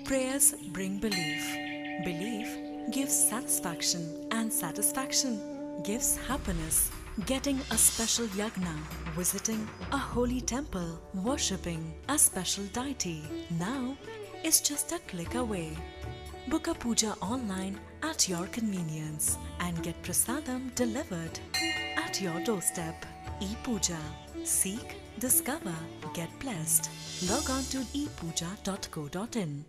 Prayers bring belief. Belief gives satisfaction, and satisfaction gives happiness. Getting a special yagna, visiting a holy temple, worshipping a special deity now is just a click away. Book a puja online at your convenience and get prasadam delivered at your doorstep. E-Puja. Seek, discover, get blessed. Log on to epuja.co.in.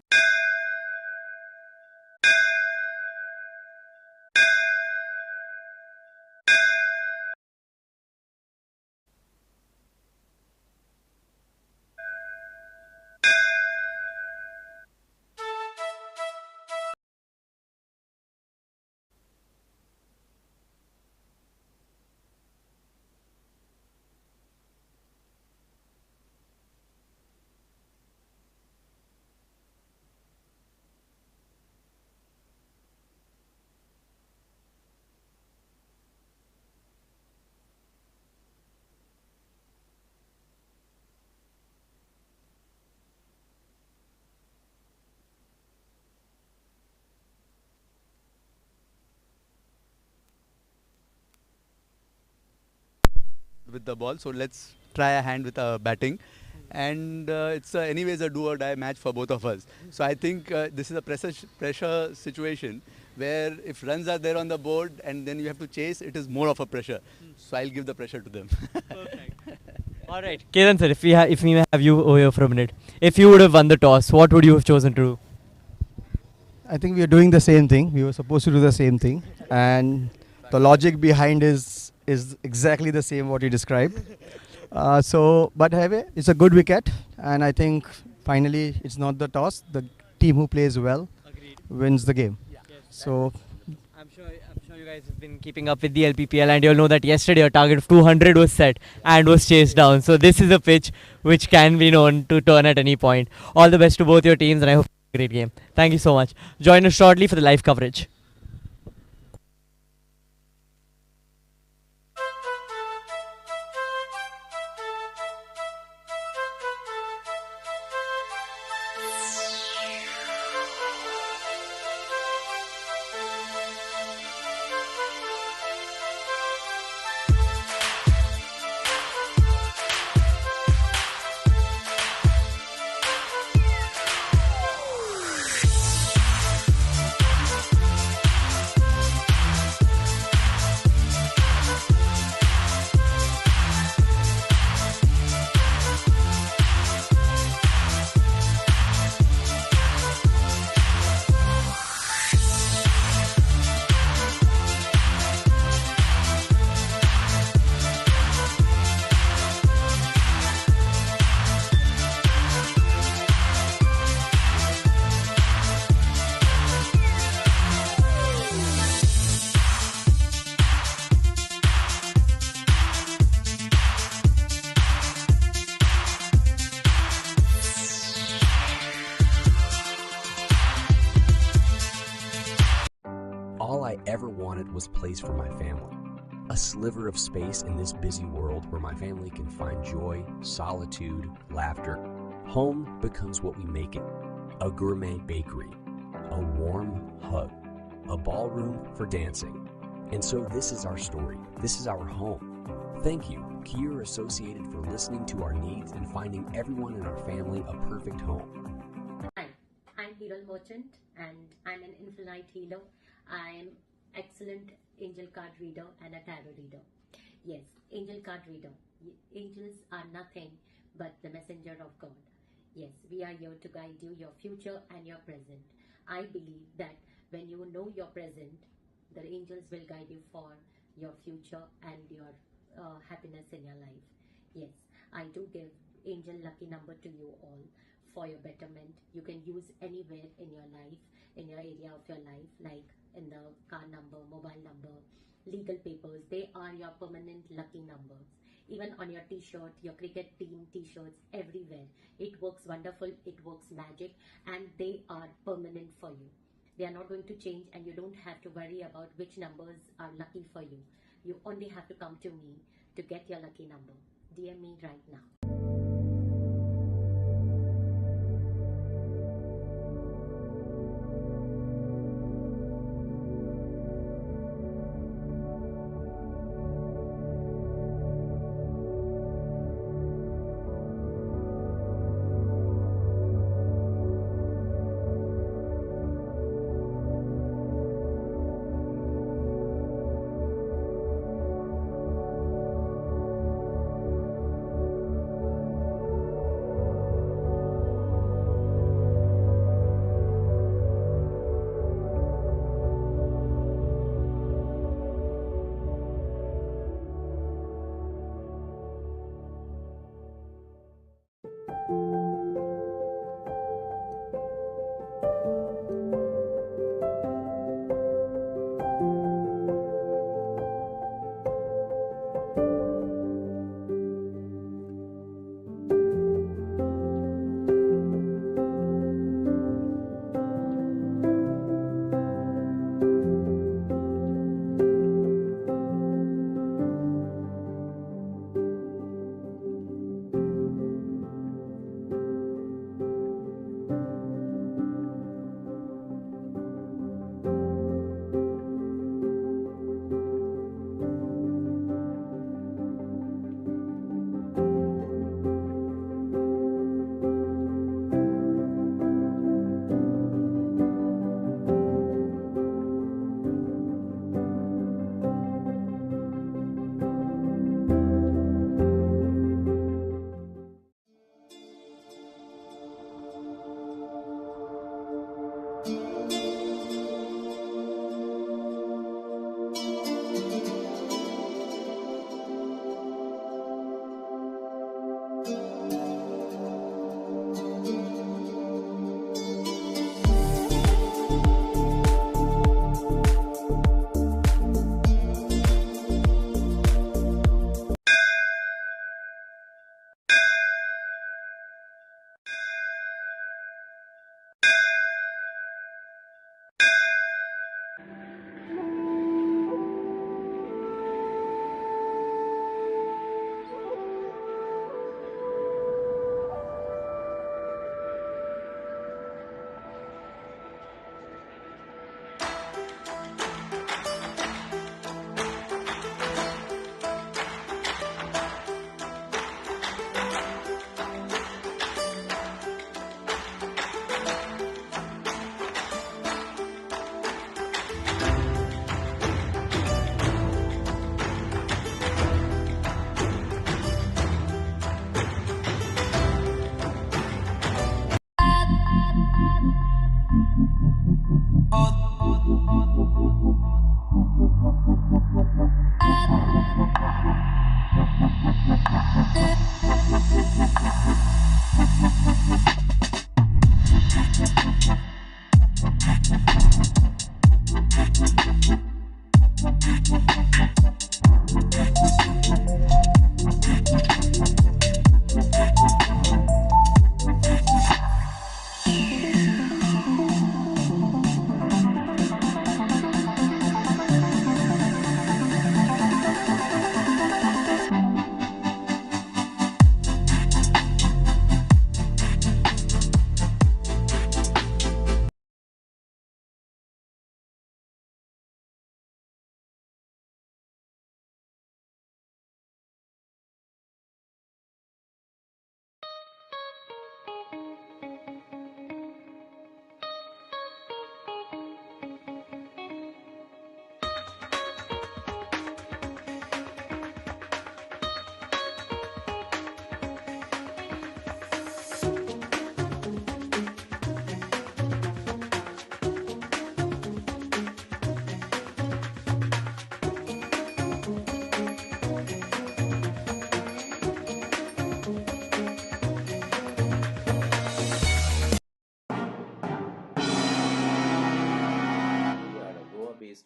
With the ball, so let's try a hand with batting, and it's anyways a do or die match for both of us. So I think this is a pressure situation where if runs are there on the board and then you have to chase, it is more of a pressure. So I'll give the pressure to them. Perfect. All right, Kedan sir, if we may have you over here for a minute, if you would have won the toss, what would you have chosen to do? I think we are doing the same thing. We were supposed to do the same thing, and the logic behind is exactly the same what you described. But however, it's a good wicket, and I think finally it's not the toss. The team who plays well wins the game. Yes. So I'm sure you guys have been keeping up with the Lppl, and you'll know that yesterday a target of 200 was set and was chased down. So this is a pitch which can be known to turn at any point. All the best to both your teams, and I hope you have a great game. Thank you so much. Join us shortly for the live coverage. All I ever wanted was place for my family. A sliver of space in this busy world where my family can find joy, solitude, laughter. Home becomes what we make it. A gourmet bakery, a warm hug, a ballroom for dancing. And so this is our story. This is our home. Thank you, Kier Associated, for listening to our needs and finding everyone in our family a perfect home. Hi, I'm Hero Merchant and I'm an infinite healer. I am excellent angel card reader and a tarot reader. Yes, angel card reader. Angels are nothing but the messenger of God. Yes, we are here to guide you, your future and your present. I believe that when you know your present, the angels will guide you for your future and your happiness in your life. Yes, I do give angel lucky number to you all for your betterment. You can use anywhere in your life, in your area of your life, like in the car number, mobile number, legal papers. They are your permanent lucky numbers. Even on your t-shirt, your cricket team t-shirts, everywhere. It works wonderful, it works magic, and they are permanent for you. They are not going to change, and you don't have to worry about which numbers are lucky for you. You only have to come to me to get your lucky number. DM me right now.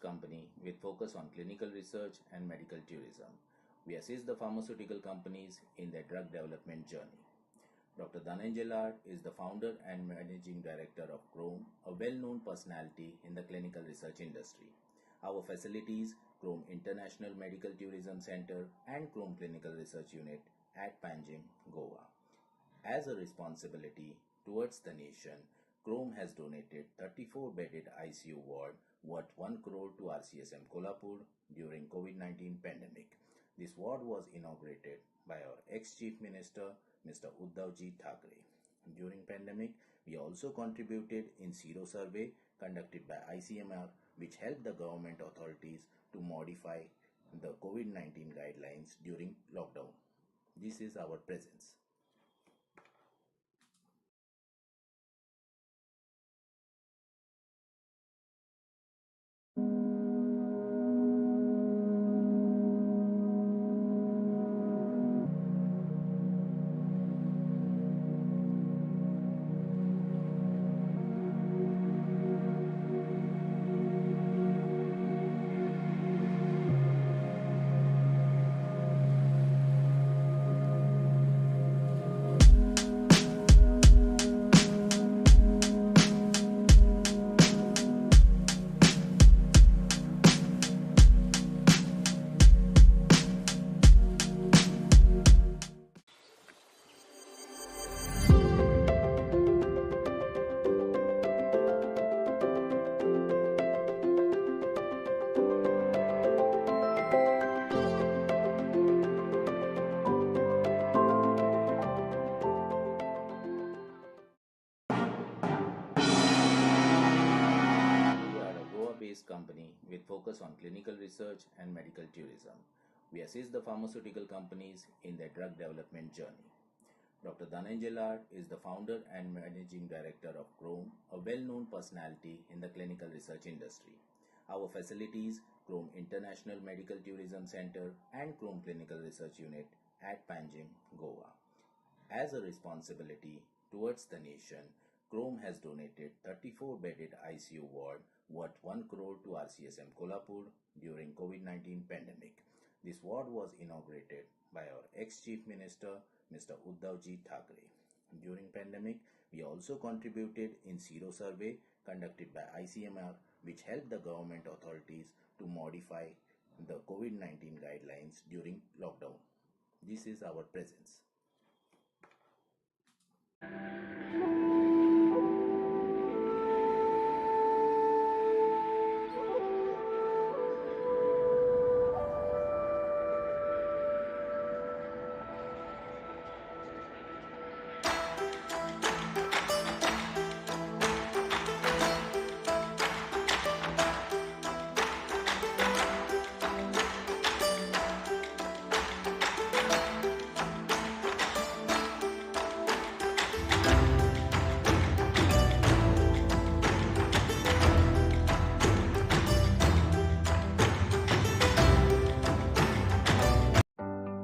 company with focus on clinical research and medical tourism. We assist the pharmaceutical companies in their drug development journey. Dr. Dhananjay Lad is the founder and managing director of Chrome, a well-known personality in the clinical research industry. Our facilities, Chrome International Medical Tourism Center and Chrome Clinical Research Unit at Panjim, Goa. As a responsibility towards the nation, Chrome has donated 34-bedded ICU ward worth 1 crore to RCSM Kolhapur during COVID-19 pandemic. This ward was inaugurated by our ex-Chief Minister, Mr. Uddhavji Thackeray. During pandemic, we also contributed in Sero survey conducted by ICMR, which helped the government authorities to modify the COVID-19 guidelines during lockdown. This is our presence. Company with focus on clinical research and medical tourism. We assist the pharmaceutical companies in their drug development journey. Dr. Dhananjay Lad is the founder and managing director of Chrome, a well-known personality in the clinical research industry. Our facilities, Chrome International Medical Tourism Center and Chrome Clinical Research Unit at Panjim, Goa. As a responsibility towards the nation, Chrome has donated 34-bedded ICU ward worth 1 crore to RCSM Kolhapur during COVID-19 pandemic. This ward was inaugurated by our ex-Chief Minister, Mr. Uddhavji Thackeray. During pandemic, we also contributed in Sero survey conducted by ICMR, which helped the government authorities to modify the COVID-19 guidelines during lockdown. This is our presence.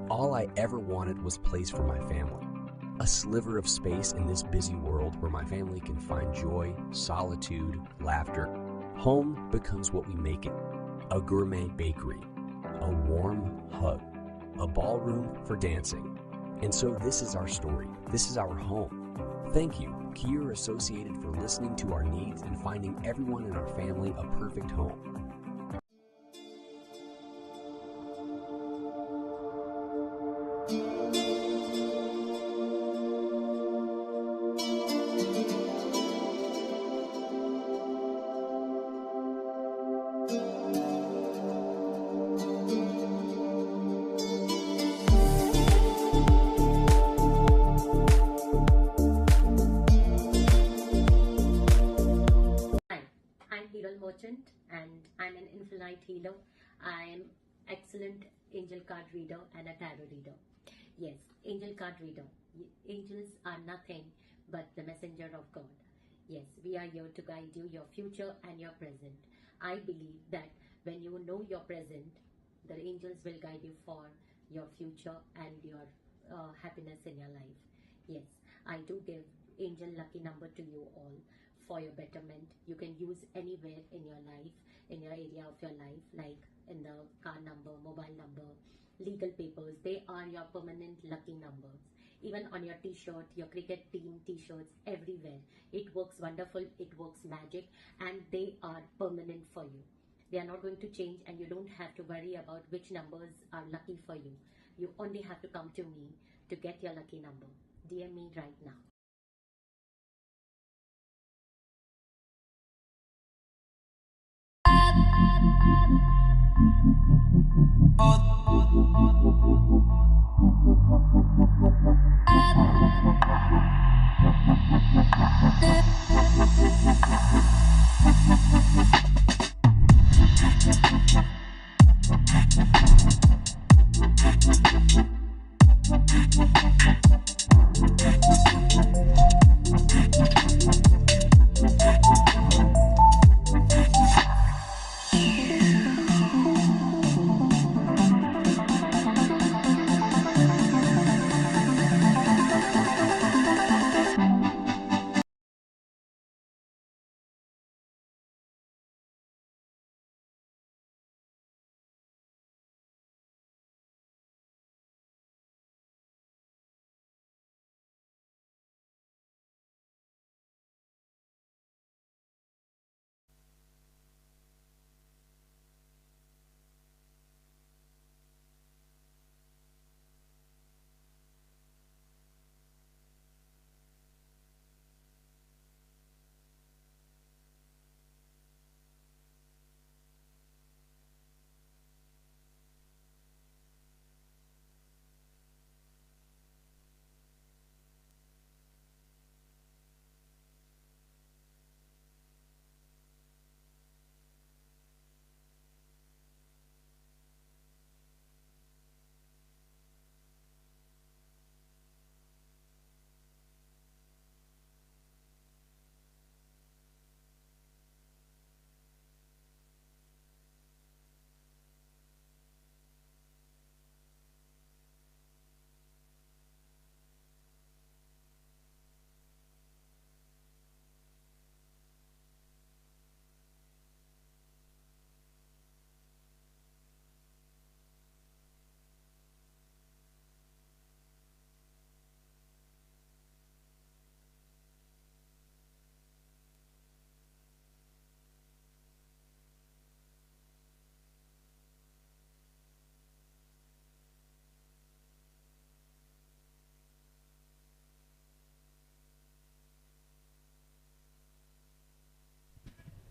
All I ever wanted was place for my family. A sliver of space in this busy world where my family can find joy, solitude, laughter. Home becomes what we make it. A gourmet bakery, a warm hug, a ballroom for dancing. And so this is our story. This is our home. Thank you, Kier Associated, for listening to our needs and finding everyone in our family a perfect home. Merchant and I'm an in-flight healer. I'm excellent angel card reader and a tarot reader. Yes, angel card reader. Angels are nothing but the messenger of God. Yes, we are here to guide you, your future and your present. I believe that when you know your present, the angels will guide you for your future and your happiness in your life. Yes, I do give angel lucky number to you all for your betterment. You can use anywhere in your life, in your area of your life, like in the car number, mobile number, legal papers. They are your permanent lucky numbers. Even on your t-shirt, your cricket team t-shirts, everywhere. It works wonderful, it works magic, and they are permanent for you. They are not going to change, and you don't have to worry about which numbers are lucky for you. You only have to come to me to get your lucky number. DM me right now.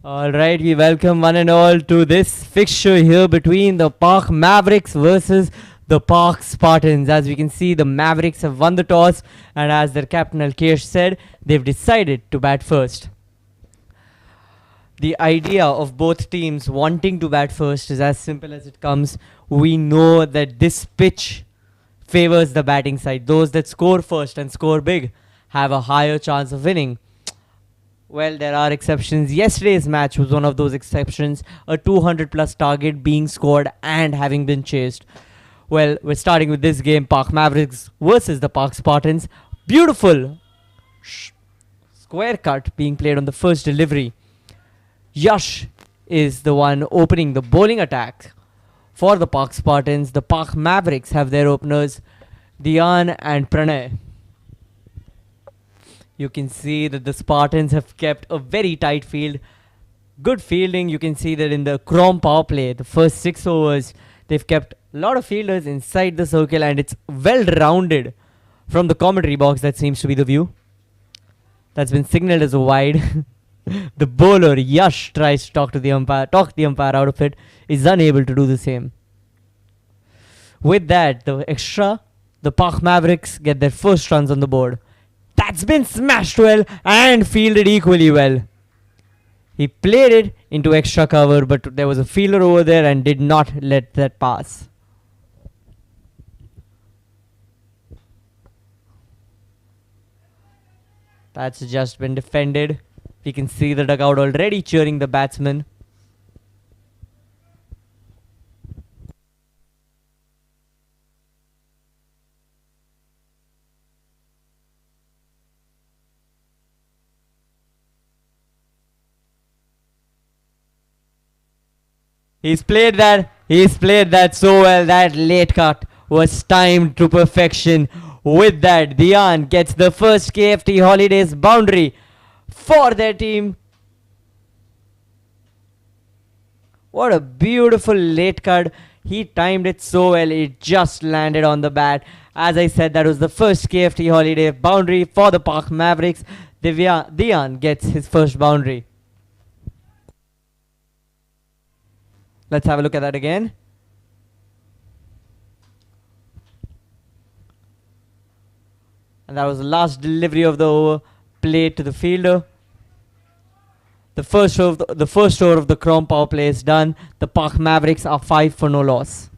All right, we welcome one and all to this fixture here between the Park Mavericks versus the Park Spartans. As we can see, the Mavericks have won the toss, and as their captain Alkesh said, they've decided to bat first. The idea of both teams wanting to bat first is as simple as it comes. We know that this pitch favors the batting side. Those that score first and score big have a higher chance of winning. Well, there are exceptions. Yesterday's match was one of those exceptions. A 200 plus target being scored and having been chased. Well, we're starting with this game. Park Mavericks versus the Park Spartans. Beautiful square cut being played on the first delivery. Yash is the one opening the bowling attack for the Park Spartans. The Park Mavericks have their openers, Dian and Pranay. You can see that the Spartans have kept a very tight field. Good fielding. You can see that in the Chrome power play, the first 6 overs, they've kept a lot of fielders inside the circle, and it's well rounded from the commentary box. That seems to be the view. That's been signaled as a wide. The bowler Yash tries to talk the umpire out of it, is unable to do the same. With that, the Park Mavericks get their first runs on the board. That's been smashed well and fielded equally well. He played it into extra cover, but there was a fielder over there and did not let that pass. That's just been defended. We can see the dugout already cheering the batsman. He's played that so well. That late cut was timed to perfection. With that, Dian gets the first KFT Holidays boundary for their team. What a beautiful late cut. He timed it so well. It just landed on the bat. As I said, that was the first KFT Holiday boundary for the Park Mavericks. Dian gets his first boundary. Let's have a look at that again. And that was the last delivery of the over, played to the fielder. The first over of the Chrome power play is done. The Park Mavericks are 5 for no loss.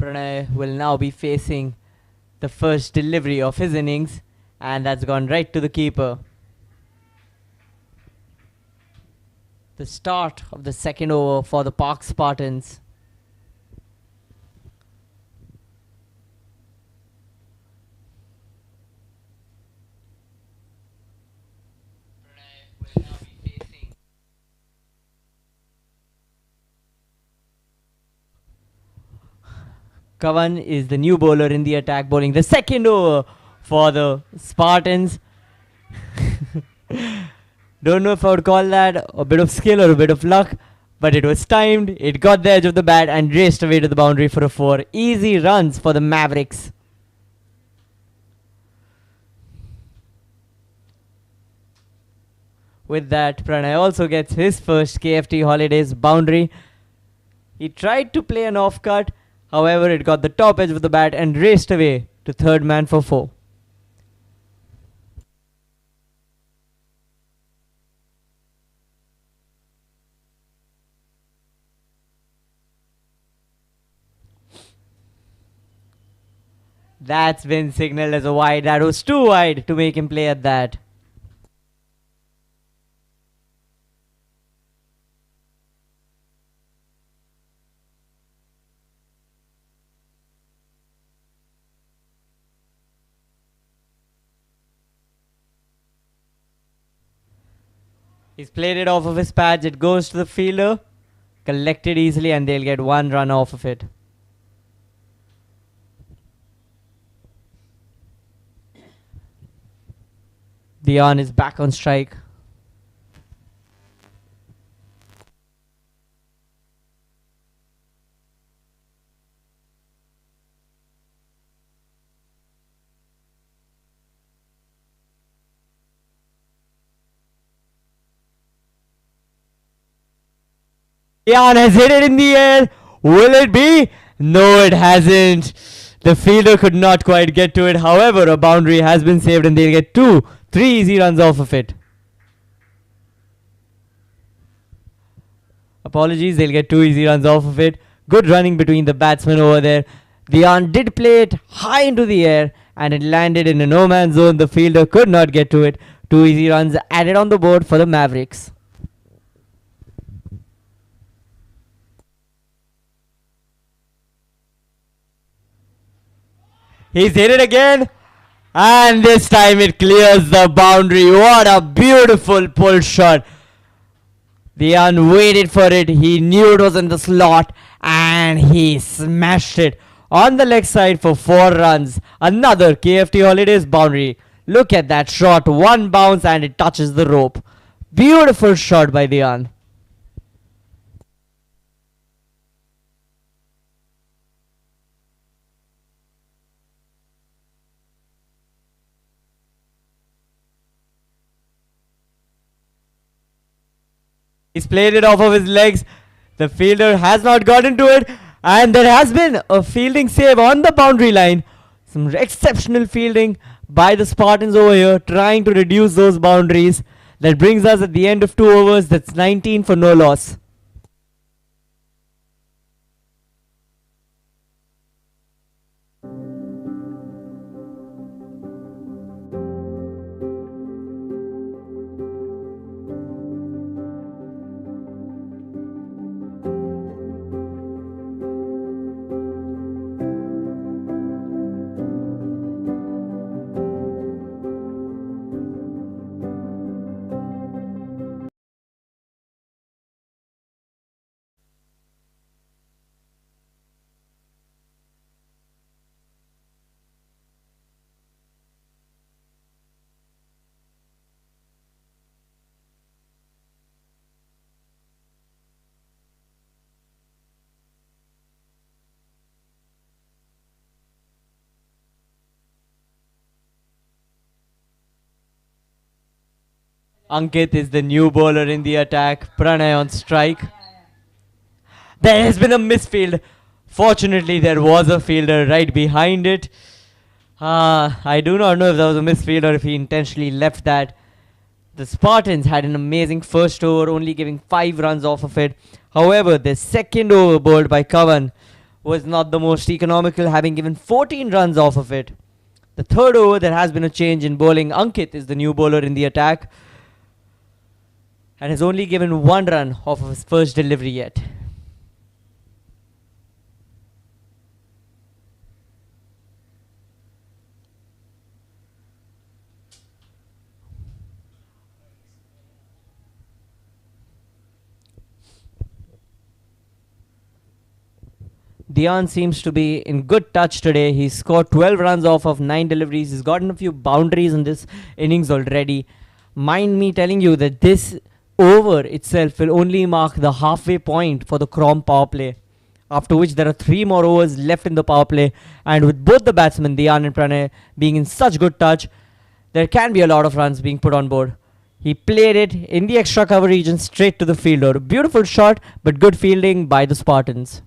Pranay will now be facing the first delivery of his innings, and that's gone right to the keeper. The start of the second over for the Park Spartans. Kavan is the new bowler in the attack, bowling the second over for the Spartans. Don't know if I would call that a bit of skill or a bit of luck, but it was timed. It got the edge of the bat and raced away to the boundary for a 4. Easy runs for the Mavericks. With that, Pranay also gets his first KFT Holidays boundary. He tried to play an off cut. However, it got the top edge of the bat and raced away to third man for 4. That's been signaled as a wide. That was too wide to make him play at that. He's played it off of his pads. It goes to the fielder. Collected easily and they'll get 1 run off of it. Dian is back on strike. Dian has hit it in the air. Will it be? No, it hasn't. The fielder could not quite get to it. However, a boundary has been saved and they'll get 3 easy runs off of it. Apologies, they'll get 2 easy runs off of it. Good running between the batsmen over there. Dian did play it high into the air and it landed in a no man's zone. The fielder could not get to it. 2 easy runs added on the board for the Mavericks. He's hit it again. And this time it clears the boundary. What a beautiful pull shot. Dian waited for it. He knew it was in the slot. And he smashed it on the leg side for 4 runs. Another KFT Holidays boundary. Look at that shot. 1 bounce and it touches the rope. Beautiful shot by Dian. He's played it off of his legs. The fielder has not got into it. And there has been a fielding save on the boundary line. Some exceptional fielding by the Spartans over here, trying to reduce those boundaries. That brings us at the end of 2 overs. That's 19 for no loss. Ankit is the new bowler in the attack. Pranay on strike. There has been a misfield. Fortunately, there was a fielder right behind it. I do not know if that was a misfield or if he intentionally left that. The Spartans had an amazing first over, only giving 5 runs off of it. However, the second over bowled by Kavan was not the most economical, having given 14 runs off of it. The third over, there has been a change in bowling. Ankit is the new bowler in the attack and has only given 1 run off of his first delivery yet. Dion seems to be in good touch today. He's scored 12 runs off of 9 deliveries. He's gotten a few boundaries in this innings already. Mind me telling you that this over itself will only mark the halfway point for the Crom power play, after which there are 3 more overs left in the power play, and with both the batsmen Dian and Pranay being in such good touch, there can be a lot of runs being put on board. He played it in the extra cover region straight to the fielder. Beautiful shot, but good fielding by the Spartans.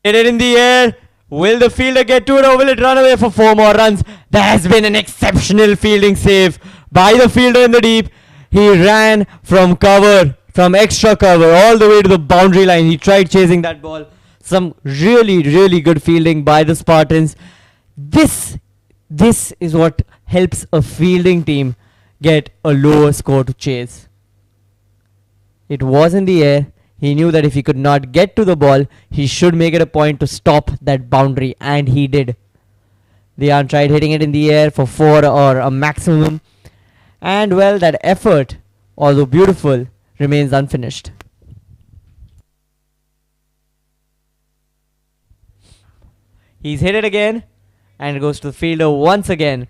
Hit it in the air. Will the fielder get to it or will it run away for 4 more runs? There has been an exceptional fielding save by the fielder in the deep. He ran from cover, from extra cover, all the way to the boundary line. He tried chasing that ball. Some really, really good fielding by the Spartans. This is what helps a fielding team get a lower score to chase. It was in the air. He knew that if he could not get to the ball, he should make it a point to stop that boundary, and he did. Dian tried hitting it in the air for 4 or a maximum, and well, that effort, although beautiful, remains unfinished. He's hit it again, and it goes to the fielder once again.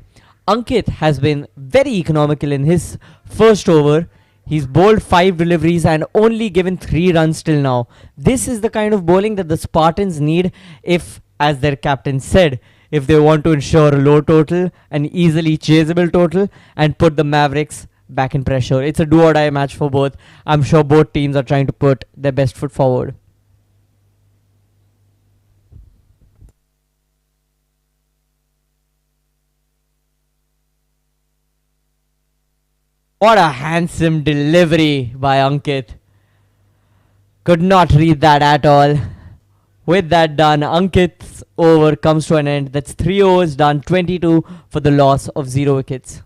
Ankit has been very economical in his first over. He's bowled 5 deliveries and only given 3 runs till now. This is the kind of bowling that the Spartans need if, as their captain said, if they want to ensure a low total, an easily chaseable total, and put the Mavericks back in pressure. It's a do-or-die match for both. I'm sure both teams are trying to put their best foot forward. What a handsome delivery by Ankit. Could not read that at all. With that done, Ankit's over comes to an end. That's 3 overs done, 22 for the loss of 0 wickets.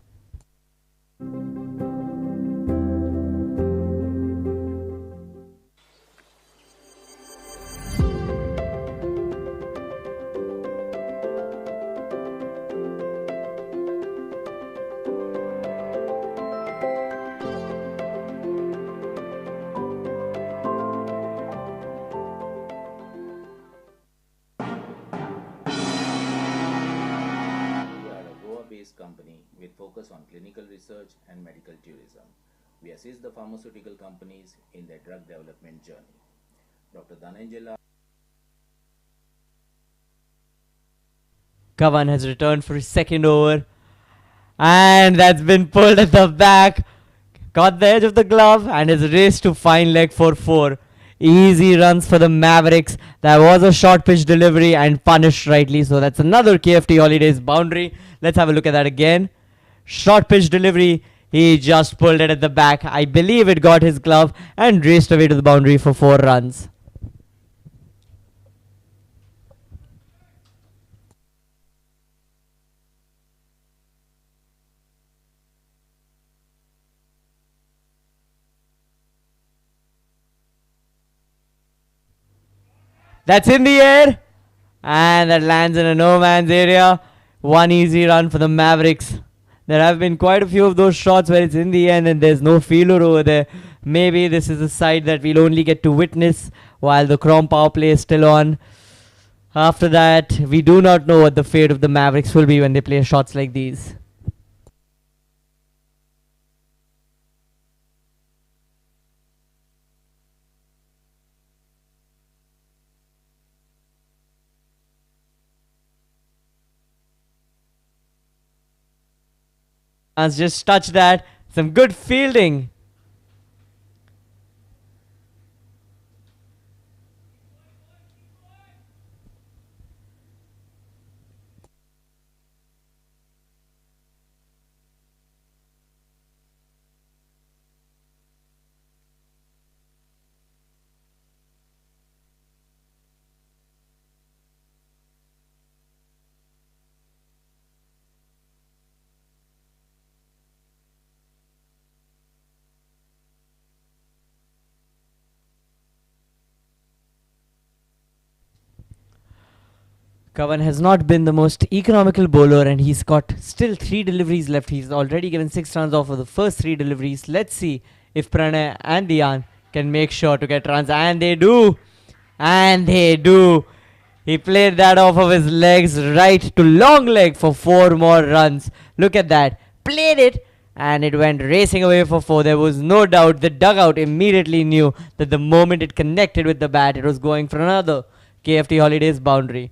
focus on clinical research and medical tourism. We assist the pharmaceutical companies in their drug development journey. Dr. Dhananjay Kavan has returned for his second over. And that's been pulled at the back. Caught the edge of the glove and is raced to fine leg for 4. Easy runs for the Mavericks. That was a short pitch delivery and punished rightly. So that's another KFT Holidays boundary. Let's have a look at that again. Short pitch delivery. He just pulled it at the back. I believe it got his glove and raced away to the boundary for 4 runs. That's in the air. And that lands in a no man's area. One easy run for the Mavericks. There have been quite a few of those shots where it's in the end and there's no fielder over there. Maybe this is a side that we'll only get to witness while the Chrome power play is still on. After that, we do not know what the fate of the Mavericks will be when they play shots like these. Just touch that. Some good fielding. Kavan has not been the most economical bowler and he's got still 3 deliveries left. He's already given 6 runs off of the first 3 deliveries. Let's see if Pranay and Dian can make sure to get runs. And they do. And they do. He played that off of his legs right to long leg for 4 more runs. Look at that. Played it. And it went racing away for 4. There was no doubt. The dugout immediately knew that the moment it connected with the bat, it was going for another KFT Holidays boundary.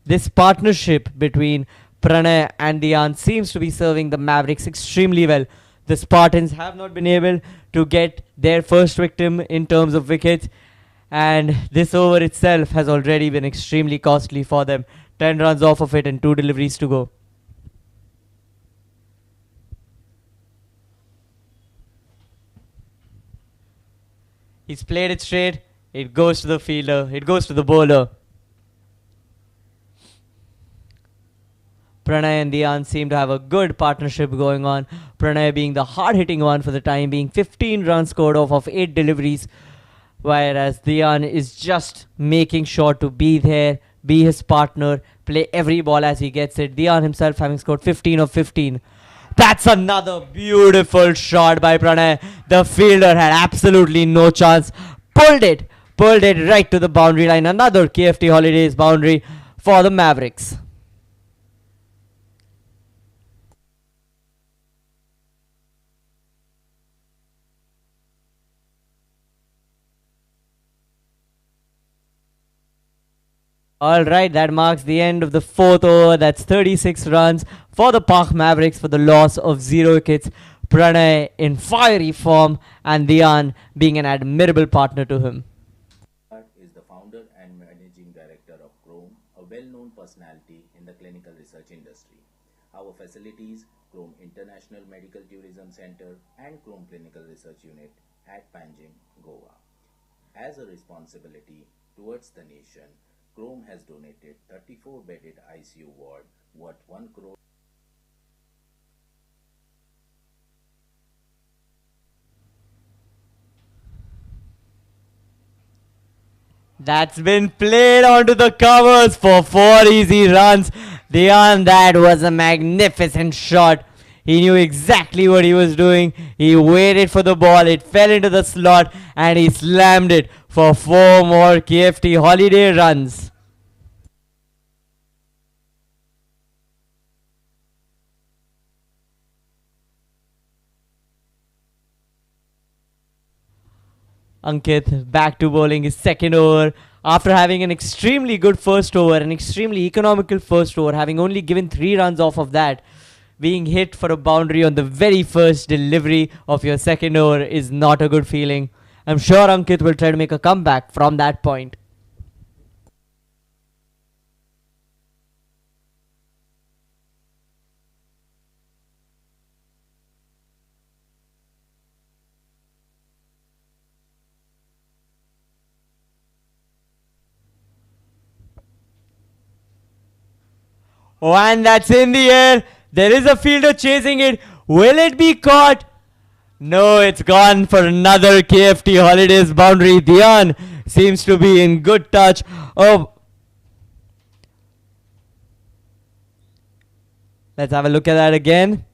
This partnership between Pranay and Dian seems to be serving the Mavericks extremely well. The Spartans have not been able to get their first victim in terms of wickets. And this over itself has already been extremely costly for them. 10 runs off of it and 2 deliveries to go. He's played it straight. It goes to the fielder. It goes to the bowler. Pranay and Dian seem to have a good partnership going on. Pranay being the hard-hitting one for the time being. 15 runs scored off of 8 deliveries. Whereas Dian is just making sure to be there, be his partner, play every ball as he gets it. Dian himself having scored 15 of 15. That's another beautiful shot by Pranay. The fielder had absolutely no chance. Pulled it right to the boundary line. Another KFT Holidays boundary for the Mavericks. Alright, that marks the end of the 4th over. That's 36 runs for the Park Mavericks for the loss of 0 wickets. Pranay in fiery form and Dian being an admirable partner to him. Is the founder and managing director of Chrome, a well-known personality in the clinical research industry. Our facilities, Chrome International Medical Tourism Center and Chrome Clinical Research Unit at Panjim, Goa. As a responsibility towards the nation, Chrome has donated 34-bedded ICU ward worth 1 crore. That's been played onto the covers for 4 easy runs. Dian, that was a magnificent shot. He knew exactly what he was doing. He waited for the ball. It fell into the slot and he slammed it for 4 more KFT Holiday runs. Ankit back to bowling his second over after having an extremely good first over, an extremely economical first over, having only given 3 runs off of that. Being hit for a boundary on the very first delivery of your second over is not a good feeling. I'm sure Ankit will try to make a comeback from that point. Oh, and that's in the air. There is a fielder chasing it. Will it be caught? No, it's gone for another KFT Holidays boundary. Dhyan seems to be in good touch. Oh, let's have a look at that again.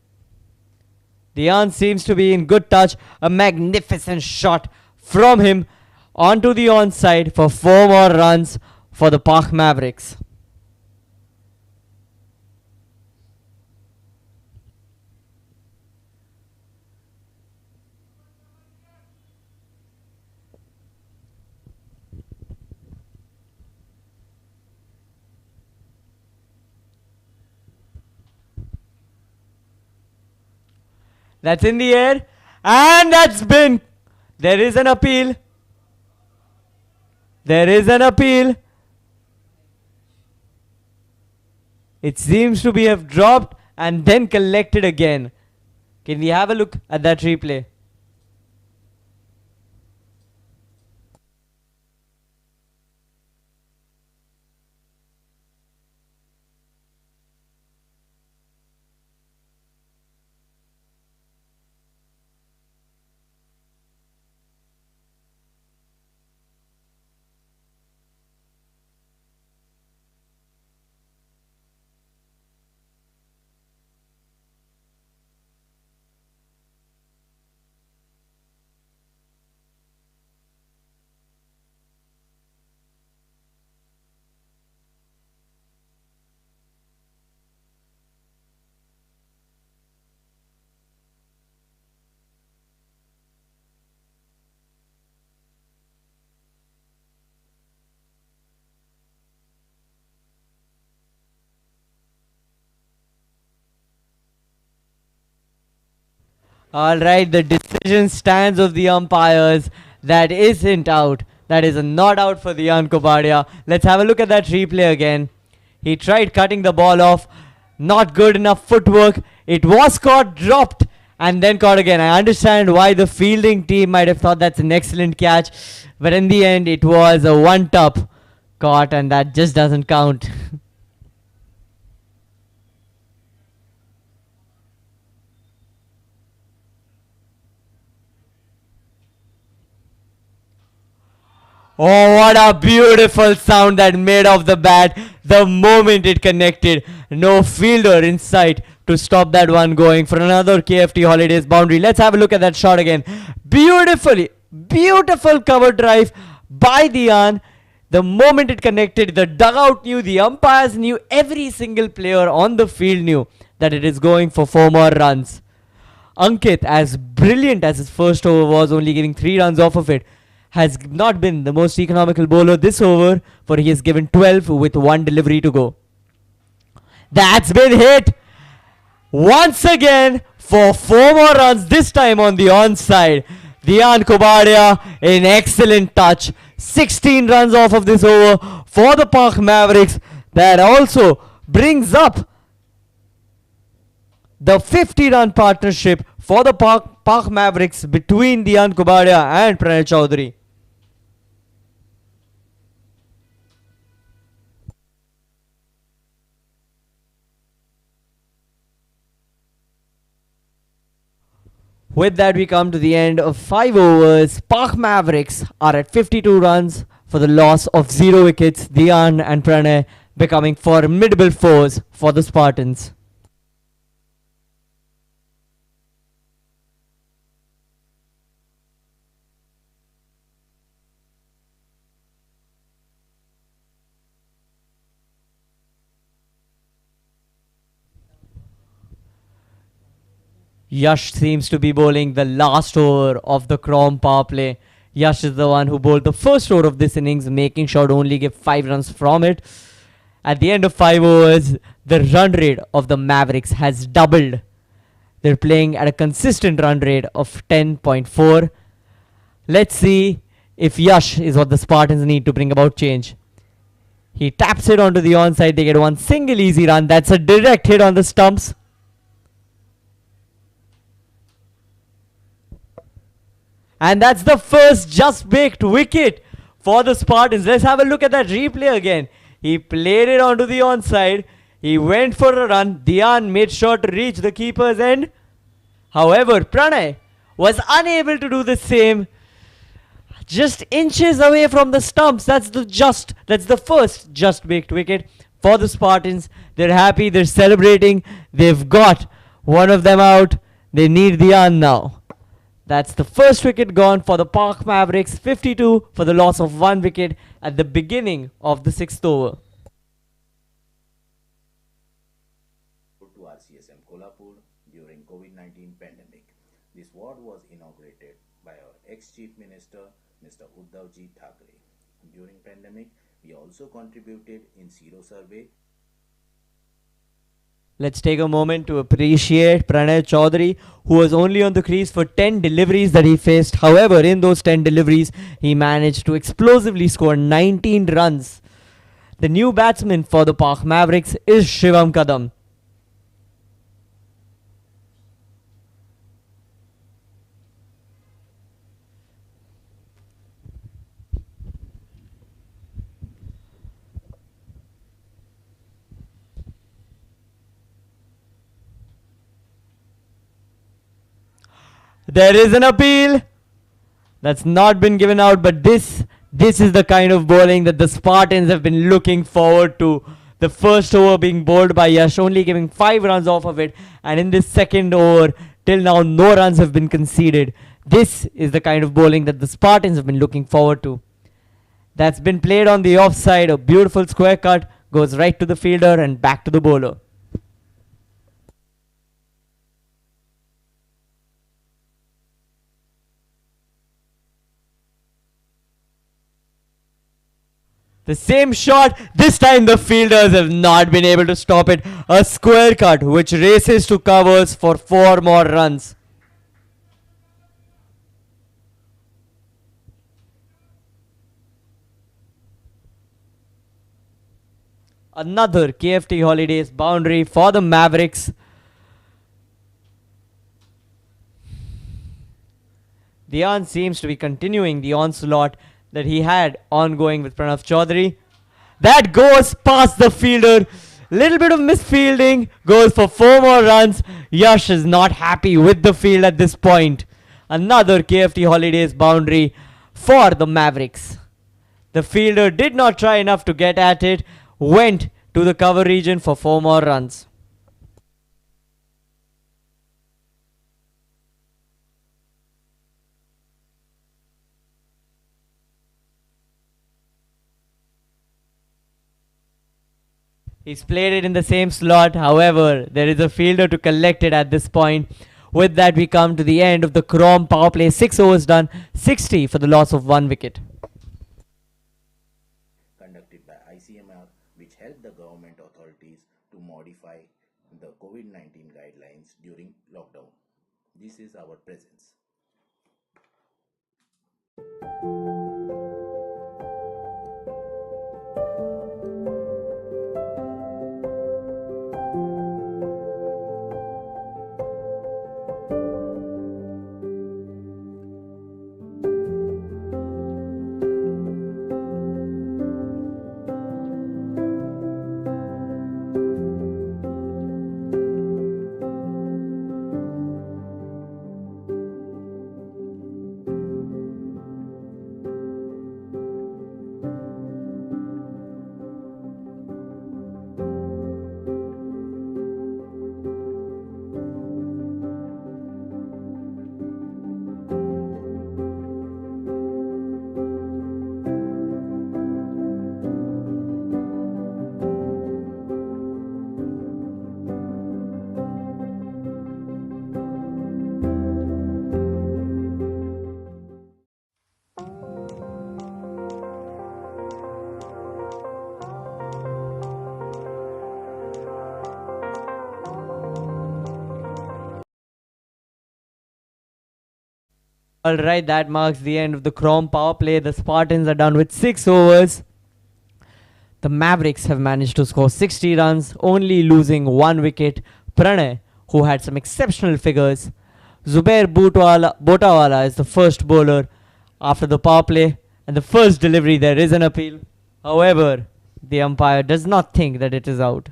Dhyan seems to be in good touch. A magnificent shot from him onto the onside for 4 more runs for the Park Mavericks. That's in the air. And that's been. There is an appeal. There is an appeal. It seems to be have dropped and then collected again. Can we have a look at that replay? Alright, the decision stands of the umpires. That isn't out. That is a not out for Dhyan Kobadia. Let's have a look at that replay again. He tried cutting the ball off. Not good enough footwork. It was caught, dropped, and then caught again. I understand why the fielding team might have thought that's an excellent catch. But in the end, it was a one-top caught, and that just doesn't count. Oh, what a beautiful sound that made off the bat the moment it connected. No fielder in sight to stop that one going for another KFT Holidays boundary. Let's have a look at that shot again. Beautiful cover drive by Dhyan. The moment it connected, the dugout knew, the umpires knew, every single player on the field knew that it is going for 4 more runs. Ankit, as brilliant as his first over was, only giving 3 runs off of it, has not been the most economical bowler this over, for he has given 12 with 1 delivery to go. That's been hit once again for 4 more runs, this time on the onside. Dhyan Kobadia in excellent touch. 16 runs off of this over for the Park Mavericks. That also brings up the 50-run partnership for the Park Mavericks between Dhyan Kobadia and Pranay Chaudhary. With that, we come to the end of 5 overs. Park Mavericks are at 52 runs for the loss of 0 wickets. Dhyan and Pranay becoming formidable foes for the Spartans. Yash seems to be bowling the last over of the Chrome power play. Yash is the one who bowled the first over of this innings, making sure to only give 5 runs from it. At the end of 5 overs, the run rate of the Mavericks has doubled. They're playing at a consistent run rate of 10.4. Let's see if Yash is what the Spartans need to bring about change. He taps it onto the onside. They get one single easy run. That's a direct hit on the stumps. And that's the first just baked wicket for the Spartans. Let's have a look at that replay again. He played it onto the onside. He went for a run. Dhyan made sure to reach the keeper's end. However, Pranay was unable to do the same. Just inches away from the stumps. That's the first just baked wicket for the Spartans. They're happy. They're celebrating. They've got one of them out. They need Dhyan now. That's the first wicket gone for the Park Mavericks. 52 for the loss of 1 wicket at the beginning of the 6th over. To RCSM Kolhapur during COVID-19 pandemic. This ward was inaugurated by our ex-Chief Minister, Mr. Uddhavji Thackeray. During pandemic, we also contributed in Zero Survey. Let's take a moment to appreciate Pranay Chaudhary, who was only on the crease for 10 deliveries that he faced. However, in those 10 deliveries, he managed to explosively score 19 runs. The new batsman for the Park Mavericks is Shivam Kadam. There is an appeal that's not been given out, but this is the kind of bowling that the Spartans have been looking forward to. The first over being bowled by Yash, only giving 5 runs off of it, and in this second over, till now no runs have been conceded. This is the kind of bowling that the Spartans have been looking forward to. That's been played on the offside. A beautiful square cut goes right to the fielder and back to the bowler. The same shot, this time the fielders have not been able to stop it. A square cut which races to covers for 4 more runs. Another KFT Holidays boundary for the Mavericks. Dhyan seems to be continuing the onslaught that he had ongoing with Pranav Chaudhary. That goes past the fielder. Little bit of misfielding. Goes for 4 more runs. Yash is not happy with the field at this point. Another KFT Holidays boundary for the Mavericks. The fielder did not try enough to get at it. Went to the cover region for 4 more runs. He's played it in the same slot. However, there is a fielder to collect it at this point. With that, we come to the end of the Chrome power play. 6 overs done. 60 for the loss of 1 wicket. Conducted by ICMR, which helped the government authorities to modify the COVID-19 guidelines during lockdown. This is our presence. Alright, that marks the end of the Chrome power play. The Spartans are done with 6 overs. The Mavericks have managed to score 60 runs, only losing 1 wicket. Pranay, who had some exceptional figures. Zubair Botawala is the first bowler after the power play, and the first delivery there is an appeal. However, the umpire does not think that it is out.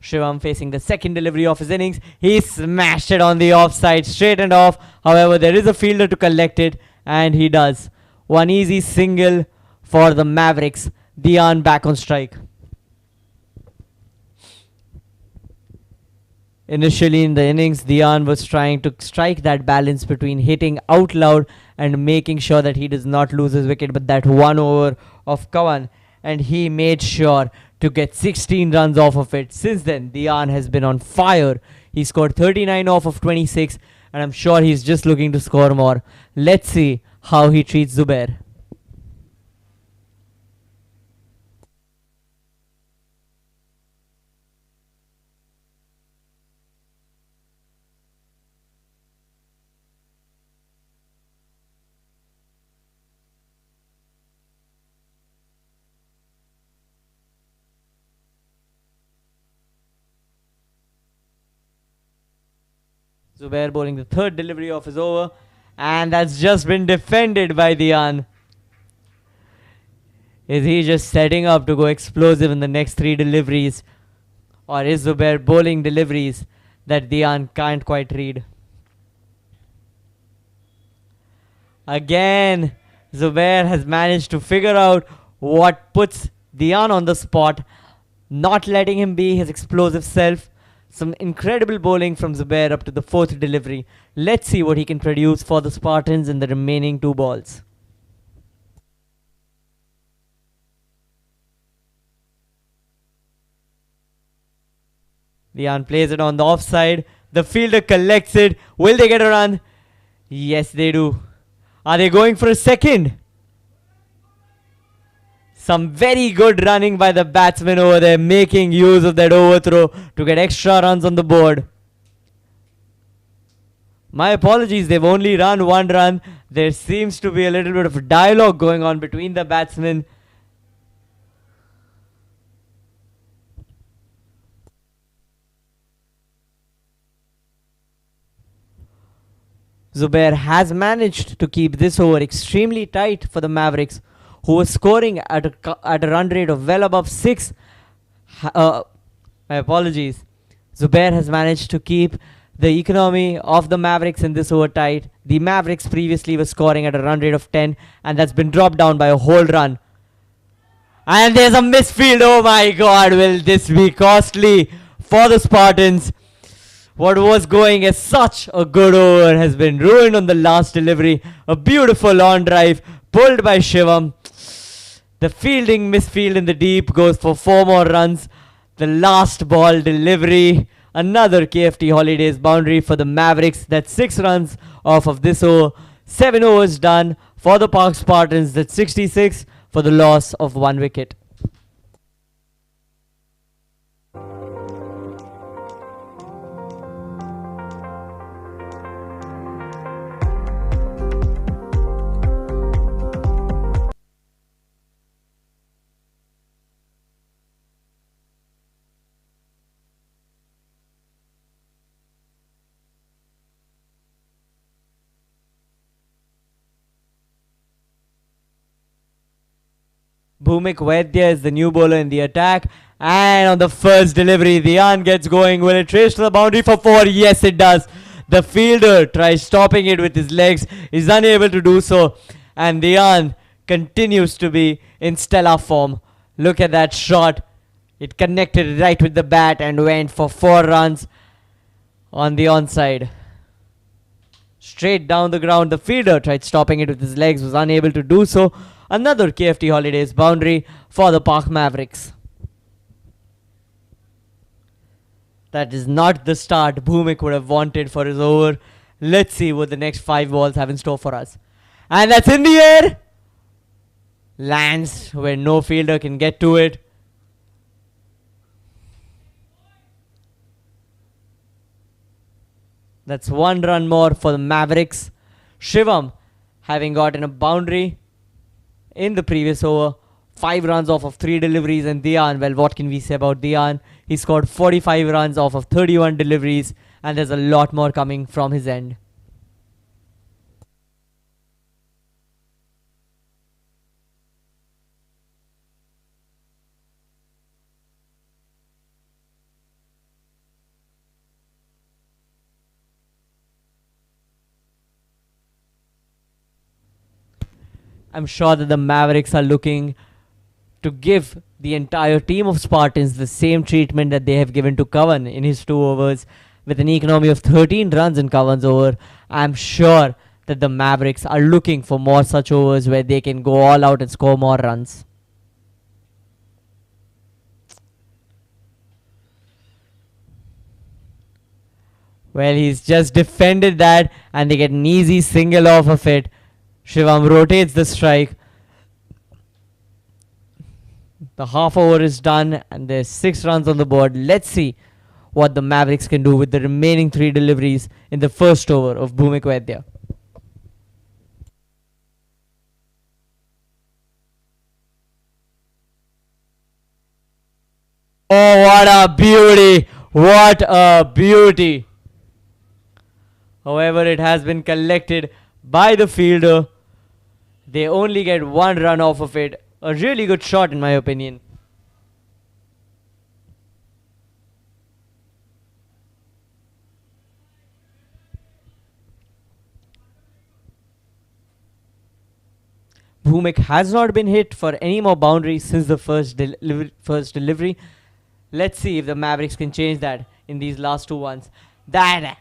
Shivam facing the second delivery of his innings. He smashed it on the offside, straight and off. However, there is a fielder to collect it, and he does. One easy single for the Mavericks. Dian back on strike. Initially in the innings, Dian was trying to strike that balance between hitting out loud and making sure that he does not lose his wicket. But that 1 over of Kawan, and he made sure to get 16 runs off of it. Since then, Dian has been on fire. He scored 39 off of 26, and I'm sure he's just looking to score more. Let's see how he treats Zubair. Zubair bowling the third delivery of his over, and that's just been defended by Dian. Is he just setting up to go explosive in the next 3 deliveries, or is Zubair bowling deliveries that Dian can't quite read? Again, Zubair has managed to figure out what puts Dian on the spot, not letting him be his explosive self. Some incredible bowling from Zubair up to the 4th delivery. Let's see what he can produce for the Spartans in the remaining 2 balls. Dian plays it on the offside. The fielder collects it. Will they get a run? Yes, they do. Are they going for a second? Some very good running by the batsman over there, making use of that overthrow to get extra runs on the board. My apologies, they've only run 1 run. There seems to be a little bit of dialogue going on between the batsmen. Zubair has managed to keep this over extremely tight for the Mavericks, who was scoring at a run rate of well above 6. My apologies. Zubair has managed to keep the economy of the Mavericks in this over tight. The Mavericks previously were scoring at a run rate of 10, and that's been dropped down by a whole run. And there's a misfield. Oh my god, will this be costly for the Spartans? What was going as such a good over has been ruined on the last delivery. A beautiful on drive pulled by Shivam. The fielding misfield in the deep goes for 4 more runs. The last ball delivery. Another KFT Holidays boundary for the Mavericks. That's 6 runs off of this over. 7 overs done for the Park Spartans. That's 66 for the loss of 1 wicket. Bhumik Vaidya is the new bowler in the attack. And on the first delivery, Dian gets going. Will it trace to the boundary for 4? Yes, it does. The fielder tries stopping it with his legs. Is unable to do so. And Dian continues to be in stellar form. Look at that shot. It connected right with the bat and went for 4 runs on the onside. Straight down the ground. The fielder tried stopping it with his legs. Was unable to do so. Another KFT Holidays boundary for the Park Mavericks. That is not the start Bhumik would have wanted for his over. Let's see what the next 5 balls have in store for us. And that's in the air. Lands where no fielder can get to it. That's 1 run more for the Mavericks. Shivam, having gotten a boundary in the previous over, 5 runs off of 3 deliveries, and Dian, well, what can we say about Dian? He scored 45 runs off of 31 deliveries, and there's a lot more coming from his end. I'm sure that the Mavericks are looking to give the entire team of Spartans the same treatment that they have given to Kavan in his 2 overs. With an economy of 13 runs in Kavan's over, I'm sure that the Mavericks are looking for more such overs where they can go all out and score more runs. Well, he's just defended that, and they get an easy single off of it. Shivam rotates the strike. The half over is done, and there's 6 runs on the board. Let's see what the Mavericks can do with the remaining 3 deliveries in the first over of Bhumik Vaidya. Oh, what a beauty! What a beauty! However, it has been collected by the fielder. They only get 1 run off of it. A really good shot in my opinion. Bhumik has not been hit for any more boundaries since the first delivery. Let's see if the Mavericks can change that in these last 2 ones. That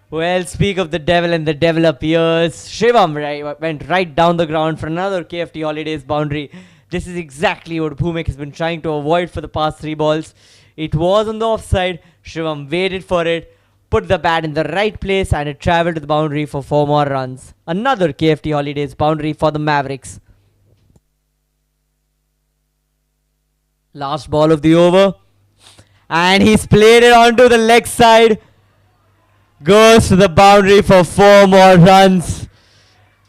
well, speak of the devil, and the devil appears. Shivam went right down the ground for another KFT Holidays boundary. This is exactly what Bhumik has been trying to avoid for the past 3 balls. It was on the offside. Shivam waited for it, put the bat in the right place, and it travelled to the boundary for 4 more runs. Another KFT Holidays boundary for the Mavericks. Last ball of the over, and he's played it onto the leg side. Goes to the boundary for 4 more runs.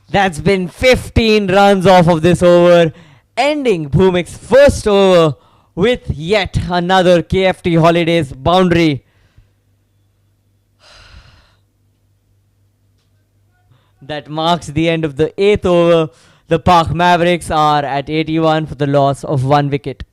That's been 15 runs off of this over, ending Bhumik's first over with yet another KFT Holidays boundary. That marks the end of the 8th over. The Park Mavericks are at 81 for the loss of 1 wicket.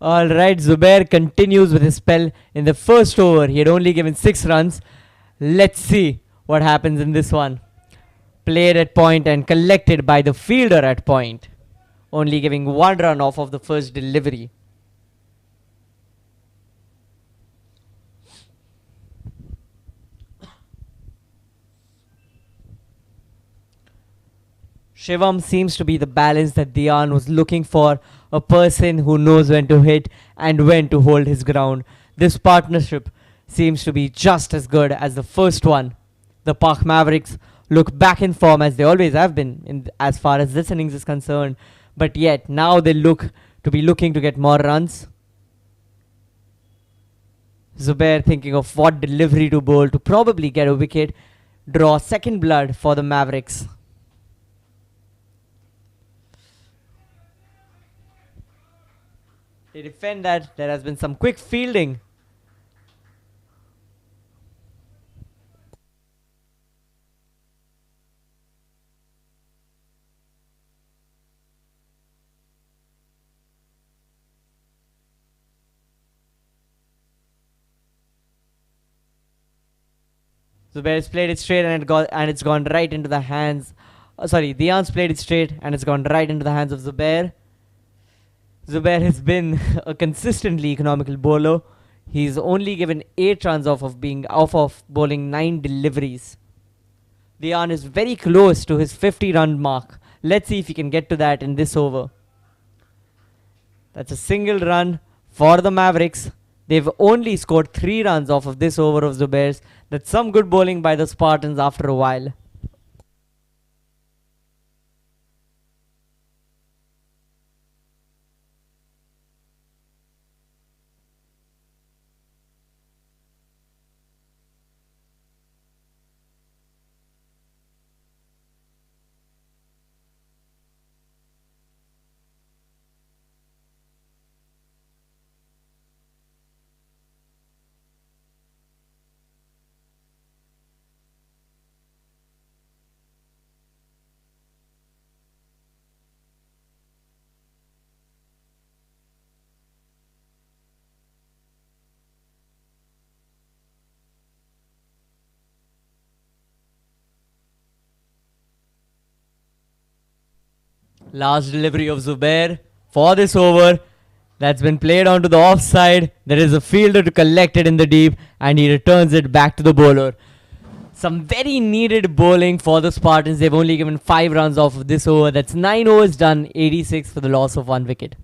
Alright, Zubair continues with his spell in the first over. He had only given 6 runs. Let's see what happens in this one. Played at point and collected by the fielder at point. Only giving 1 run off of the first delivery. Shivam seems to be the balance that Dian was looking for, a person who knows when to hit and when to hold his ground. This partnership seems to be just as good as the first one. The Park Mavericks look back in form as they always have been as far as this innings is concerned, but yet now they look to be looking to get more runs. Zubair thinking of what delivery to bowl to probably get a wicket, draw second blood for the Mavericks. They defend that. There has been some quick fielding. Zubair has played it straight and it's gone right into the hands. Dian's played it straight and it's gone right into the hands of Zubair. Zubair has been a consistently economical bowler. He's only given 8 runs off of bowling 9 deliveries. Dian is very close to his 50-run mark. Let's see if he can get to that in this over. That's a single run for the Mavericks. They've only scored 3 runs off of this over of Zubair's. That's some good bowling by the Spartans after a while. Last delivery of Zubair for this over. That's been played onto the offside. There is a fielder to collect it in the deep, and he returns it back to the bowler. Some very needed bowling for the Spartans. They've only given 5 runs off of this over. That's 9 overs done, 86 for the loss of 1 wicket.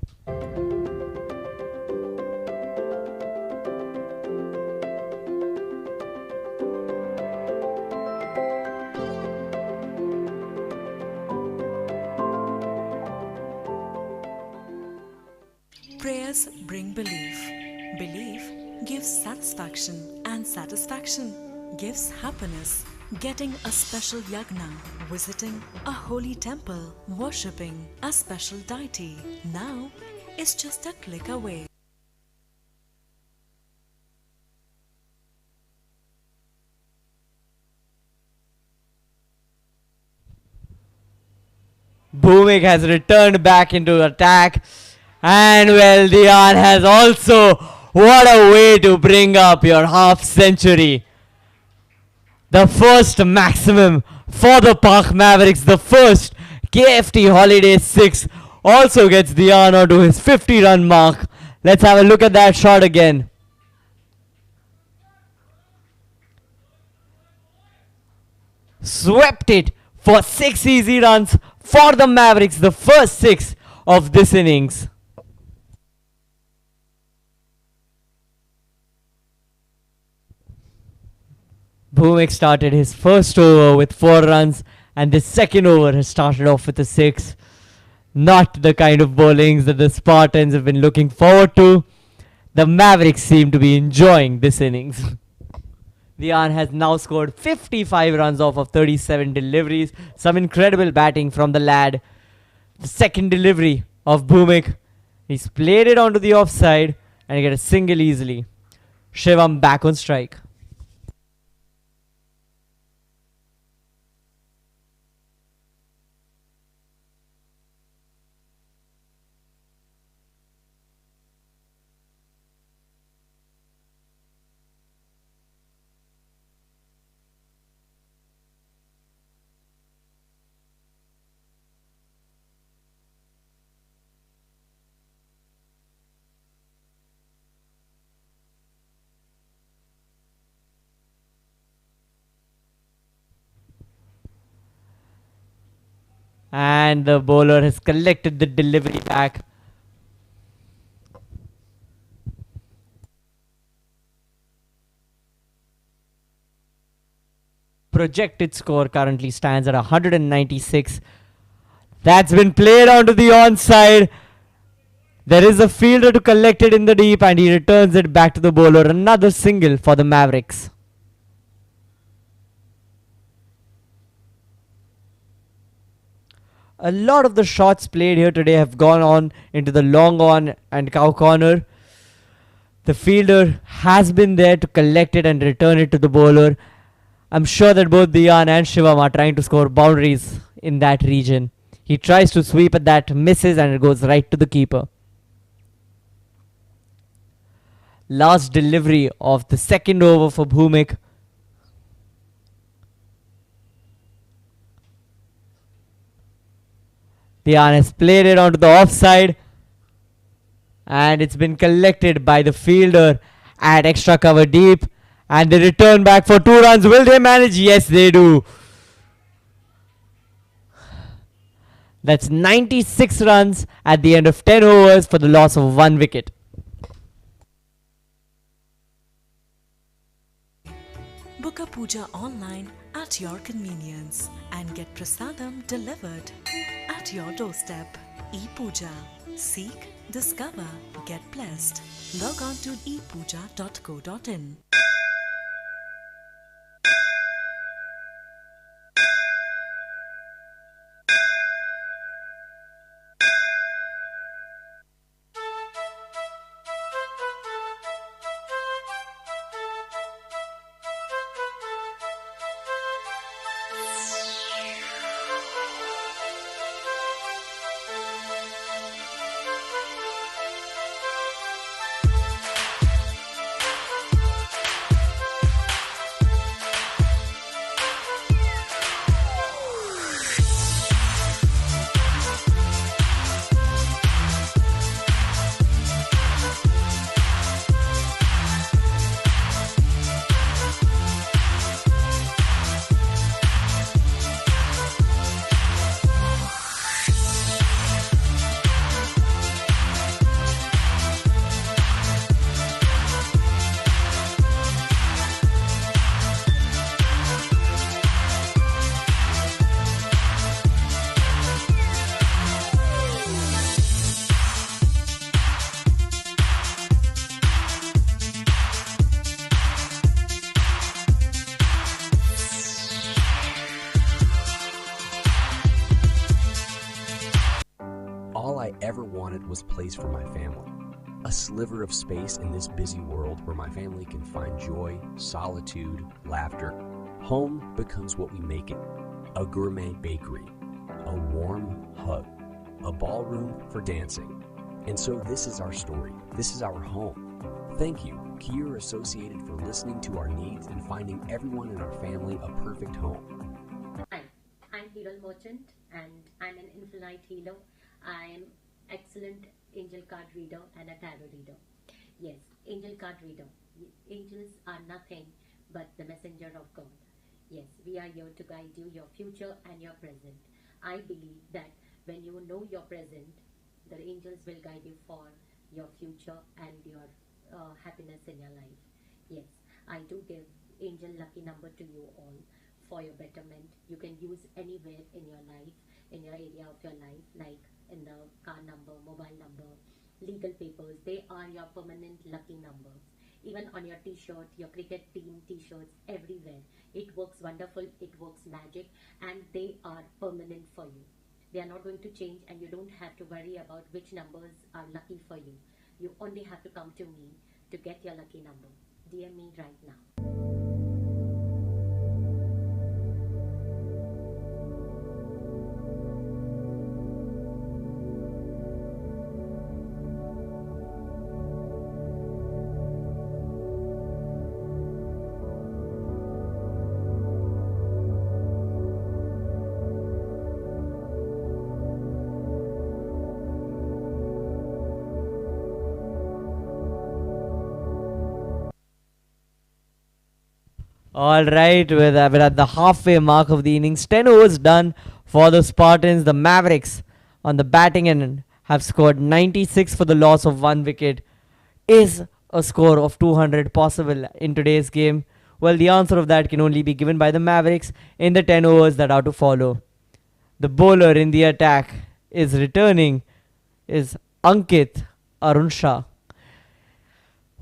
Prayers bring belief. Belief gives satisfaction, and satisfaction gives happiness. Getting a special yagna, visiting a holy temple, worshipping a special deity. Now is just a click away. Bhumik has returned back into attack. And well, Dian has also, what a way to bring up your half century. The first maximum for the Park Mavericks, the first KFT Holiday 6 also gets Dian onto his 50-run mark. Let's have a look at that shot again. Swept it for 6 easy runs for the Mavericks, the first 6 of this innings. Bhumik started his first over with 4 runs, and the second over has started off with a 6. Not the kind of bowlings that the Spartans have been looking forward to. The Mavericks seem to be enjoying this innings. Dian has now scored 55 runs off of 37 deliveries. Some incredible batting from the lad. The second delivery of Bhumik. He's played it onto the offside and he get a single easily. Shivam back on strike. And the bowler has collected the delivery back. Projected score currently stands at 196. That's been played onto the onside. There is a fielder to collect it in the deep, and he returns it back to the bowler. Another single for the Mavericks. A lot of the shots played here today have gone on into the long on and cow corner. The fielder has been there to collect it and return it to the bowler. I'm sure that both Dian and Shivam are trying to score boundaries in that region. He tries to sweep at that, misses, and it goes right to the keeper. Last delivery of the second over for Bhumik. Dian has played it onto the offside, and it's been collected by the fielder at extra cover deep. And they return back for 2 runs. Will they manage? Yes, they do. That's 96 runs at the end of 10 overs for the loss of 1 wicket. Book a puja online at your convenience and get prasadam delivered at your doorstep. E-Puja. Seek, discover, get blessed. Log on to epuja.co.in. All I ever wanted was place for my family. A sliver of space in this busy world where my family can find joy, solitude, laughter. Home becomes what we make it. A gourmet bakery, a warm hug, a ballroom for dancing. And so this is our story. This is our home. Thank you, Kier Associated, for listening to our needs and finding everyone in our family a perfect home. Hi, I'm Hero Merchant and I'm an Infinite Healer. I'm excellent angel card reader and a tarot reader. Yes, angel card reader. Angels are nothing but the messenger of God. Yes, we are here to guide you, your future and your present. I believe that when you know your present, the angels will guide you for your future and your happiness in your life. Yes, I do give angel lucky number to you all for your betterment. You can use anywhere in your life, in your area of your life, like in the car number, mobile number, legal papers. They are your permanent lucky numbers. Even on your t-shirt, your cricket team t-shirts, everywhere. It works wonderful, it works magic, and they are permanent for you. They are not going to change, and you don't have to worry about which numbers are lucky for you. You only have to come to me to get your lucky number. DM me right now. Alright, we're at the halfway mark of the innings. 10 overs done for the Spartans. The Mavericks on the batting end have scored 96 for the loss of 1 wicket. Is a score of 200 possible in today's game? Well, the answer of that can only be given by the Mavericks in the 10 overs that are to follow. The bowler in the attack is returning, is Ankit Arunsha.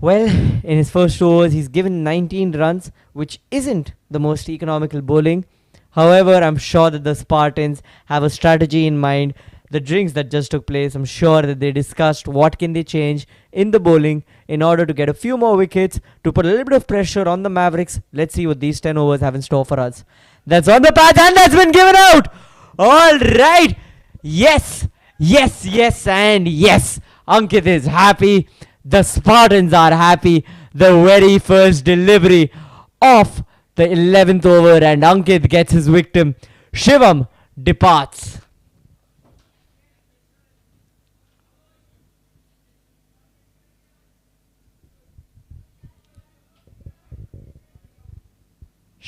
Well, in his first 2 overs, he's given 19 runs, which isn't the most economical bowling. However, I'm sure that the Spartans have a strategy in mind. The drinks that just took place, I'm sure that they discussed what can they change in the bowling in order to get a few more wickets to put a little bit of pressure on the Mavericks. Let's see what these 10 overs have in store for us. That's on the path and that's been given out. All right. Yes, yes, yes, and yes. Ankit is happy. The Spartans are happy. The very first delivery of the 11th over, and Ankit gets his victim. Shivam departs.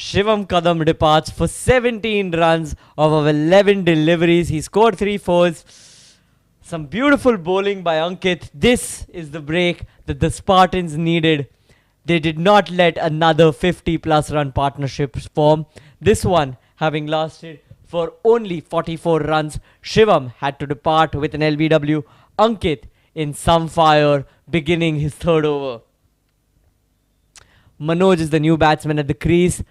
Shivam Kadam departs for 17 runs off of 11 deliveries. He scored 3 fours. Some beautiful bowling by Ankit. This is the break that the Spartans needed. They did not let another 50 plus run partnership form. This one having lasted for only 44 runs. Shivam had to depart with an LBW. Ankit in some fire beginning his third over. Manoj is the new batsman at the crease.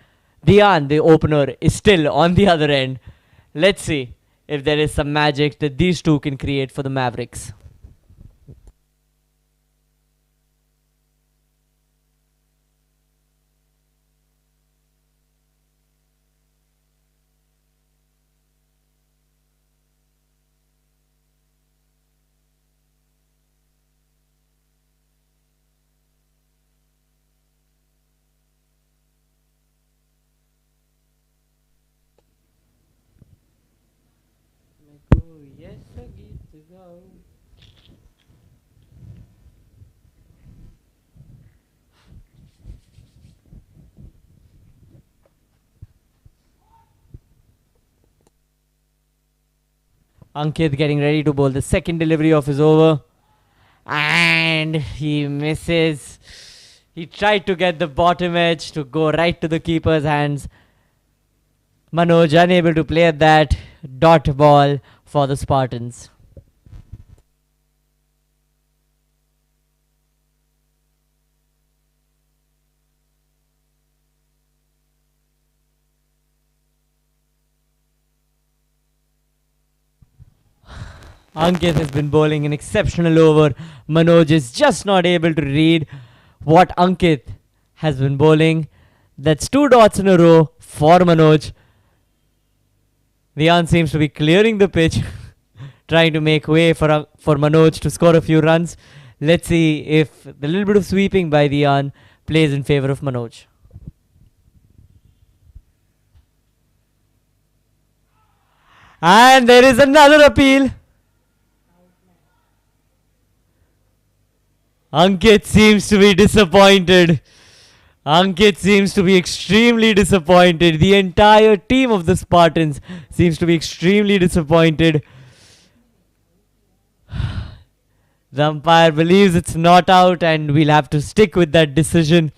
Dian, the opener, is still on the other end. Let's see if there is some magic that these two can create for the Mavericks. Ankit getting ready to bowl the second delivery of his over. And he misses. He tried to get the bottom edge to go right to the keeper's hands. Manoj unable to play at that. Dot ball for the Spartans. Ankit has been bowling an exceptional over. Manoj is just not able to read what Ankit has been bowling. That's 2 dots in a row for Manoj. Dian seems to be clearing the pitch, trying to make way for Manoj to score a few runs. Let's see if the little bit of sweeping by Dian plays in favor of Manoj. And there is another appeal. Ankit seems to be disappointed. Ankit seems to be extremely disappointed. The entire team of the Spartans seems to be extremely disappointed. The umpire believes it's not out and we'll have to stick with that decision.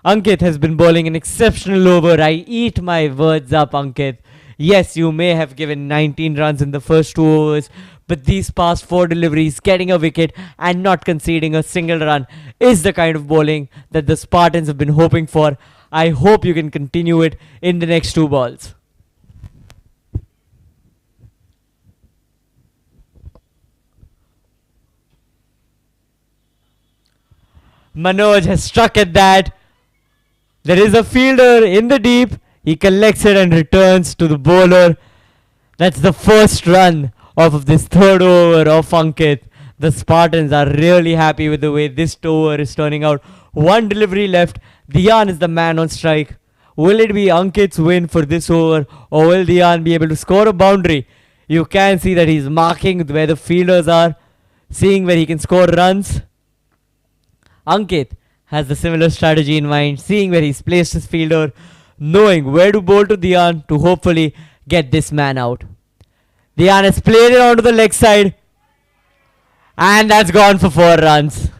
Ankit has been bowling an exceptional over. I eat my words up, Ankit. Yes, you may have given 19 runs in the first 2 overs, but these past 4 deliveries, getting a wicket and not conceding a single run is the kind of bowling that the Spartans have been hoping for. I hope you can continue it in the next 2 balls. Manoj has struck at that. There is a fielder in the deep. He collects it and returns to the bowler. That's the first run of this third over of Ankit. The Spartans are really happy with the way this over is turning out. 1 delivery left. Dian is the man on strike. Will it be Ankit's win for this over, or will Dian be able to score a boundary? You can see that he's marking where the fielders are, seeing where he can score runs. Ankit has the similar strategy in mind, seeing where he's placed his fielder, knowing where to bowl to Dian to hopefully get this man out. Dian has played it onto the leg side, and that's gone for 4 runs.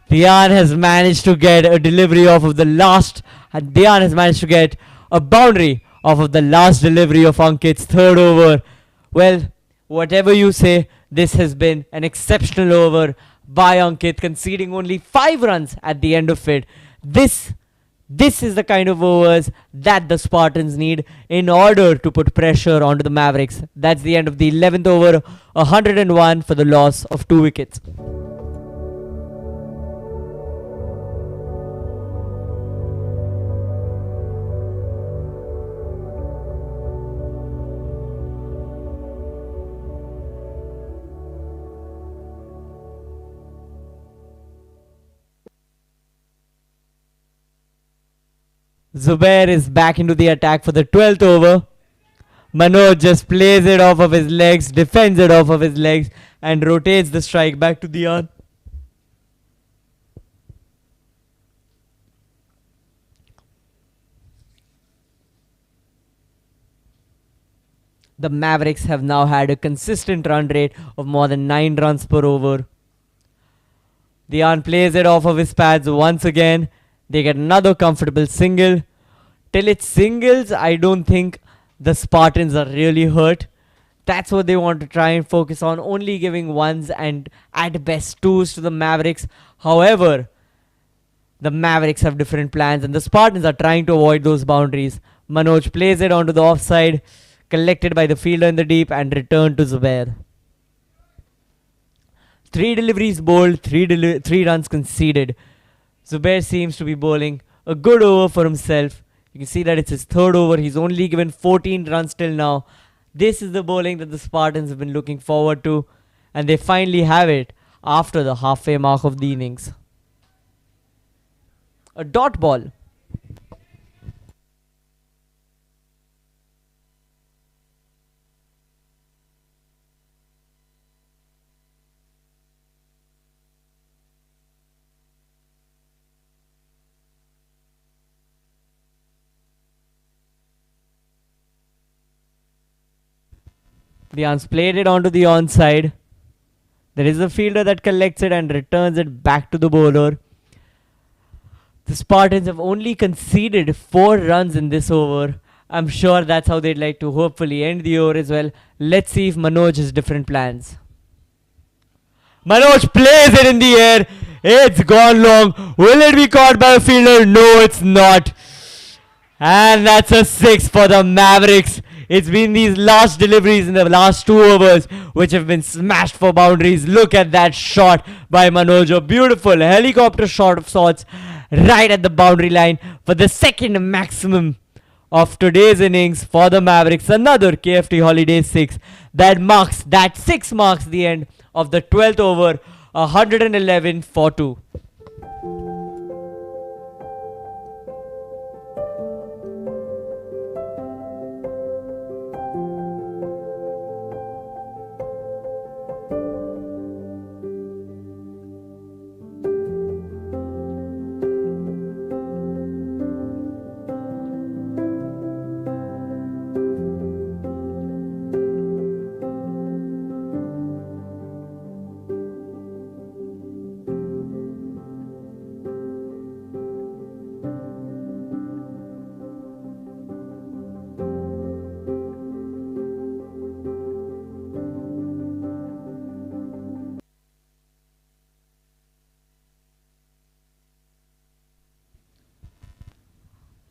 Dian has managed to get a delivery off of the last, and Dian has managed to get a boundary off of the last delivery of Ankit's third over. Well, whatever you say, this has been an exceptional over by Ankit, conceding only 5 runs at the end of it. This is the kind of overs that the Spartans need in order to put pressure onto the Mavericks. That's the end of the 11th over, 101 for the loss of 2 wickets. Zubair is back into the attack for the 12th over. Manoj just plays it off of his legs, defends it off of his legs, and rotates the strike back to Dian. The Mavericks have now had a consistent run rate of more than 9 runs per over. Dian plays it off of his pads once again. They get another comfortable single. Till it's singles, I don't think the Spartans are really hurt. That's what they want to try and focus on, only giving ones and at best twos to the Mavericks. However, the Mavericks have different plans and the Spartans are trying to avoid those boundaries. Manoj plays it onto the offside, collected by the fielder in the deep and returned to Zubair. 3 deliveries bowled, 3 runs conceded. Zubair seems to be bowling a good over for himself. You can see that it's his 3rd over. He's only given 14 runs till now. This is the bowling that the Spartans have been looking forward to, and they finally have it after the halfway mark of the innings. A dot ball. Dian's played it onto the onside. There is a fielder that collects it and returns it back to the bowler. The Spartans have only conceded 4 runs in this over. I'm sure that's how they'd like to hopefully end the over as well. Let's see if Manoj has different plans. Manoj plays it in the air. It's gone long. Will it be caught by a fielder? No, it's not. And that's a 6 for the Mavericks. It's been these last deliveries in the last 2 overs which have been smashed for boundaries. Look at that shot by Manoj. A beautiful helicopter shot of sorts right at the boundary line for the 2nd maximum of today's innings for the Mavericks. Another KFT Holiday 6. That 6 marks the end of the 12th over. 111 for 2.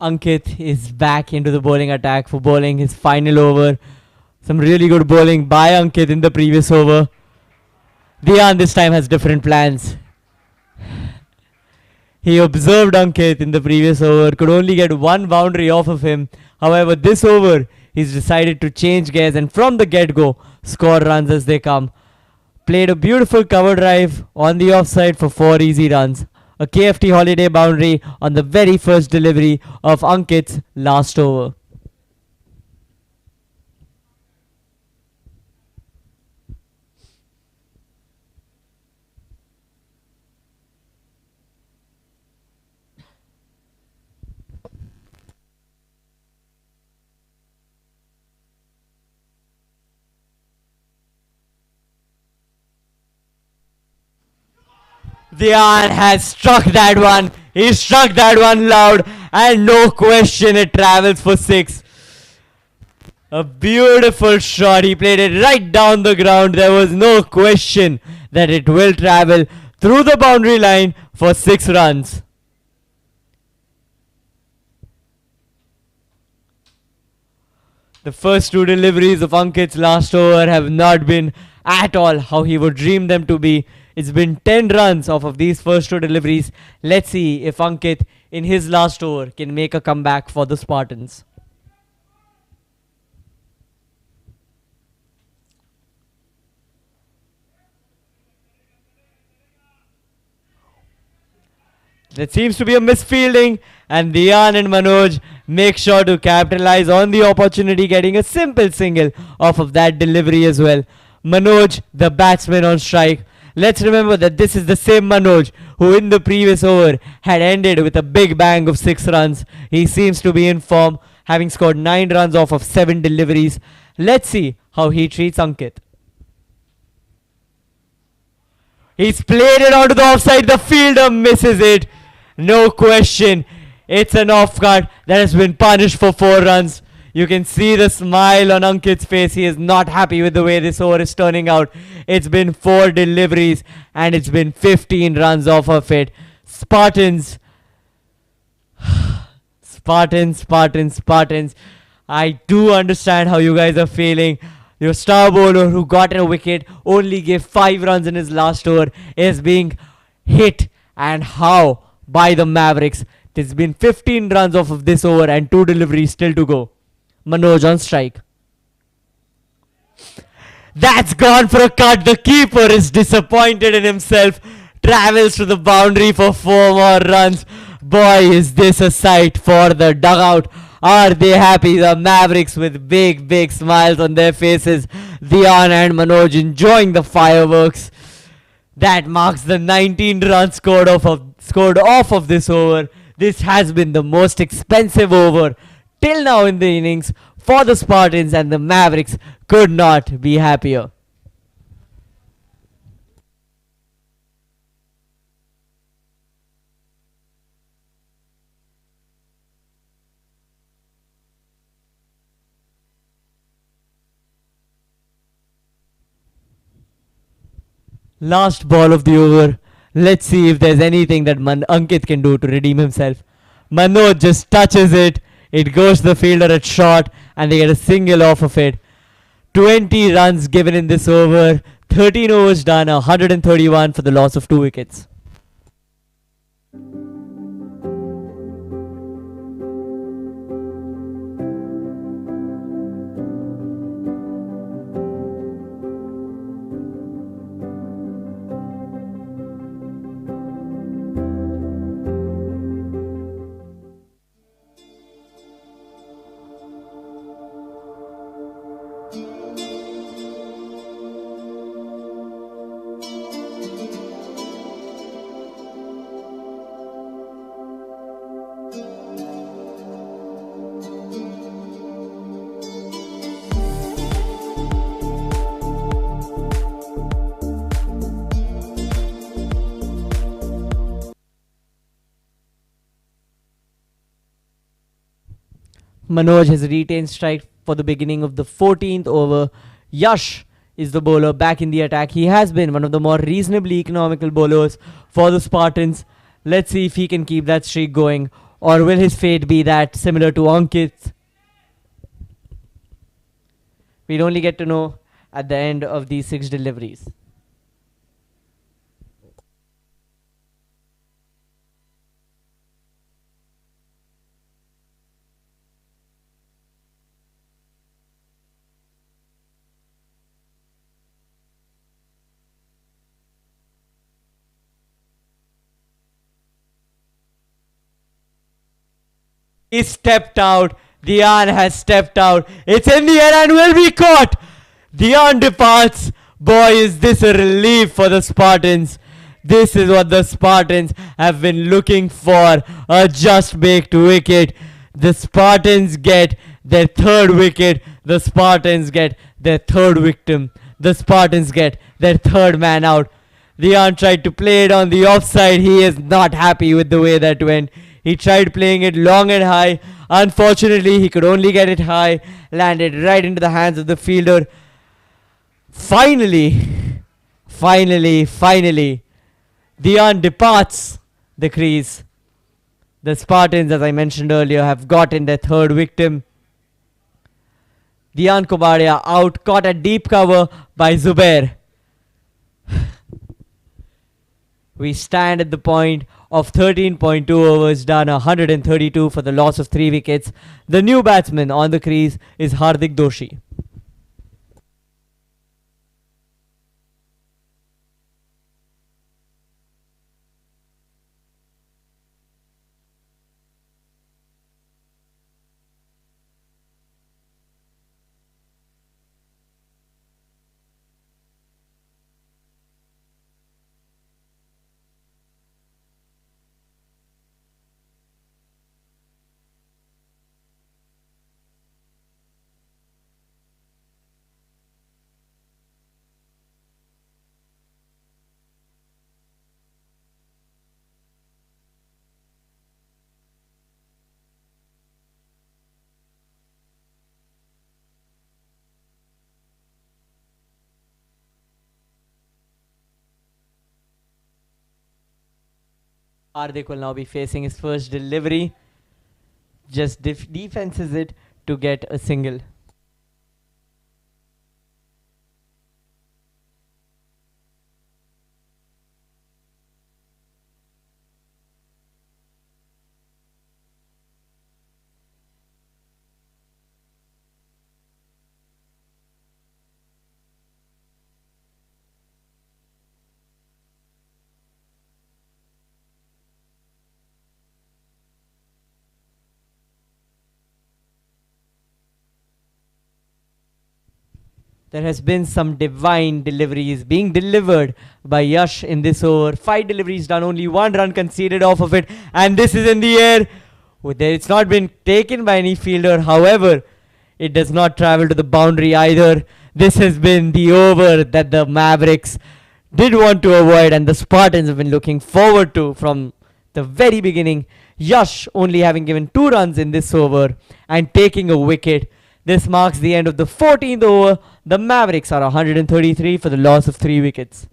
Ankit is back into the bowling attack for bowling his final over. Some really good bowling by Ankit in the previous over. Dian this time has different plans. He observed Ankit in the previous over, could only get 1 boundary off of him. However, this over, he's decided to change gears and from the get-go, score runs as they come. Played a beautiful cover drive on the offside for 4 easy runs. A KFT Holiday boundary on the very first delivery of Ankit's last over. Dian has struck that one. He struck that one loud and no question it travels for 6. A beautiful shot. He played it right down the ground. There was no question that it will travel through the boundary line for 6 runs. The first 2 deliveries of Ankit's last over have not been at all how he would dream them to be. It's been 10 runs off of these first 2 deliveries. Let's see if Ankit in his last over can make a comeback for the Spartans. There seems to be a misfielding and Dian and Manoj make sure to capitalize on the opportunity, getting a simple single off of that delivery as well. Manoj, the batsman on strike. Let's remember that this is the same Manoj who in the previous over had ended with a big bang of 6 runs. He seems to be in form, having scored 9 runs off of 7 deliveries. Let's see how he treats Ankit. He's played it onto the offside. The fielder misses it. No question. It's an off guard that has been punished for 4 runs. You can see the smile on Ankit's face. He is not happy with the way this over is turning out. It's been 4 deliveries and it's been 15 runs off of it. Spartans. Spartans. I do understand how you guys are feeling. Your star bowler who got a wicket only gave 5 runs in his last over is being hit, and how, by the Mavericks. There's been 15 runs off of this over and 2 deliveries still to go. Manoj on strike. That's gone for a cut. The keeper is disappointed in himself. Travels to the boundary for 4 more runs. Boy, is this a sight for the dugout. Are they happy? The Mavericks with big smiles on their faces. Dian and Manoj enjoying the fireworks. That marks the 19 runs scored off of this over. This has been the most expensive over till now in the innings for the Spartans, and the Mavericks could not be happier. Last ball of the over. Let's see if there's anything that Ankit can do to redeem himself. Manoj just touches it. It goes to the fielder at short and they get a single off of it. 20 runs given in this over. 13 overs done. 131 for the loss of 2 wickets. Manoj has retained strike for the beginning of the 14th over. Yash is the bowler back in the attack. He has been one of the more reasonably economical bowlers for the Spartans. Let's see if he can keep that streak going, or will his fate be that similar to Ankit's? We'll only get to know at the end of these 6 deliveries. He stepped out. Dian has stepped out. It's in the air and will be caught. Dian departs. Boy, is this a relief for the Spartans. This is what the Spartans have been looking for. A just baked wicket. The Spartans get their 3rd wicket. The Spartans get their 3rd victim. The Spartans get their 3rd man out. Dian tried to play it on the offside. He is not happy with the way that went. He tried playing it long and high. Unfortunately, he could only get it high. Landed right into the hands of the fielder. Finally, Dian departs the crease. The Spartans, as I mentioned earlier, have gotten their 3rd victim. Dian Kobadia out, caught at deep cover by Zubair. We stand at the point of 13.2 overs done, 132 for the loss of 3 wickets. The new batsman on the crease is Hardik Doshi. Hardik will now be facing his first delivery. Just defenses it to get a single. There has been some divine deliveries being delivered by Yash in this over. 5 deliveries done, only 1 run conceded off of it. And this is in the air. It's not been taken by any fielder. However, it does not travel to the boundary either. This has been the over that the Mevericks did want to avoid, and the Spartans have been looking forward to from the very beginning. Yash only having given 2 runs in this over and taking a wicket. This marks the end of the 14th over. The Mevericks are 133 for the loss of 3 wickets.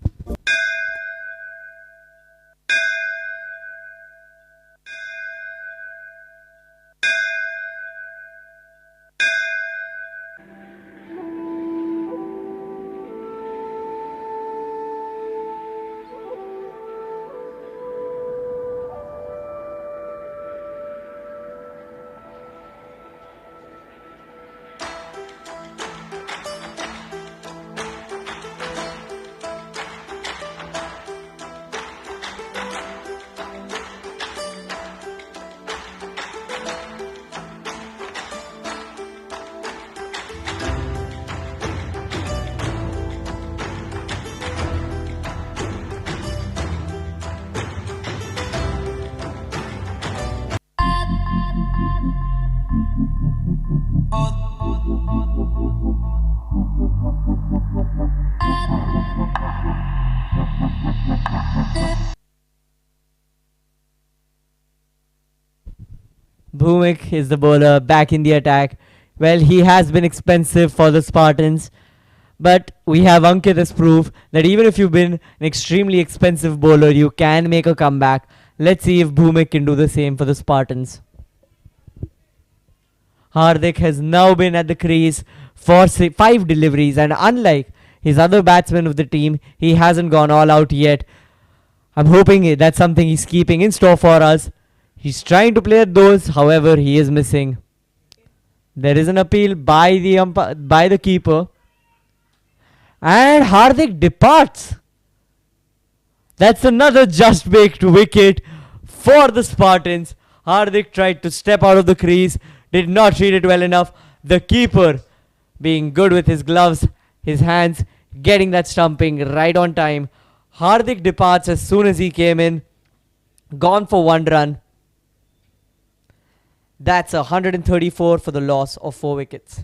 Bhumik is the bowler back in the attack. Well, he has been expensive for the Spartans, but we have Ankit as proof that even if you've been an extremely expensive bowler, you can make a comeback. Let's see if Bhumik can do the same for the Spartans. Hardik has now been at the crease for 5 deliveries, and unlike his other batsmen of the team, he hasn't gone all out yet. I'm hoping that's something he's keeping in store for us. He's trying to play at those, however, he is missing. There is an appeal by the keeper. And Hardik departs. That's another just baked wicket for the Spartans. Hardik tried to step out of the crease, did not treat it well enough. The keeper being good with his gloves, his hands, getting that stumping right on time. Hardik departs as soon as he came in. Gone for 1 run. That's 134 for the loss of 4 wickets.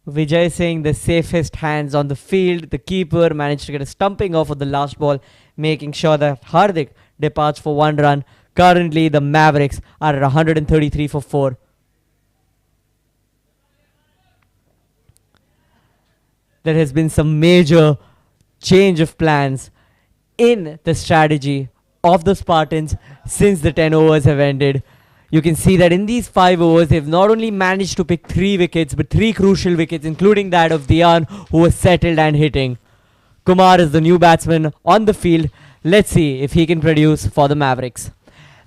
Vijay saying the safest hands on the field. The keeper managed to get a stumping off of the last ball, making sure that Hardik departs for 1 run. Currently, the Mevericks are at 133 for 4. There has been some major change of plans in the strategy of the Spartans since the 10 overs have ended. You can see that in these 5 overs, they've not only managed to pick 3 wickets, but 3 crucial wickets, including that of Dian, who was settled and hitting. Kumar is the new batsman on the field. Let's see if he can produce for the Mevericks.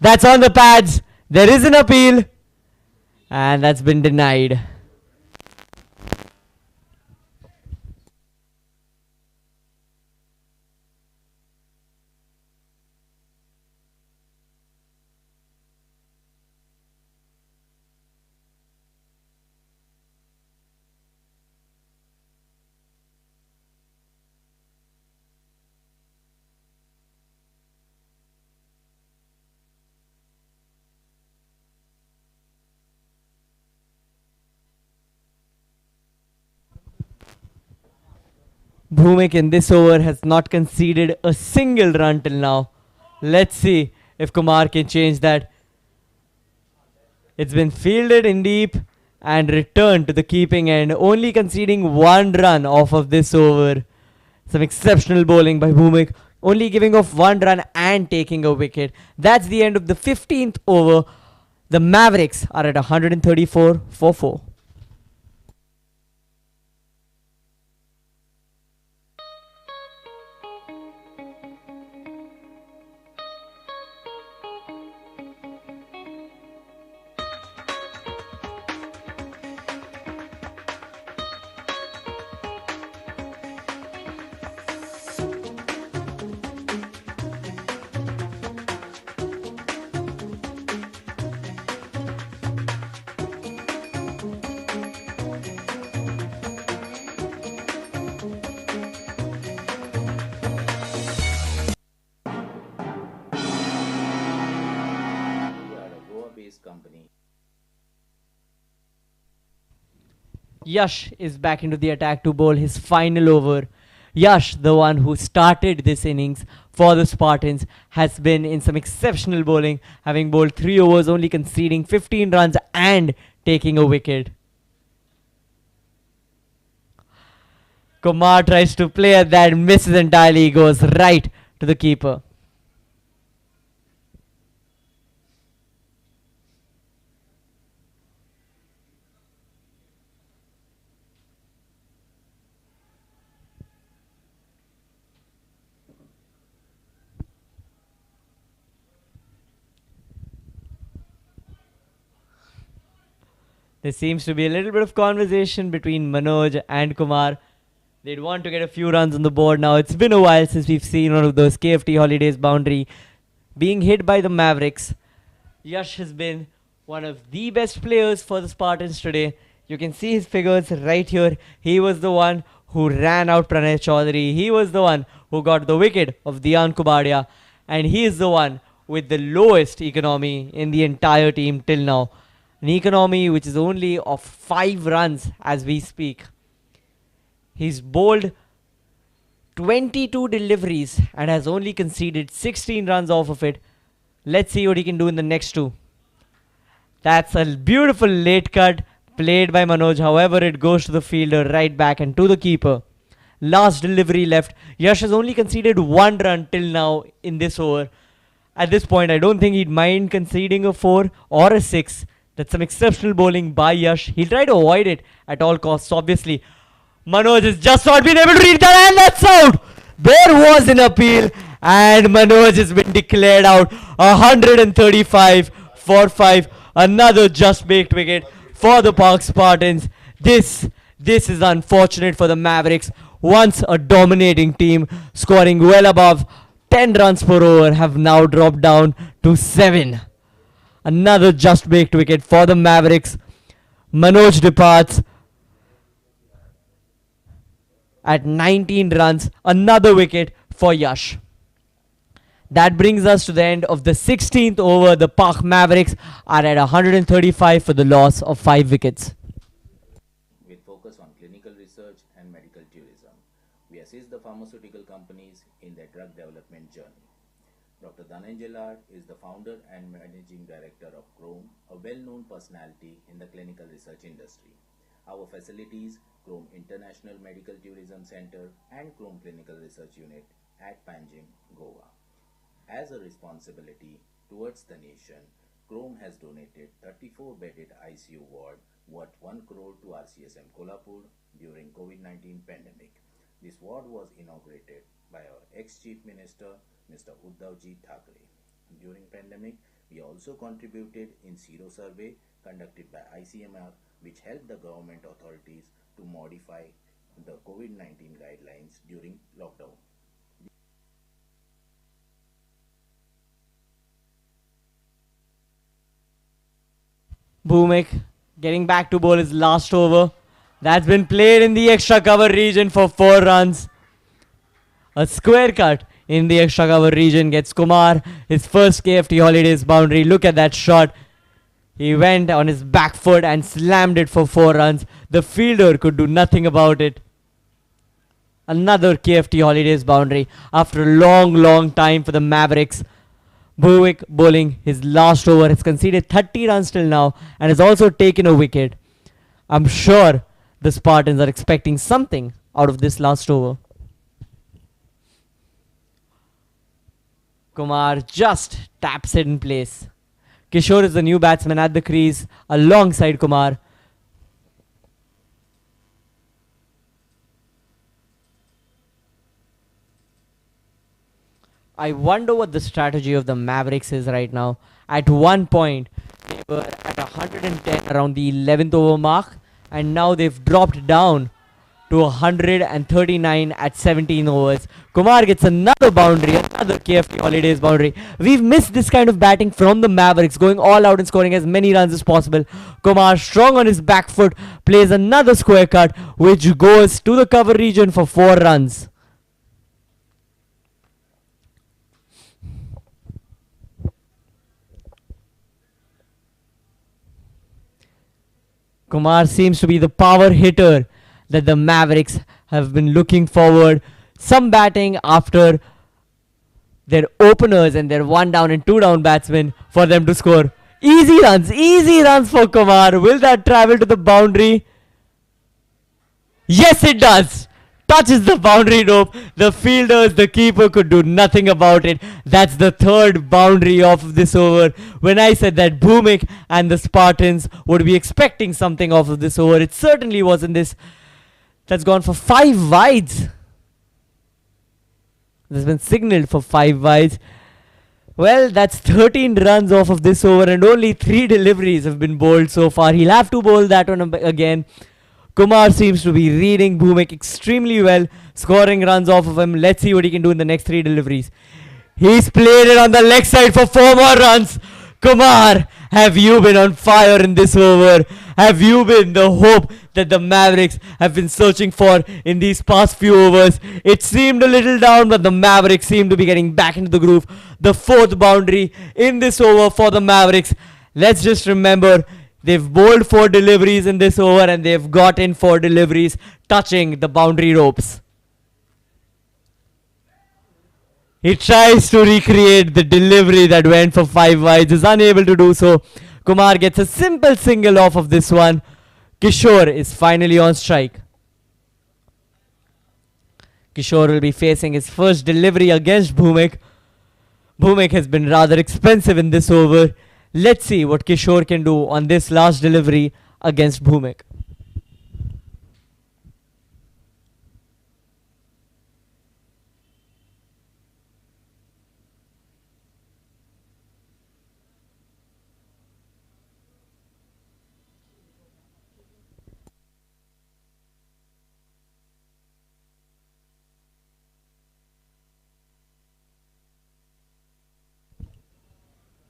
That's on the pads. There is an appeal. And that's been denied. Bhumik in this over has not conceded a single run till now. Let's see if Kumar can change that. It's been fielded in deep and returned to the keeping end, only conceding one run off of this over. Some exceptional bowling by Bhumik, only giving off one run and taking a wicket. That's the end of the 15th over. The Mavericks are at 134 for 4. We are a Goa-based company. Yash is back into the attack to bowl his final over. Yash, the one who started this innings for the Spartans, has been in some exceptional bowling, having bowled 3 overs, only conceding 15 runs and taking a wicket. Kumar tries to play at that, misses entirely, goes right to the keeper. There seems to be a little bit of conversation between Manoj and Kumar. They'd want to get a few runs on the board now. It's been a while since we've seen one of those KFT Holidays boundary being hit by the Mavericks. Yash has been one of the best players for the Spartans today. You can see his figures right here. He was the one who ran out Pranay Chaudhary. He was the one who got the wicket of Dian Kubadia. And he is the one with the lowest economy in the entire team till now. An economy which is only of 5 runs as we speak. He's bowled 22 deliveries and has only conceded 16 runs off of it. Let's see what he can do in the next 2. That's a beautiful late cut played by Manoj. However, it goes to the fielder right back and to the keeper. Last delivery left. Yash has only conceded 1 run till now in this over. At this point, I don't think he'd mind conceding a 4 or a 6. That's some exceptional bowling by Yash. He'll try to avoid it at all costs, obviously. Manoj has just not been able to read that, and that's out. There was an appeal, and Manoj has been declared out. 135 for 5. Another just baked wicket for the Park Spartans. This is unfortunate for the Mavericks. Once a dominating team, scoring well above 10 runs per over, have now dropped down to 7. Another just baked wicket for the Mavericks. Manoj departs at 19 runs. Another wicket for Yash. That brings us to the end of the 16th over. The Park Mavericks are at 135 for the loss of 5 wickets. With focus on clinical research and medical tourism, we assist the pharmaceutical companies in their drug development journey. Dr. Dhananjay Lad is the founder and managing director of Chrome, a well-known personality in the clinical research industry. Our facilities, Chrome International Medical Tourism Center and Chrome Clinical Research Unit at Panjim, Goa. As a responsibility towards the nation, Chrome has donated 34-bedded ICU ward worth 1 crore to RCSM Kolhapur during COVID-19 pandemic. This ward was inaugurated by our ex-Chief Minister, Mr. Uddhavji Thackeray. During pandemic, we also contributed in Sero survey conducted by ICMR, which helped the government authorities to modify the COVID-19 guidelines during lockdown. Bhumik getting back to bowl his last over. That's been played in the extra cover region for 4 runs. A square cut in the extra cover region gets Kumar his first KFT Holidays boundary. Look at that shot. He went on his back foot and slammed it for 4 runs. The fielder could do nothing about it. Another KFT Holidays boundary after a long time for the Mavericks. Buick bowling his last over has conceded 30 runs till now and has also taken a wicket. I'm sure the Spartans are expecting something out of this last over. Kumar just taps it in place. Kishore is the new batsman at the crease alongside Kumar. I wonder what the strategy of the Mavericks is right now. At one point, they were at 110 around the 11th over mark, and now they've dropped down to 139 at 17 overs. Kumar gets another boundary, another KFT Holidays boundary. We've missed this kind of batting from the Mavericks, going all out and scoring as many runs as possible. Kumar, strong on his back foot, plays another square cut, which goes to the cover region for 4 runs. Kumar seems to be the power hitter that the Mavericks have been looking forward. Some batting after their openers and their 1 down and 2 down batsmen for them to score. Easy runs for Kumar. Will that travel to the boundary? Yes, it does. Touches the boundary rope. The fielders, the keeper could do nothing about it. That's the 3rd boundary of this over. When I said that Bhumik and the Spartans would be expecting something off of this over, it certainly wasn't this. That's gone for 5 wides. This has been signaled for 5 wides. Well, that's 13 runs off of this over and only 3 deliveries have been bowled so far. He'll have to bowl that one again. Kumar seems to be reading Bhumik extremely well, scoring runs off of him. Let's see what he can do in the next 3 deliveries. He's played it on the leg side for 4 more runs. Kumar, have you been on fire in this over? Have you been the hope that the Mavericks have been searching for in these past few overs? It seemed a little down, but the Mavericks seem to be getting back into the groove. The 4th boundary in this over for the Mavericks. Let's just remember, they've bowled 4 deliveries in this over and they've got in 4 deliveries touching the boundary ropes. He tries to recreate the delivery that went for 5 wides, is unable to do so. Kumar gets a simple single off of this one. Kishore is finally on strike. Kishore will be facing his first delivery against Bhumik. Bhumik has been rather expensive in this over. Let's see what Kishore can do on this last delivery against Bhumik.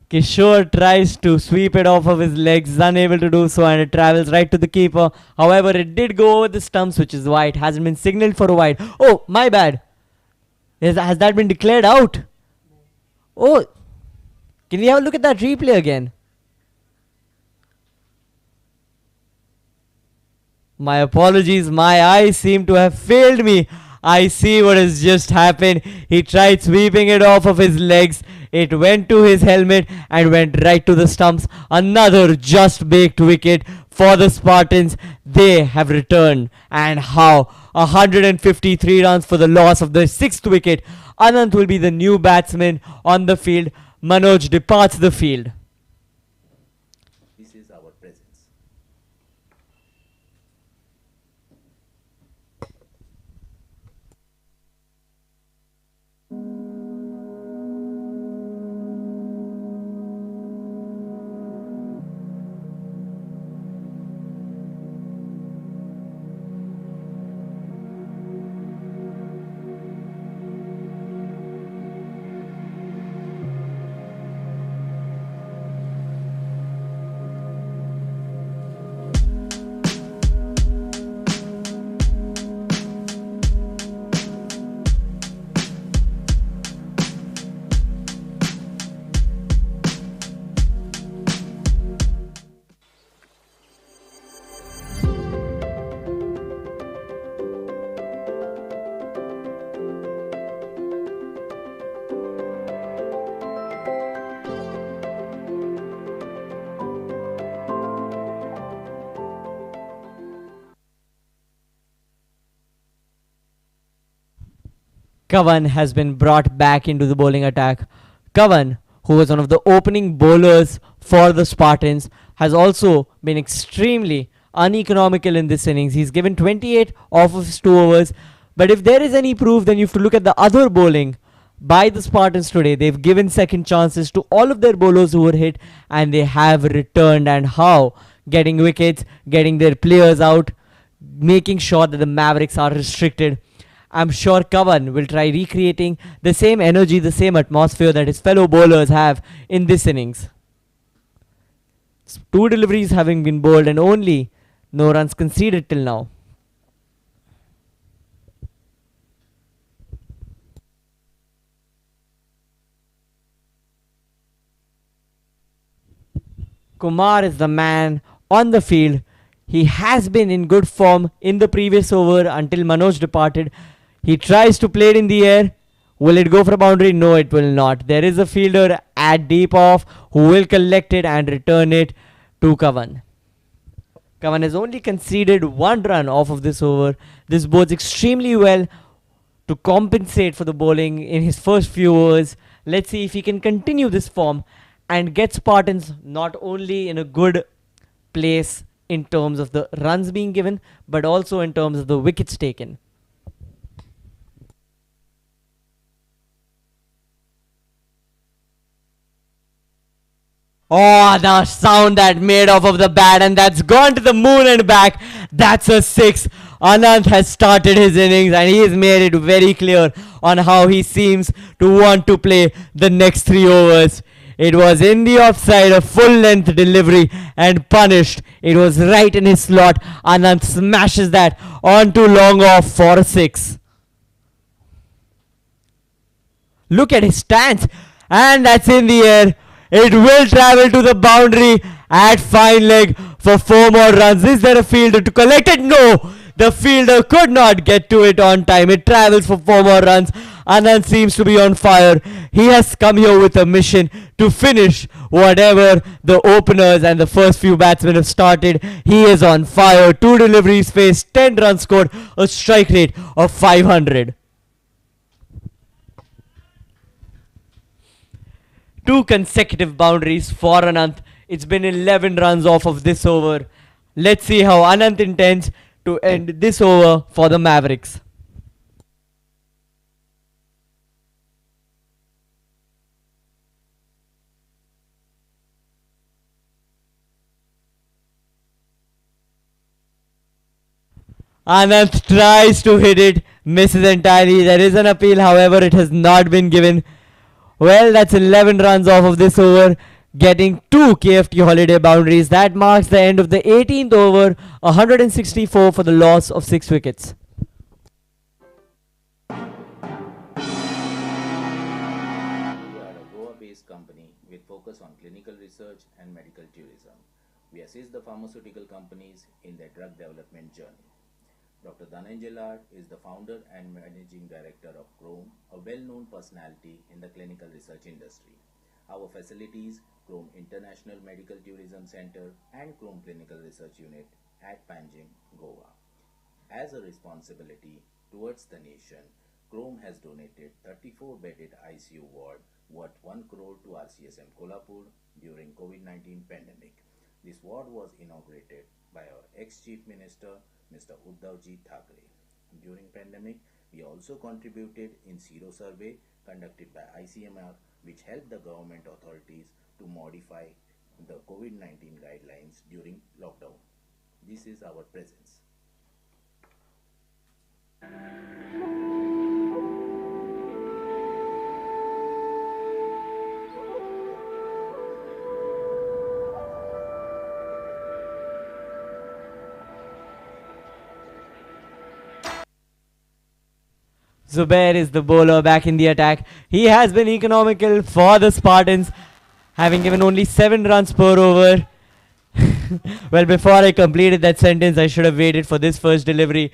Kishore tries to sweep it off of his legs, is unable to do so, and it travels right to the keeper. However, it did go over the stumps, which is why it hasn't been signaled for a wide. Oh, my bad. Has that been declared out? Oh, can we have a look at that replay again? My apologies, my eyes seem to have failed me. I see what has just happened. He tried sweeping it off of his legs. It went to his helmet and went right to the stumps. Another just baked wicket for the Spartans. They have returned. And how? 153 runs for the loss of the 6th wicket. Anant will be the new batsman on the field. Manoj departs the field. This is our presence. Kavan has been brought back into the bowling attack. Kavan, who was one of the opening bowlers for the Spartans, has also been extremely uneconomical in this innings. He's given 28 off of his 2 overs. But if there is any proof, then you have to look at the other bowling by the Spartans today. They've given second chances to all of their bowlers who were hit, and they have returned. And how? Getting wickets, getting their players out, making sure that the Mavericks are restricted. I'm sure Kavan will try recreating the same energy, the same atmosphere that his fellow bowlers have in this innings. 2 deliveries having been bowled and only no runs conceded till now. Kumar is the man on the field. He has been in good form in the previous over until Manoj departed. He tries to play it in the air. Will it go for a boundary? No, it will not. There is a fielder at deep off who will collect it and return it to Kavan. Kavan has only conceded 1 run off of this over. This bodes extremely well to compensate for the bowling in his first few overs. Let's see if he can continue this form and get Spartans not only in a good place in terms of the runs being given, but also in terms of the wickets taken. Oh, the sound that made off of the bat, and that's gone to the moon and back. That's a 6. Anant has started his innings and he has made it very clear on how he seems to want to play the next 3 overs. It was in the offside, a full-length delivery and punished. It was right in his slot. Anant smashes that onto long off for a 6. Look at his stance, and that's in the air. It will travel to the boundary at fine leg for 4 more runs. Is there a fielder to collect it? No! The fielder could not get to it on time. It travels for 4 more runs. Anand seems to be on fire. He has come here with a mission to finish whatever the openers and the first few batsmen have started. He is on fire. 2 deliveries faced, 10 runs scored, a strike rate of 500. 2 consecutive boundaries for Anant. It's been 11 runs off of this over. Let's see how Anant intends to end this over for the Mavericks. Anant tries to hit it, misses entirely. There is an appeal, however, it has not been given. Well, that's 11 runs off of this over, getting 2 KFT holiday boundaries. That marks the end of the 18th over, 164 for the loss of 6 wickets. We are a Goa-based company with focus on clinical research and medical tourism. We assist the pharmaceutical companies in their drug development journey. Dr. Dhananjay Lad is the founder and managing director of Chrome, a well-known personality in the clinical research industry. Our facilities, Chrome International Medical Tourism Center and Chrome Clinical Research Unit at Panjim, Goa. As a responsibility towards the nation, Chrome has donated 34-bedded ICU ward worth 1 crore to RCSM Kolhapur during COVID-19 pandemic. This ward was inaugurated by our ex-Chief Minister, Mr. Uddhavji Thackeray. During pandemic, we also contributed in Sero survey conducted by ICMR, which helped the government authorities to modify the COVID-19 guidelines during lockdown. This is our presence. Zubair is the bowler back in the attack. He has been economical for the Spartans, having given only 7 runs per over. Well, before I completed that sentence, I should have waited for this first delivery.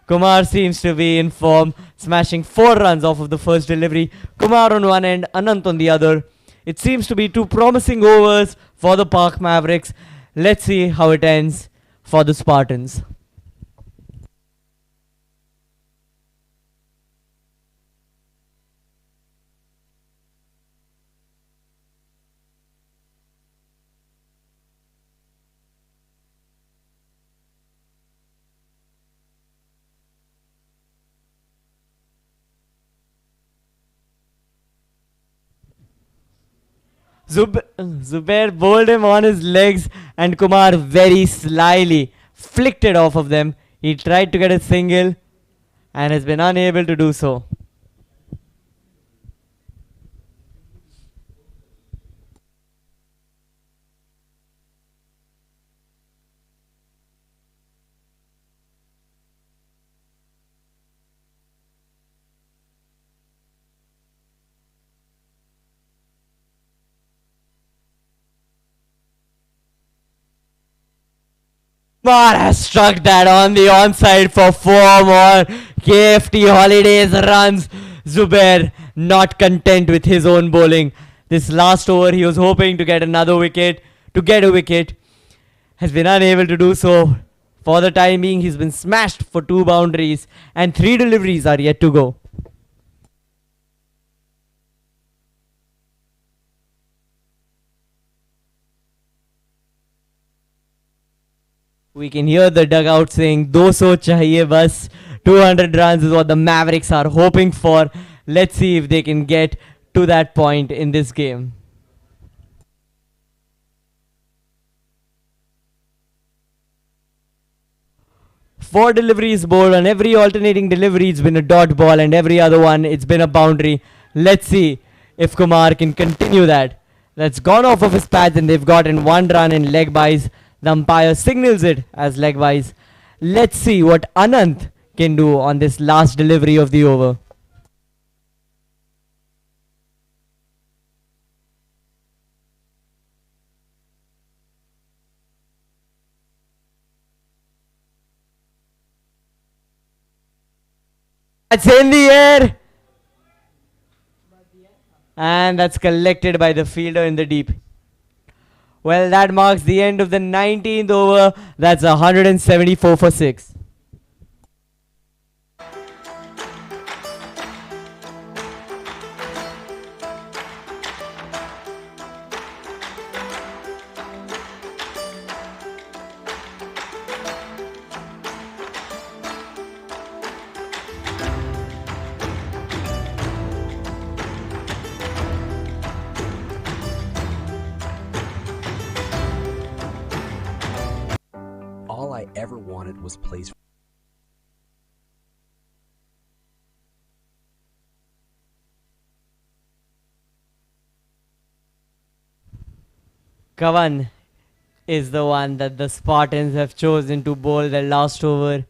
Kumar seems to be in form, smashing 4 runs off of the first delivery. Kumar on one end, Anant on the other. It seems to be 2 promising overs for the Park Mavericks. Let's see how it ends for the Spartans. Zubair bowled him on his legs, and Kumar very slyly flicked it off of them. He tried to get a single and has been unable to do so. Kumar has struck that on the onside for 4 more. KFT Holidays runs. Zubair not content with his own bowling. This last over he was hoping to get another wicket, to get a wicket. Has been unable to do so. For the time being, he's been smashed for 2 boundaries and 3 deliveries are yet to go. We can hear the dugout saying, "Do so chahiye bas." 200 runs is what the Mavericks are hoping for. Let's see if they can get to that point in this game. Four deliveries bowled. On every alternating delivery, it's been a dot ball, and every other one, it's been a boundary. Let's see if Kumar can continue that. That's gone off of his pads, and they've gotten 1 run in leg byes. The umpire signals it as leg byes. Let's see what Anant can do on this last delivery of the over. That's in the air. And that's collected by the fielder in the deep. Well, that marks the end of the 19th over. That's 174 for 6. All I ever wanted was place. Kavan is the one that the Spartans have chosen to bowl their last over.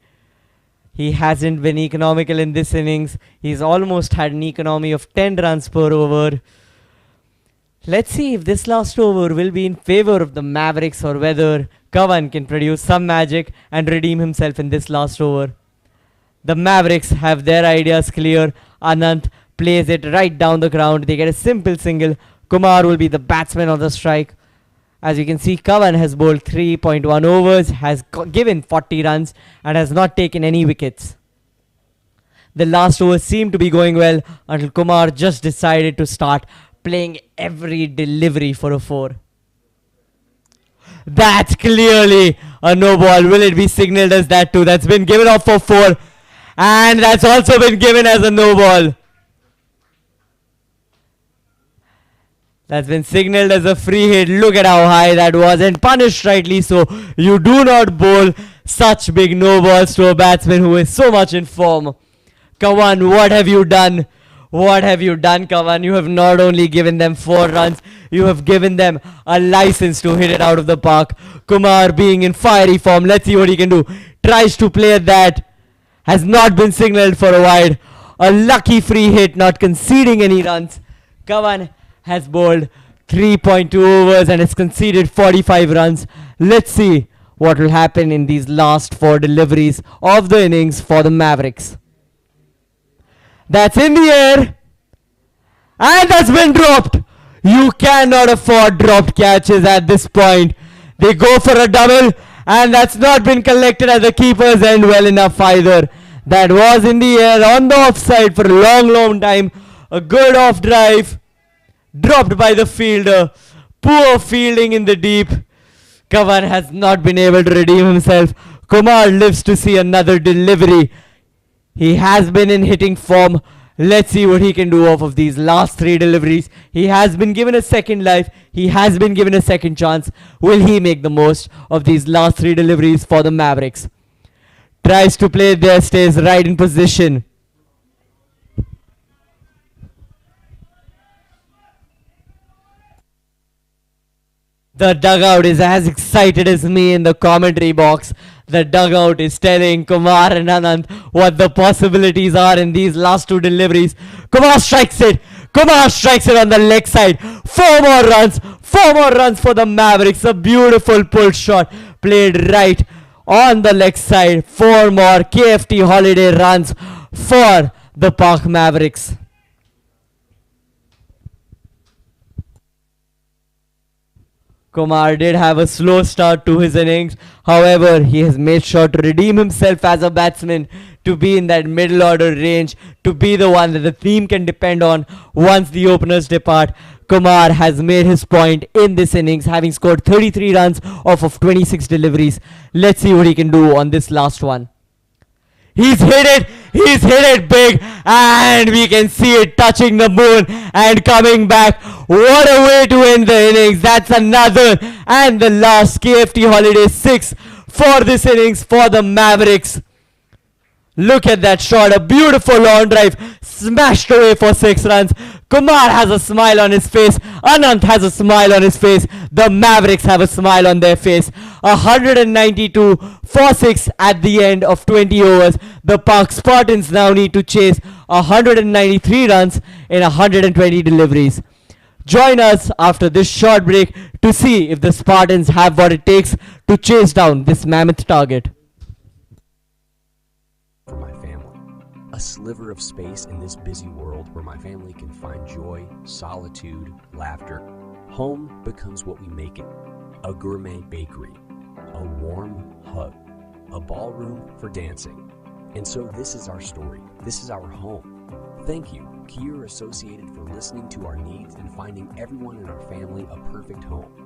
He hasn't been economical in this innings. He's almost had an economy of 10 runs per over. Let's see if this last over will be in favor of the Mavericks or whether Kavan can produce some magic and redeem himself in this last over. The Mavericks have their ideas clear. Anant plays it right down the ground. They get a simple single. Kumar will be the batsman on the strike. As you can see, Kavan has bowled 3.1 overs, has given 40 runs and has not taken any wickets. The last over seemed to be going well until Kumar just decided to start playing every delivery for a 4. That's clearly a no ball. Will it be signalled as that too? That's been given off for 4. And that's also been given as a no ball. That's been signalled as a free hit. Look at how high that was and punished rightly so. You do not bowl such big no balls to a batsman who is so much in form. Kavan, what have you done? What have you done, Kavan? You have not only given them 4 runs, you have given them a license to hit it out of the park. Kumar being in fiery form. Let's see what he can do. Tries to play at that. Has not been signalled for a wide. A lucky free hit, not conceding any runs. Kavan has bowled 3.2 overs and has conceded 45 runs. Let's see what will happen in these last 4 deliveries of the innings for the Mavericks. That's in the air. And that's been dropped. You cannot afford dropped catches at this point. They go for a double and that's not been collected at the keeper's end well enough either. That was in the air on the offside for a long time. A good off drive. Dropped by the fielder. Poor fielding in the deep. Kavan has not been able to redeem himself. Kumar lives to see another delivery. He has been in hitting form. Let's see what he can do off of these last 3 deliveries. He has been given a second life. He has been given a second chance. Will he make the most of these last 3 deliveries for the Mavericks? Tries to play it there, stays right in position. The dugout is as excited as me in the commentary box. The dugout is telling Kumar and Anand what the possibilities are in these last 2 deliveries. Kumar strikes it. Kumar strikes it on the leg side. 4 more runs. 4 more runs for the Mavericks. A beautiful pull shot played right on the leg side. 4 more KFT holiday runs for the Park Mavericks. Kumar did have a slow start to his innings. However, he has made sure to redeem himself as a batsman, to be in that middle order range, to be the one that the team can depend on once the openers depart. Kumar has made his point in this innings, having scored 33 runs off of 26 deliveries. Let's see what he can do on this last one. He's hit it big, and we can see it touching the moon and coming back. What a way to end the innings. That's another and the last KFT holiday 6 for this innings for the Mavericks. Look at that shot, a beautiful long drive, smashed away for 6 runs. Kumar has a smile on his face. Anant has a smile on his face. The Mavericks have a smile on their face. 192 for 6 at the end of 20 overs. The Park Spartans now need to chase 193 runs in 120 deliveries. Join us after this short break to see if the Spartans have what it takes to chase down this mammoth target. For my family, a sliver of space in this busy world where my family can find joy, solitude, laughter. Home becomes what we make it. A gourmet bakery, a warm hug, a ballroom for dancing. And so this is our story. This is our home. Thank you, Kier Associated, for listening to our needs and finding everyone in our family a perfect home.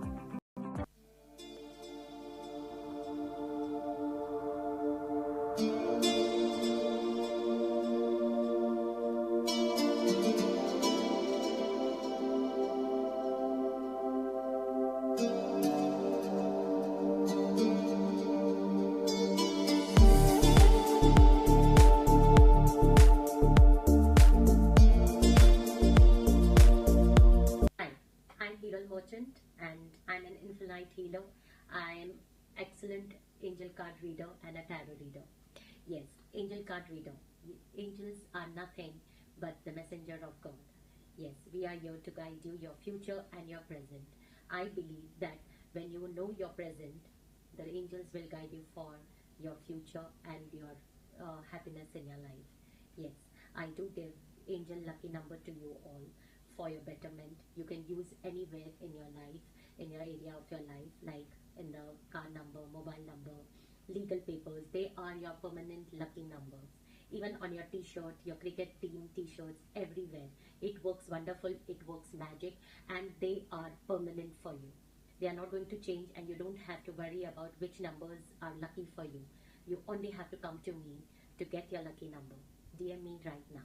Merchant, and I'm an infinite healer. I am excellent angel card reader and a tarot reader. Yes, angel card reader. Angels are nothing but the messenger of God. Yes, we are here to guide you, your future and your present. I believe that when you know your present, the angels will guide you for your future and your happiness in your life. Yes, I do give angel lucky number to you all for your betterment. You can use anywhere in your life, in your area of your life, like in the car number, mobile number, legal papers. They are your permanent lucky numbers. Even on your t-shirt, your cricket team t-shirts, everywhere. It works wonderful, it works magic, and they are permanent for you. They are not going to change, and you don't have to worry about which numbers are lucky for you. You only have to come to me to get your lucky number. DM me right now.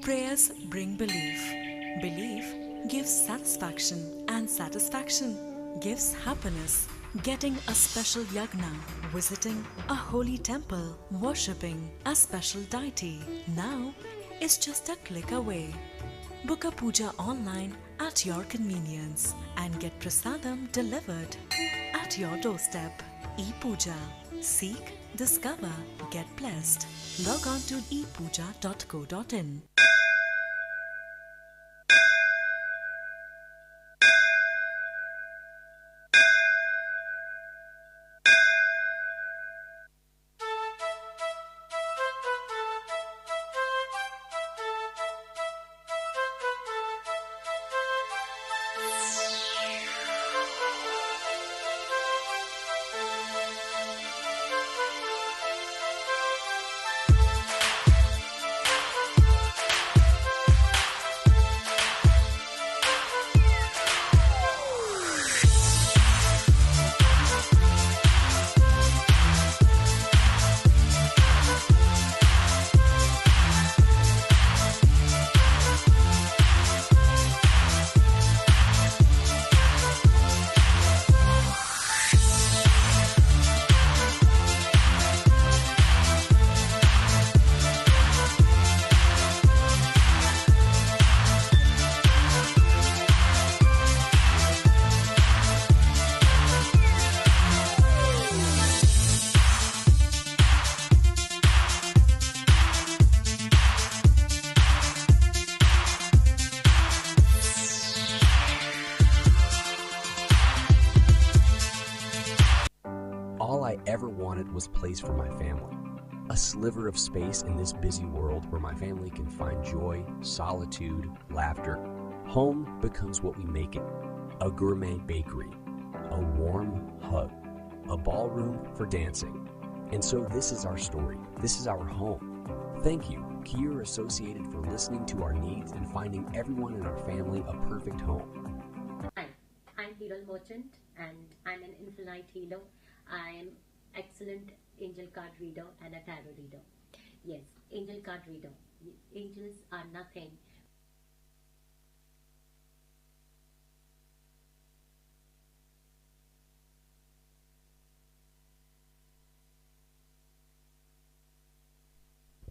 Prayers bring belief. Belief gives satisfaction, and satisfaction gives happiness. Getting a special yagna, visiting a holy temple, worshipping a special deity now is just a click away. Book a puja online at your convenience and get prasadam delivered at your doorstep. E-Puja. Seek, discover, get blessed. Log on to epuja.co.in. All I ever wanted was place for my family. A sliver of space in this busy world where my family can find joy, solitude, laughter. Home becomes what we make it. A gourmet bakery, a warm hug, a ballroom for dancing. And so this is our story. This is our home. Thank you, Kier Associated, for listening to our needs and finding everyone in our family a perfect home. Hi, I'm Lppl Merchant and I'm an infinite healer. I am excellent angel card reader and a tarot reader. Yes, angel card reader. Angels are nothing.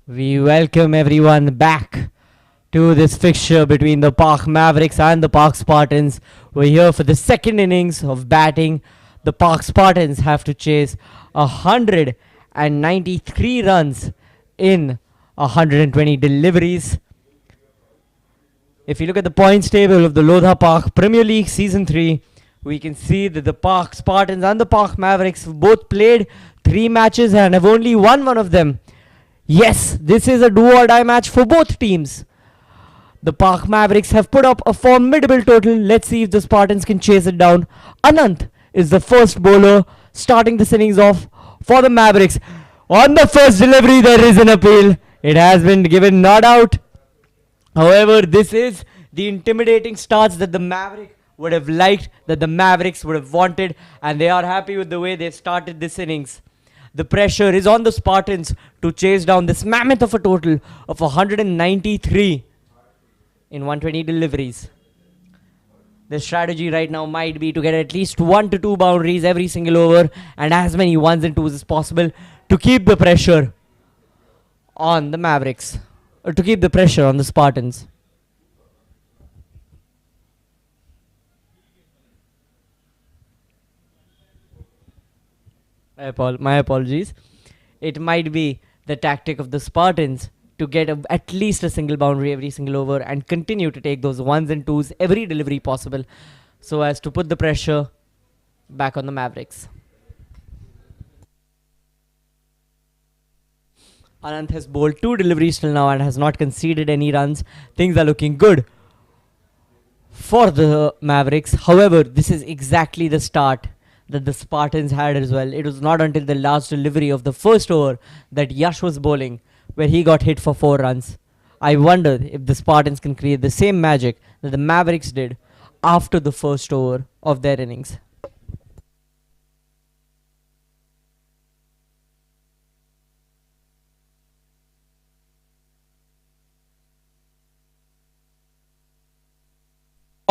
We welcome everyone back to this fixture between the Park Mavericks and the Park Spartans. We're here for the second innings of batting. The Park Spartans have to chase 193 runs in 120 deliveries. If you look at the points table of the Lodha Park Premier League Season 3, we can see that the Park Spartans and the Park Mavericks have both played 3 matches and have only won one of them. Yes, this is a do-or-die match for both teams. The Park Mavericks have put up a formidable total. Let's see if the Spartans can chase it down. Anant is the first bowler starting this innings off for the Mavericks. On the first delivery, there is an appeal. It has been given not out. However, this is the intimidating starts that the Maverick would have liked, that the Mavericks would have wanted, and they are happy with the way they've started this innings. The pressure is on the Spartans to chase down this mammoth of a total of 193 in 120 deliveries. The strategy right now might be to get at least 1 to 2 boundaries every single over and as many 1s and 2s as possible to keep the pressure on the Mavericks, or to keep the pressure on the Spartans. My apologies. It might be the tactic of the Spartans to get at least a single boundary every single over and continue to take those 1s and 2s every delivery possible so as to put the pressure back on the Mavericks. Anant has bowled 2 deliveries till now and has not conceded any runs. Things are looking good for the Mavericks. However, this is exactly the start that the Spartans had as well. It was not until the last delivery of the first over that Yash was bowling where he got hit for 4 runs. I wonder if the Spartans can create the same magic that the Mavericks did after the first over of their innings.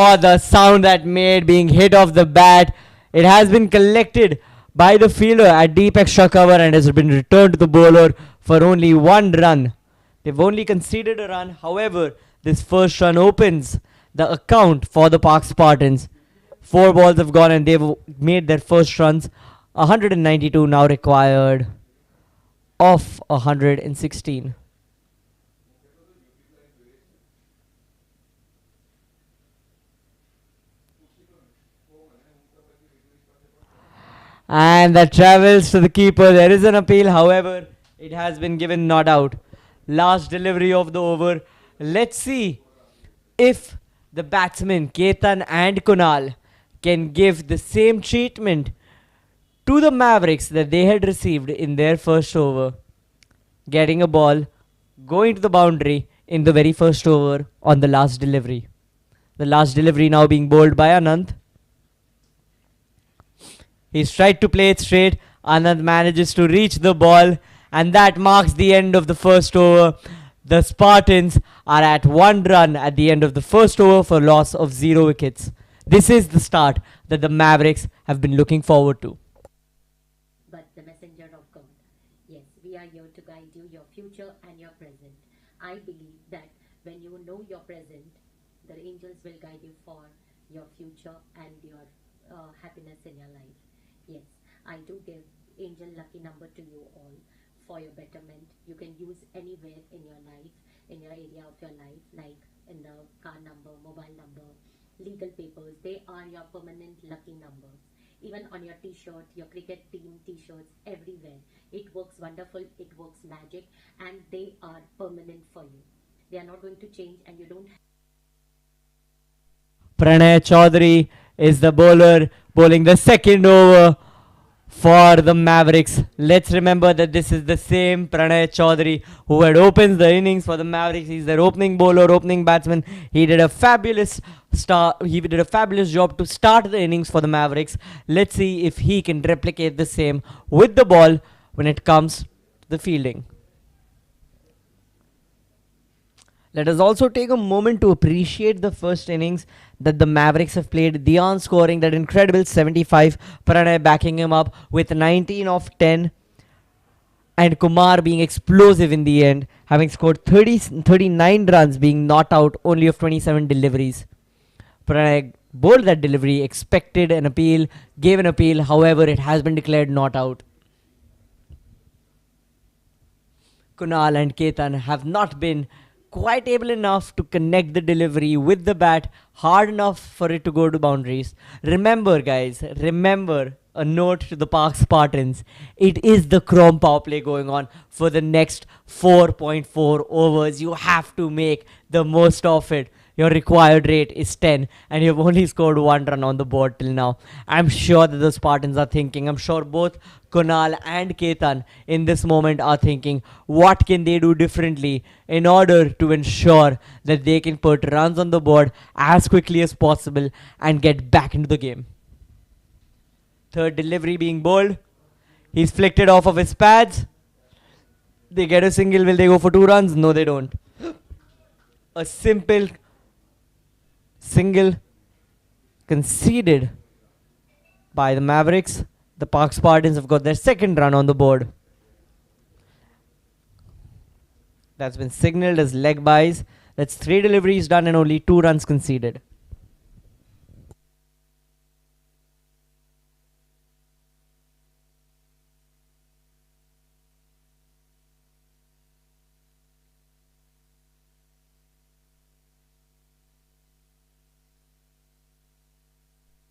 Oh, the sound that made being hit off the bat. It has been collected by the fielder at deep extra cover and has been returned to the bowler for only 1 run. They've only conceded a run. However, this first run opens the account for the Park Spartans. 4 balls have gone and they've made their first runs. 192 now required of 116. And that travels to the keeper. There is an appeal, however, it has been given not out. Last delivery of the over. Let's see if the batsmen Ketan and Kunal can give the same treatment to the Mavericks that they had received in their first over. Getting a ball, going to the boundary in the very first over on the last delivery. The last delivery now being bowled by Anand. He's tried to play it straight. Anand manages to reach the ball, and that marks the end of the first over. The Spartans are at 1 run at the end of the first over for loss of 0 wickets. This is the start that the Mavericks have been looking forward to. But the messenger of God. Yes, we are here to guide you, your future and your present. I believe that when you know your present, the angels will guide you for your future and your happiness in your life. Yes, I do give angel lucky number to you all for your betterment. You can use anywhere in your life, in your area of your life, like in the car number, mobile number, legal papers. They are your permanent lucky numbers. Even on your t-shirt, your cricket team t-shirts, everywhere. It works wonderful, it works magic, and they are permanent for you. They are not going to change, and you don't. Pranay Chaudhary is the bowler bowling the second over for the Mavericks. Let's remember that this is the same Pranay Chaudhary who had opened the innings for the Mavericks. He's their opening bowler, opening batsman. He did a fabulous job to start the innings for the Mavericks. Let's see if he can replicate the same with the ball when it comes to the fielding. Let us also take a moment to appreciate the first innings that the Mavericks have played. Dion scoring that incredible 75, Pranay backing him up with 19 of 10, and Kumar being explosive in the end, having scored 39 runs, being not out only of 27 deliveries. Pranay bowled that delivery, expected an appeal, gave an appeal, however it has been declared not out. Kunal and Ketan have not been quite able enough to connect the delivery with the bat hard enough for it to go to boundaries. Remember guys, remember a note to the Park Spartans. It is the Chrome power play going on for the next 4.4 overs. You have to make the most of it. Your required rate is 10 and you've only scored 1 run on the board till now. I'm sure that the Spartans are thinking, I'm sure both Kunal and Ketan in this moment are thinking, what can they do differently in order to ensure that they can put runs on the board as quickly as possible and get back into the game. Third delivery being bowled. He's flicked it off of his pads. They get a single. Will they go for 2 runs? No, they don't. A simple single conceded by the Mavericks. The Park Spartans have got their second run on the board. That's been signaled as leg byes. That's 3 deliveries done and only 2 runs conceded.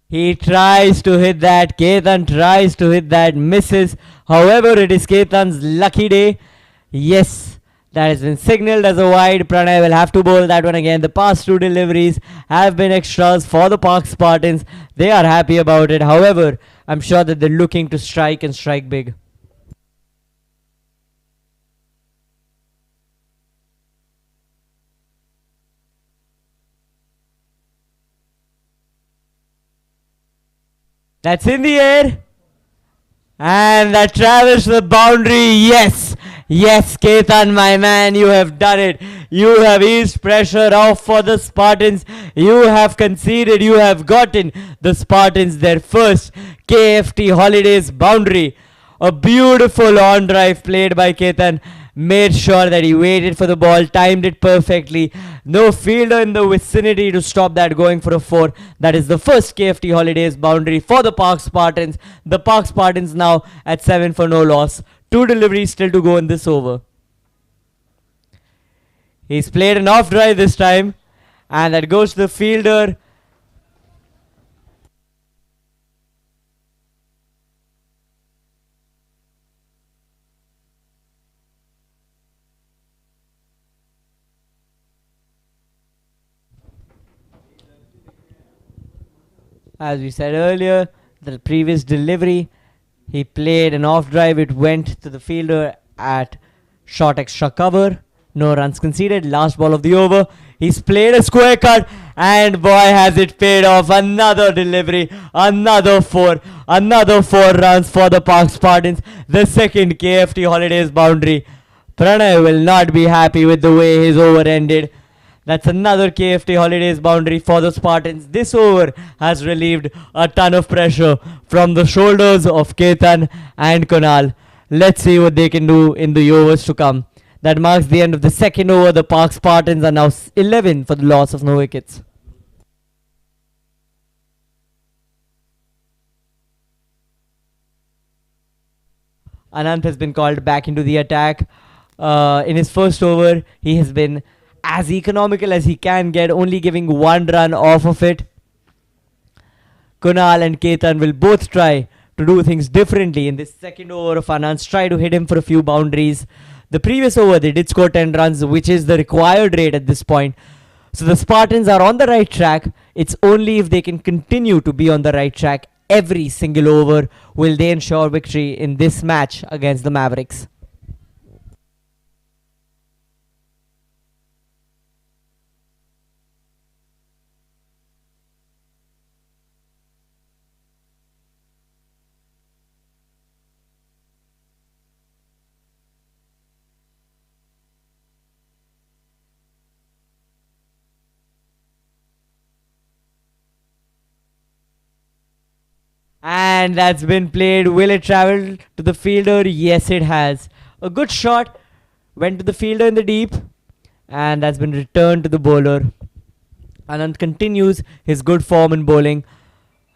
He tries to hit that. Ketan tries to hit that. Misses. However, it is Ketan's lucky day. Yes, that has been signaled as a wide. Pranay will have to bowl that one again. The past 2 deliveries have been extras for the Park Spartans. They are happy about it. However, I'm sure that they're looking to strike and strike big. That's in the air. And that travels to the boundary. Yes. Yes, Ketan, my man, you have done it. You have eased pressure off for the Spartans. You have conceded. You have gotten the Spartans their first KFT Holidays boundary. A beautiful on drive played by Ketan. Made sure that he waited for the ball, timed it perfectly. No fielder in the vicinity to stop that going for a 4. That is the first KFT Holidays boundary for the Park Spartans. The Park Spartans now at 7 for no loss. 2 deliveries still to go in this over. He's played an off drive this time, and that goes to the fielder. As we said earlier, the previous delivery, he played an off drive. It went to the fielder at short extra cover. No runs conceded. Last ball of the over. He's played a square cut, and boy has it paid off. Another delivery, another 4 runs for the Park Spartans. The second KFT Holidays boundary. Pranay will not be happy with the way his over ended. That's another KFT Holidays boundary for the Spartans. This over has relieved a ton of pressure from the shoulders of Ketan and Kunal. Let's see what they can do in the overs to come. That marks the end of the second over. The Park Spartans are now 11 for the loss of no wickets. Anant has been called back into the attack. In his first over, he has been as economical as he can get, only giving 1 run off of it. Kunal and Ketan will both try to do things differently in this second over of Anand's. Try to hit him for a few boundaries. The previous over they did score 10 runs, which is the required rate at this point. So the Spartans are on the right track. It's only if they can continue to be on the right track every single over will they ensure victory in this match against the Mevericks. And that's been played. Will it travel to the fielder? Yes, it has. A good shot went to the fielder in the deep, and that's been returned to the bowler. Anand continues his good form in bowling.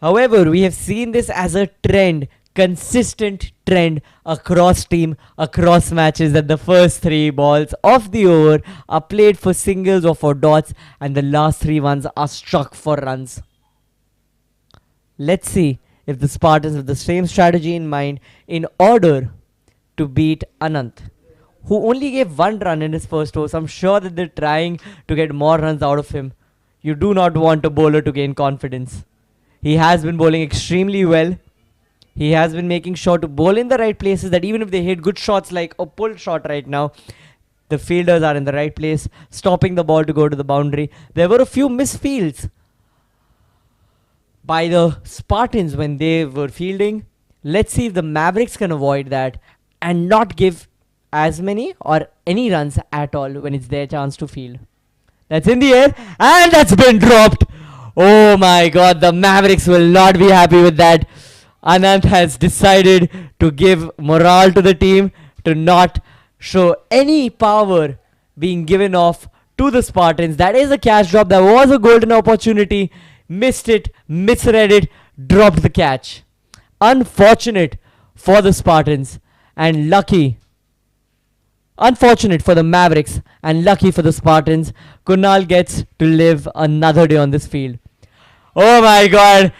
However, we have seen this as a trend, consistent trend across team, across matches, that the first 3 balls of the over are played for singles or for dots, and the last 3 ones are struck for runs. Let's see if the Spartans have the same strategy in mind in order to beat Anant, who only gave 1 run in his first over. So I'm sure that they're trying to get more runs out of him. You do not want a bowler to gain confidence. He has been bowling extremely well. He has been making sure to bowl in the right places, that even if they hit good shots like a pull shot right now, the fielders are in the right place, stopping the ball to go to the boundary. There were a few misfields by the Spartans when they were fielding. Let's see if the Mevericks can avoid that and not give as many or any runs at all when it's their chance to field. That's in the air, and that's been dropped. Oh my god, the Mevericks will not be happy with that. Anant has decided to give morale to the team, to not show any power being given off to the Spartans. That is a catch drop. That was a golden opportunity. Missed it, misread it, dropped the catch. Unfortunate for the Spartans and lucky. Unfortunate for the Mevericks and lucky for the Spartans. Kunal gets to live another day on this field. Oh my god.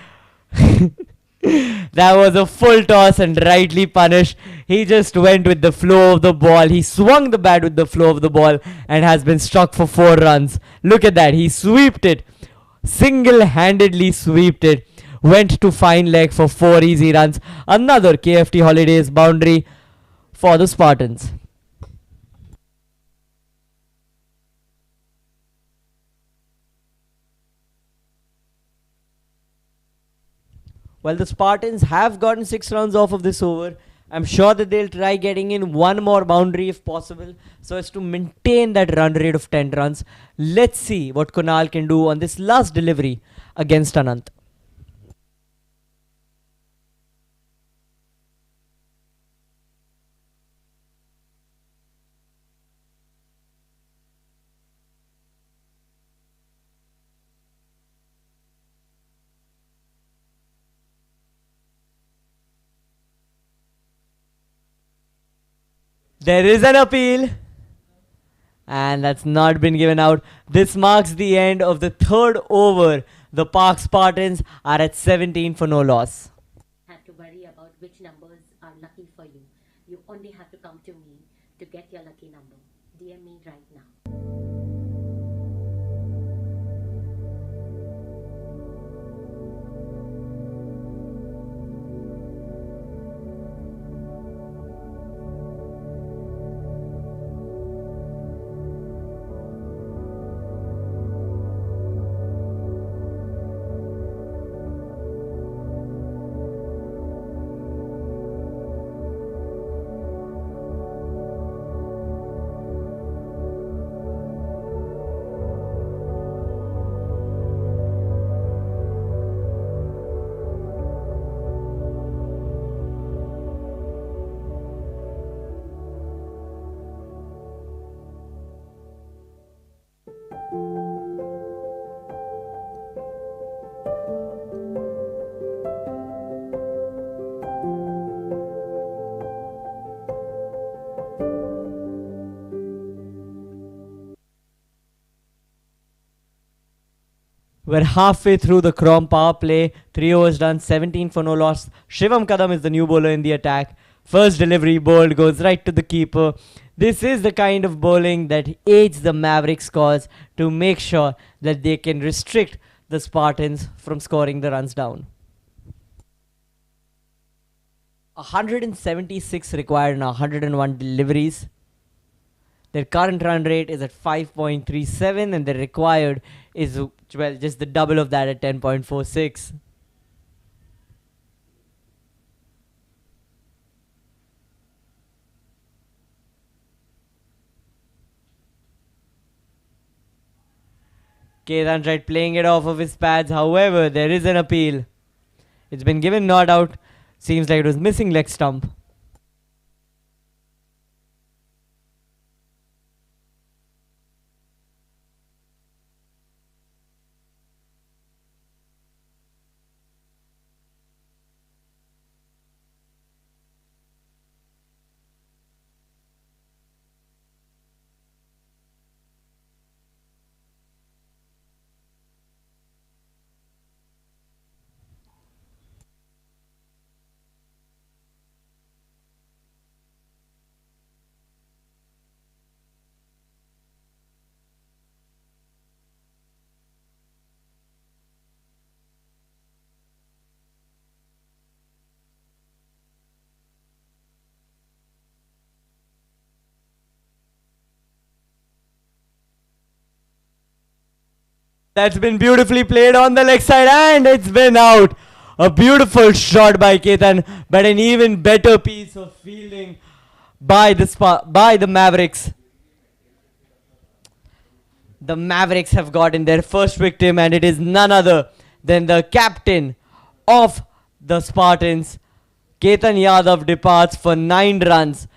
That was a full toss and rightly punished. He just went with the flow of the ball. He swung the bat with the flow of the ball and has been struck for 4 runs. Look at that. He sweeped it. Single-handedly sweeped it. Went to fine leg for 4 easy runs. Another KFT Holidays boundary for the Spartans. Well, the Spartans have gotten 6 runs off of this over, I'm sure that they'll try getting in one more boundary if possible, so as to maintain that run rate of 10 runs. Let's see what Kunal can do on this last delivery against Anant. There is an appeal, and that's not been given out. This marks the end of the third over. The Park Spartans are at 17 for no loss. Have to worry about which numbers are lucky for you. You only have to come to me to get your lucky number. DM me right now. We're halfway through the Chrome power play. 3 overs done, 17 for no loss. Shivam Kadam is the new bowler in the attack. First delivery bowled, goes right to the keeper. This is the kind of bowling that aids the Mavericks cause to make sure that they can restrict the Spartans from scoring the runs down. 176 required in 101 deliveries. Their current run rate is at 5.37 and the required is, well, just the double of that at 10.46. Ketan tried playing it off of his pads. However, there is an appeal. It's been given not out. Seems like it was missing leg stump. That's been beautifully played on the leg side and it's been out. A beautiful shot by Ketan, but an even better piece of fielding by the Mavericks. The Mavericks have gotten their first victim and it is none other than the captain of the Spartans. Ketan Yadav departs for 9 runs.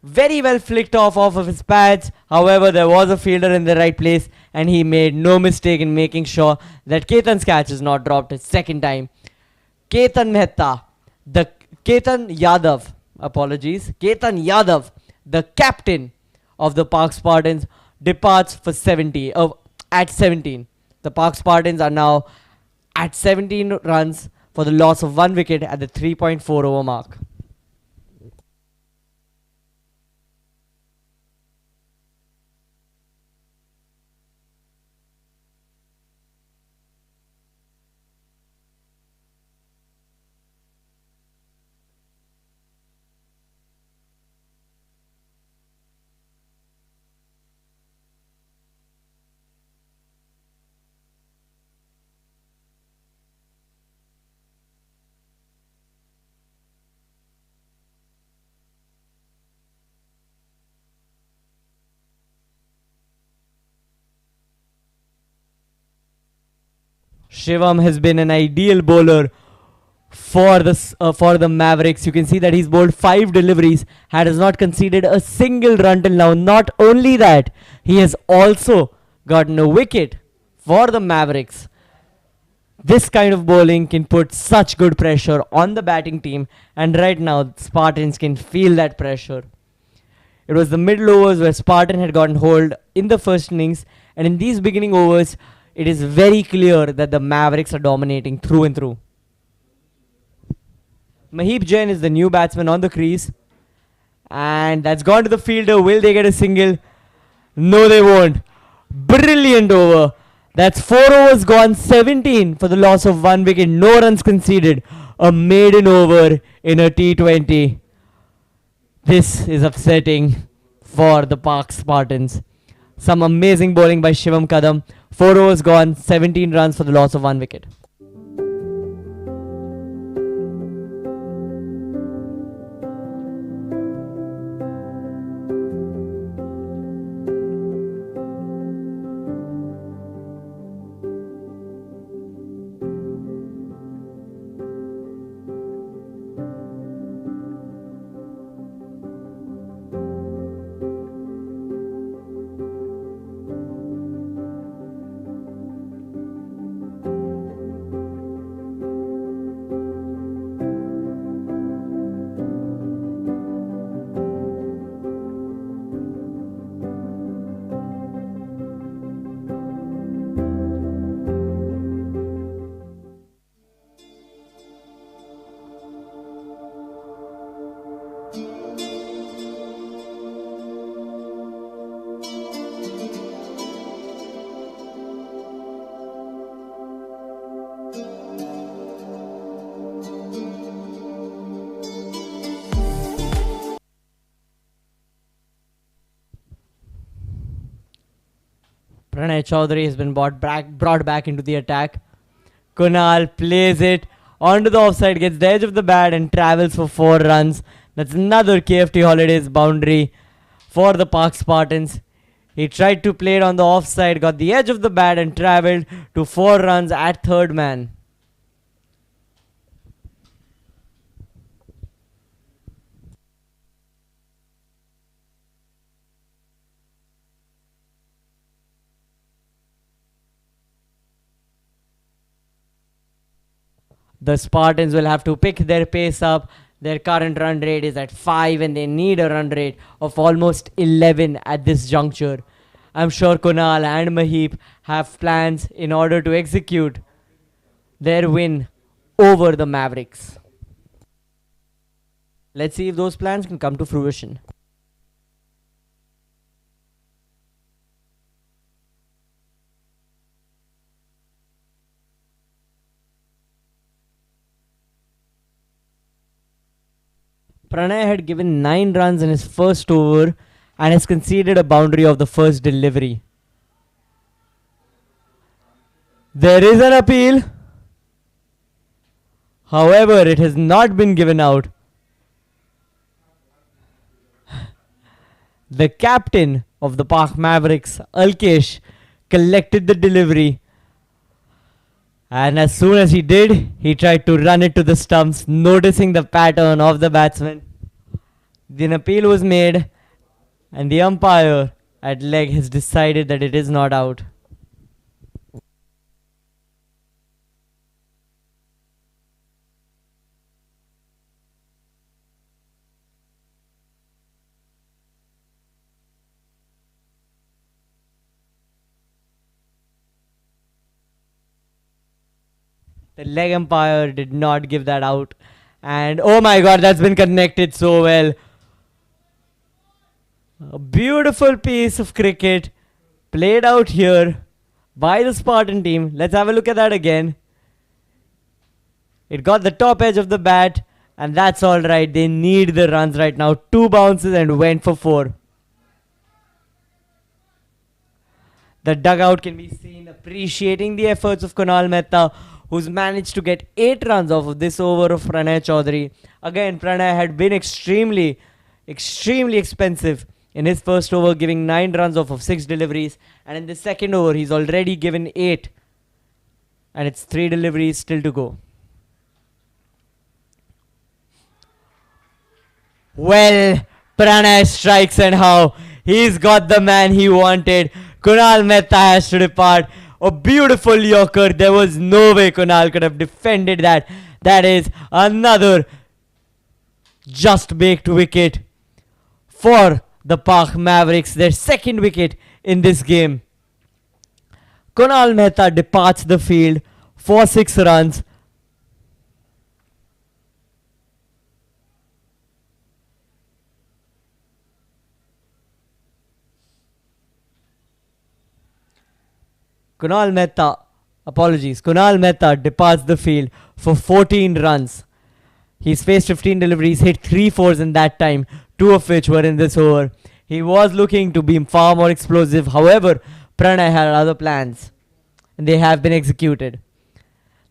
Very well flicked off of his pads. However, there was a fielder in the right place and he made no mistake in making sure that Ketan's catch is not dropped a second time. Ketan Yadav, the captain of the Park Spartans, departs for 70 at 17. The Park Spartans are now at 17 runs for the loss of 1 wicket at the 3.4 over mark. Shivam has been an ideal bowler for the Mavericks. You can see that he's bowled 5 deliveries and has not conceded a single run till now. Not only that, he has also gotten a wicket for the Mavericks. This kind of bowling can put such good pressure on the batting team, and right now Spartans can feel that pressure. It was the middle overs where Spartan had gotten hold in the first innings, and in these beginning overs it is very clear that the Mavericks are dominating through and through. Mahip Jain is the new batsman on the crease, and that's gone to the fielder. Will they get a single? No, they won't. Brilliant over. That's 4 overs gone, 17 for the loss of 1 wicket. No runs conceded. A maiden over in a T20. This is upsetting for the Park Spartans. Some amazing bowling by Shivam Kadam. 4 overs gone, 17 runs for the loss of 1 wicket. Pranay Chaudhary has been brought back into the attack. Kunal plays it onto the offside, gets the edge of the bat and travels for 4 runs. That's another KFT Holidays boundary for the Park Spartans. He tried to play it on the offside, got the edge of the bat and travelled to 4 runs at third man. The Spartans will have to pick their pace up. Their current run rate is at 5 and they need a run rate of almost 11 at this juncture. I'm sure Kunal and Mahip have plans in order to execute their win over the Mavericks. Let's see if those plans can come to fruition. Pranay had given 9 runs in his first over and has conceded a boundary of the first delivery. There is an appeal. However, it has not been given out. The captain of the Park Mavericks, Alkesh, collected the delivery. And as soon as he did, he tried to run it to the stumps, noticing the pattern of the batsman. Then appeal was made, and the umpire at leg has decided that it is not out. The leg umpire did not give that out. And oh my god, that's been connected so well. A beautiful piece of cricket played out here by the Spartan team. Let's have a look at that again. It got the top edge of the bat, and that's alright. They need the runs right now. 2 bounces and went for 4. The dugout can be seen appreciating the efforts of Kunal Mehta, who's managed to get 8 runs off of this over of Pranay Chaudhary. Again, Pranay had been extremely expensive in his first over, giving 9 runs off of 6 deliveries. And in the second over, he's already given 8. And it's 3 deliveries still to go. Well, Pranay strikes, and how he's got the man he wanted. Kunal Mehta has to depart. A beautiful Yorker. There was no way Kunal could have defended that. That is another just baked wicket for the Pak Mavericks. Their second wicket in this game. Kunal Mehta departs the field for 6 runs. Kunal Mehta departs the field for 14 runs. He's faced 15 deliveries, hit 3 fours in that time, 2 of which were in this over. He was looking to be far more explosive. However, Pranay had other plans, and they have been executed.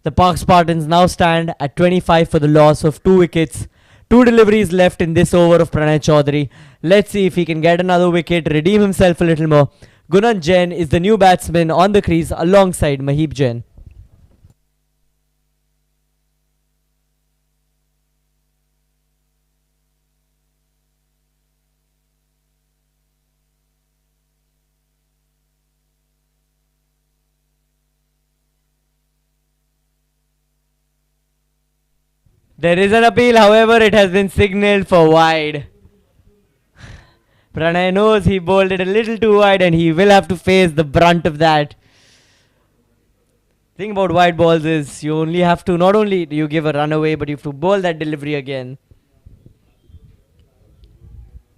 The Pak Spartans now stand at 25 for the loss of 2 wickets. 2 deliveries left in this over of Pranay Chaudhary. Let's see if he can get another wicket, redeem himself a little more. Gunjan Jain is the new batsman on the crease alongside Mahib Jain. There is an appeal, however, it has been signalled for wide. Pranay knows he bowled it a little too wide, and he will have to face the brunt of that. Thing about wide balls is you only have to, not only do you give a run away, but you have to bowl that delivery again.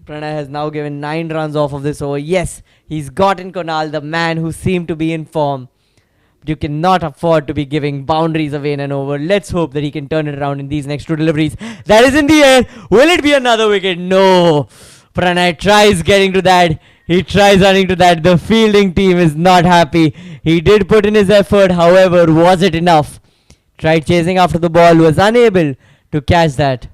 Pranay has now given 9 runs off of this over. Yes, he's gotten Kunal, the man who seemed to be in form. But you cannot afford to be giving boundaries away in an over. Let's hope that he can turn it around in these next 2 deliveries. That is in the air. Will it be another wicket? No. Pranay tries getting to that. He tries running to that. The fielding team is not happy. He did put in his effort. However, was it enough? Tried chasing after the ball. Was unable to catch that.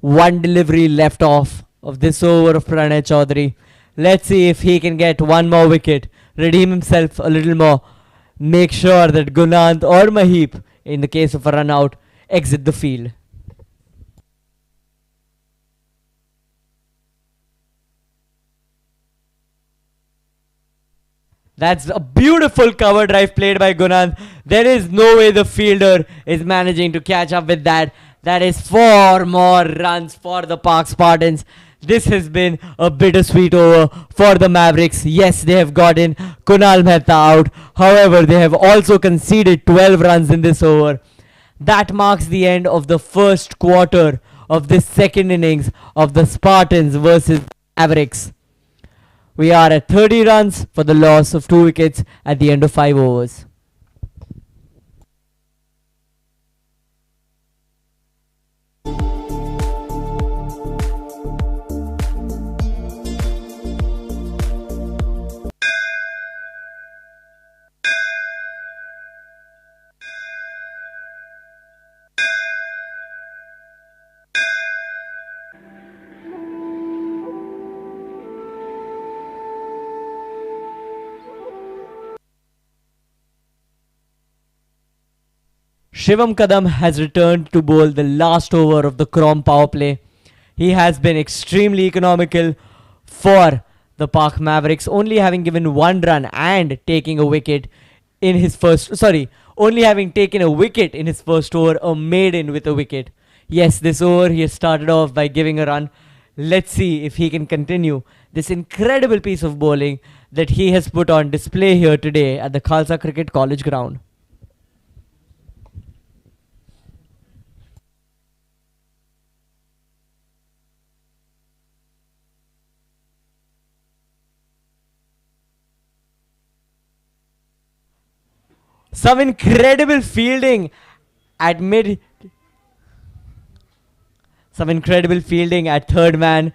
1 delivery left off of this over of Pranay Chaudhary. Let's see if he can get 1 more wicket. Redeem himself a little more. Make sure that Gunant or Mahip, in the case of a run out, exit the field. That's a beautiful cover drive played by Gunant. There is no way the fielder is managing to catch up with that. That is 4 more runs for the Pak Spartans. This has been a bittersweet over for the Mavericks. Yes, they have gotten Kunal Mehta out. However, they have also conceded 12 runs in this over. That marks the end of the first quarter of this second innings of the Spartans versus Mavericks. We are at 30 runs for the loss of 2 wickets at the end of 5 overs. Shivam Kadam has returned to bowl the last over of the Chrome power play. He has been extremely economical for the Pak Mavericks, only having given 1 run and taking a wicket in his first, only having taken a wicket in his first over, a maiden with a wicket. Yes, this over he has started off by giving a run. Let's see if he can continue this incredible piece of bowling that he has put on display here today at the Khalsa Cricket College ground. Some incredible fielding at third man.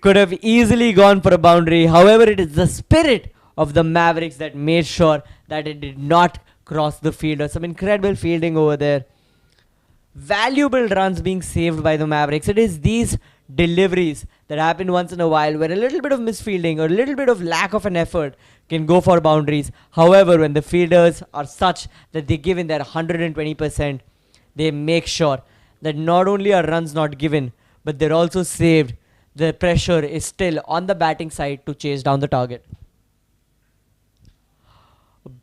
Could have easily gone for a boundary. However, it is the spirit of the Mavericks that made sure that it did not cross the fielder. Some incredible fielding over there. Valuable runs being saved by the Mavericks. It is these deliveries that happen once in a while where a little bit of misfielding or a little bit of lack of an effort can go for boundaries. However, when the fielders are such that they give in their 120%, they make sure that not only are runs not given, but they're also saved. The pressure is still on the batting side to chase down the target.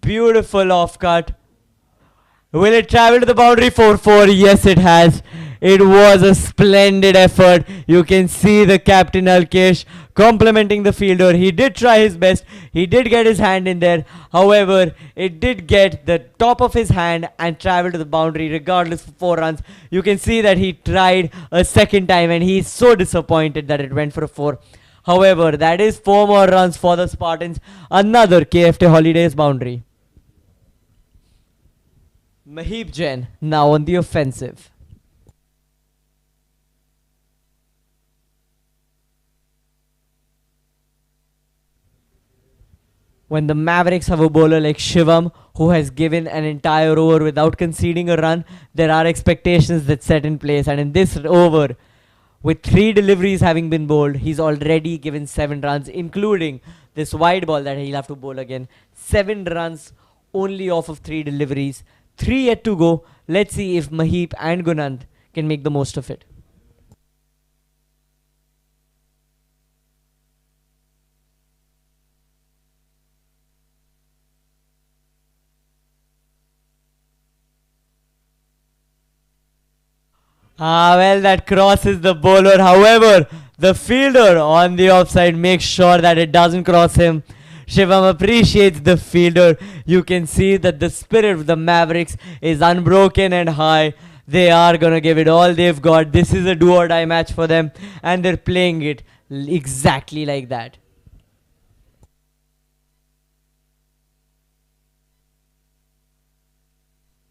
Beautiful off cut. Will it travel to the boundary? 4-4. Yes, it has. It was a splendid effort. You can see the captain Alkesh complimenting the fielder. He did try his best. He did get his hand in there. However, it did get the top of his hand and travel to the boundary regardless for 4 runs. You can see that he tried a second time and he's so disappointed that it went for a 4. However, that is 4 more runs for the Spartans. Another KFT Holidays boundary. Mahib Jain now on the offensive. When the Mavericks have a bowler like Shivam who has given an entire over without conceding a run, there are expectations that set in place. And in this over, with 3 deliveries having been bowled, he's already given 7 runs, including this wide ball that he'll have to bowl again. 7 runs only off of 3 deliveries. 3 yet to go. Let's see if Mahip and Gunant can make the most of it. Well, that crosses the bowler. However, the fielder on the offside makes sure that it doesn't cross him. Shivam appreciates the fielder. You can see that the spirit of the Mavericks is unbroken and high. They are going to give it all they've got. This is a do-or-die match for them, and they're playing it exactly like that.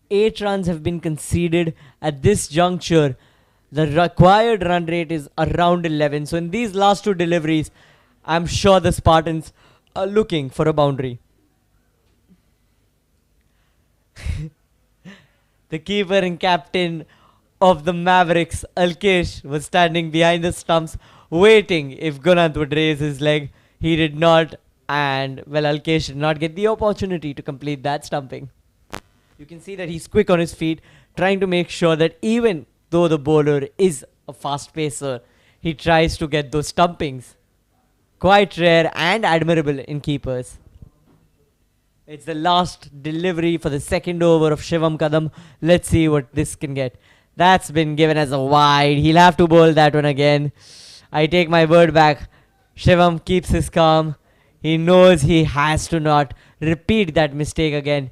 Eight runs have been conceded at this juncture. The required run rate is around 11. So in these last 2 deliveries, I'm sure the Spartans are looking for a boundary. The keeper and captain of the Mavericks, Alkesh, was standing behind the stumps waiting if Gunant would raise his leg. He did not, and well, Alkesh did not get the opportunity to complete that stumping. You can see that he's quick on his feet, trying to make sure that even though the bowler is a fast pacer, he tries to get those stumpings. Quite rare and admirable in keepers. It's the last delivery for the second over of Shivam Kadam. Let's see what this can get. That's been given as a wide. He'll have to bowl that one again. I take my word back. Shivam keeps his calm. He knows he has to not repeat that mistake again.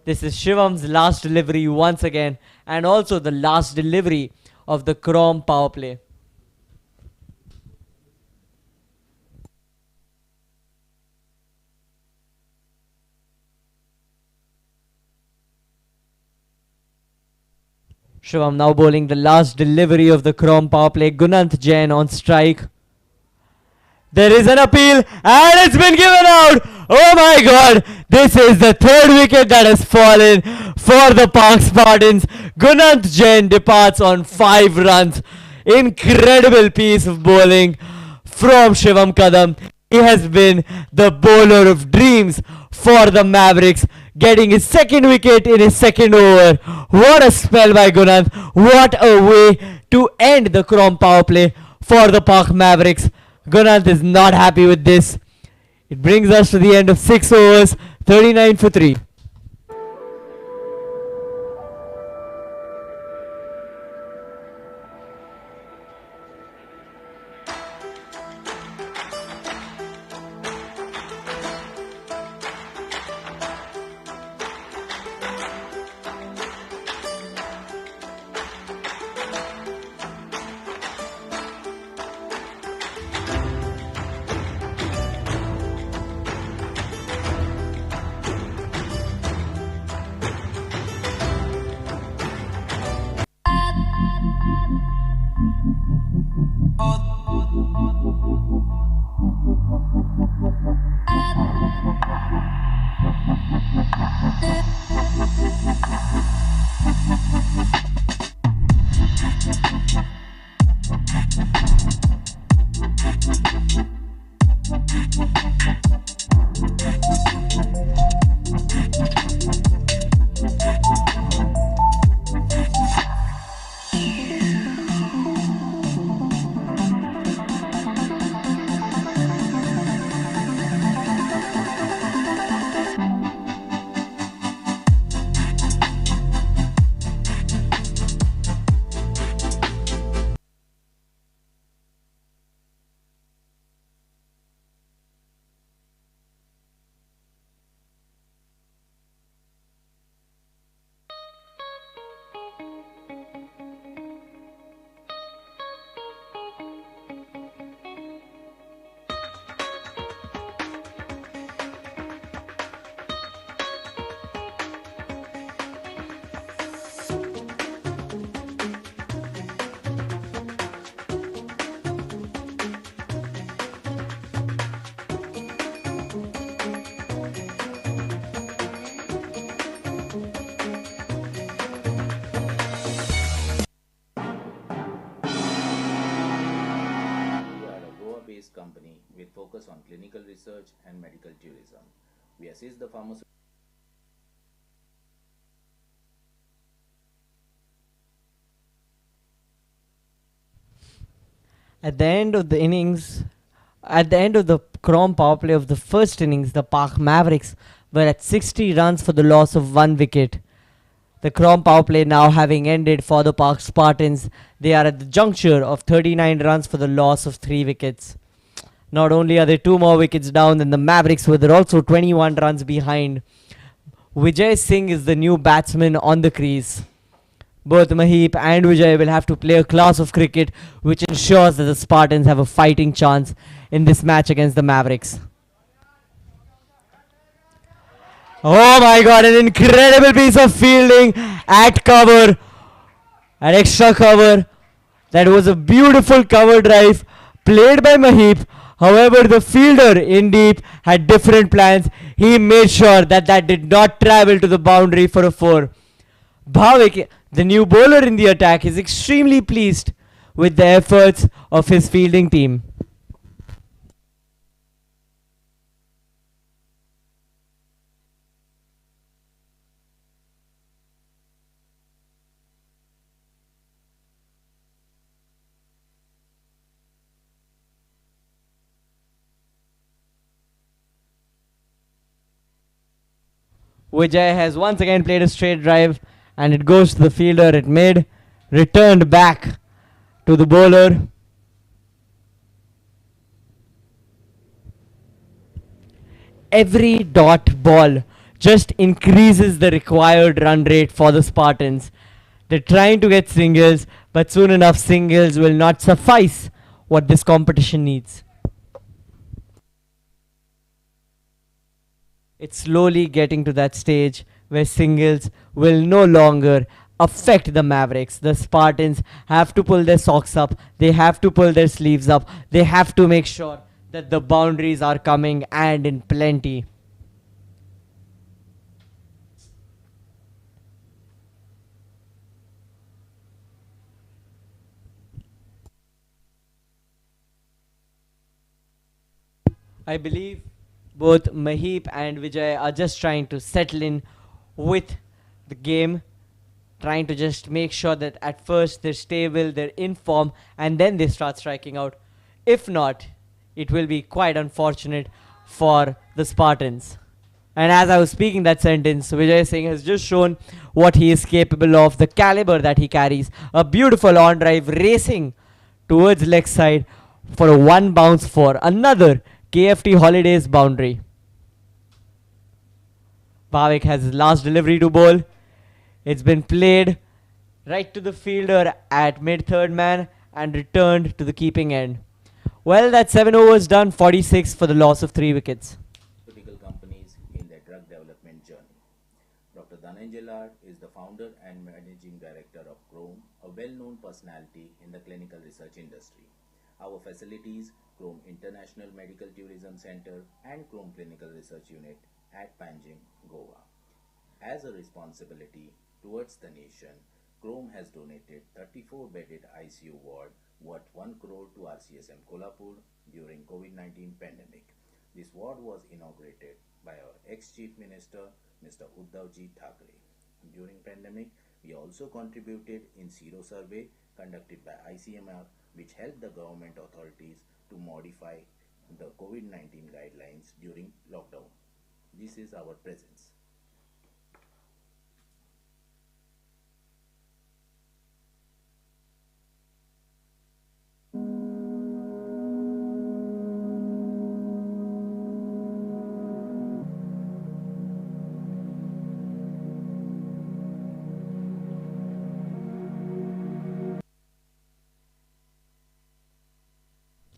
This is Shivam's last delivery once again, and also the last delivery of the Chrome power play. Shivam now bowling the last delivery of the Chrome power play. Gunant Jain on strike. There is an appeal and it's been given out. Oh my god. This is the 3rd wicket that has fallen for the Park Spartans. Gunant Jain departs on 5 runs. Incredible piece of bowling from Shivam Kadam. He has been the bowler of dreams for the Mavericks, getting his 2nd wicket in his 2nd over. What a spell by Gunant. What a way to end the Chrome power play for the Park Mavericks. Gunant is not happy with this. It brings us to the end of 6 overs, 39 for 3. focus on clinical research and medical tourism. We assist the pharmaceutical At the end of the innings, at the end of the Chrome power play of the first innings, the Park Mavericks were at 60 runs for the loss of 1 wicket. The Chrome power play now having ended for the Park Spartans, they are at the juncture of 39 runs for the loss of 3 wickets. Not only are they 2 more wickets down than the Mavericks, but they're also 21 runs behind. Vijay Singh is the new batsman on the crease. Both Maheep and Vijay will have to play a class of cricket which ensures that the Spartans have a fighting chance in this match against the Mavericks. Oh my god, an incredible piece of fielding at cover, at extra cover. That was a beautiful cover drive played by Maheep. However, the fielder in deep had different plans. He made sure that that did not travel to the boundary for a 4. Bhavik, the new bowler in the attack, is extremely pleased with the efforts of his fielding team. Vijay has once again played a straight drive and it goes to the fielder at mid, returned back to the bowler. Every dot ball just increases the required run rate for the Spartans. They're trying to get singles, but soon enough singles will not suffice what this competition needs. It's slowly getting to that stage where singles will no longer affect the Mavericks. The Spartans have to pull their socks up. They have to pull their sleeves up. They have to make sure that the boundaries are coming and in plenty. I believe both Maheep and Vijay are just trying to settle in with the game, trying to just make sure that at first they're stable, they're in form, and then they start striking out. If not, it will be quite unfortunate for the Spartans. And as I was speaking that sentence, Vijay Singh has just shown what he is capable of, the caliber that he carries. A beautiful on drive racing towards leg side for a 1 bounce for another KFT Holidays boundary. Bhavik has his last delivery to bowl. It's been played right to the fielder at mid-third man and returned to the keeping end. Well, that's 7 overs done, 46 for the loss of 3 wickets. Companies in their drug development journey. Dr. Dhananjay is the founder and managing director of Chrome, a well-known personality in the clinical research industry. Our facilities, Chrome International Medical Tourism Center and Chrome Clinical Research Unit at Panjim, Goa. As a responsibility towards the nation, Chrome has donated 34-bedded ICU ward worth 1 crore to RCSM Kolhapur during COVID-19 pandemic. This ward was inaugurated by our ex-Chief Minister, Mr. Uddhavji Thackeray. During pandemic, we also contributed in Sero survey conducted by ICMR, which helped the government authorities to modify the COVID-19 guidelines during lockdown. This is our presence.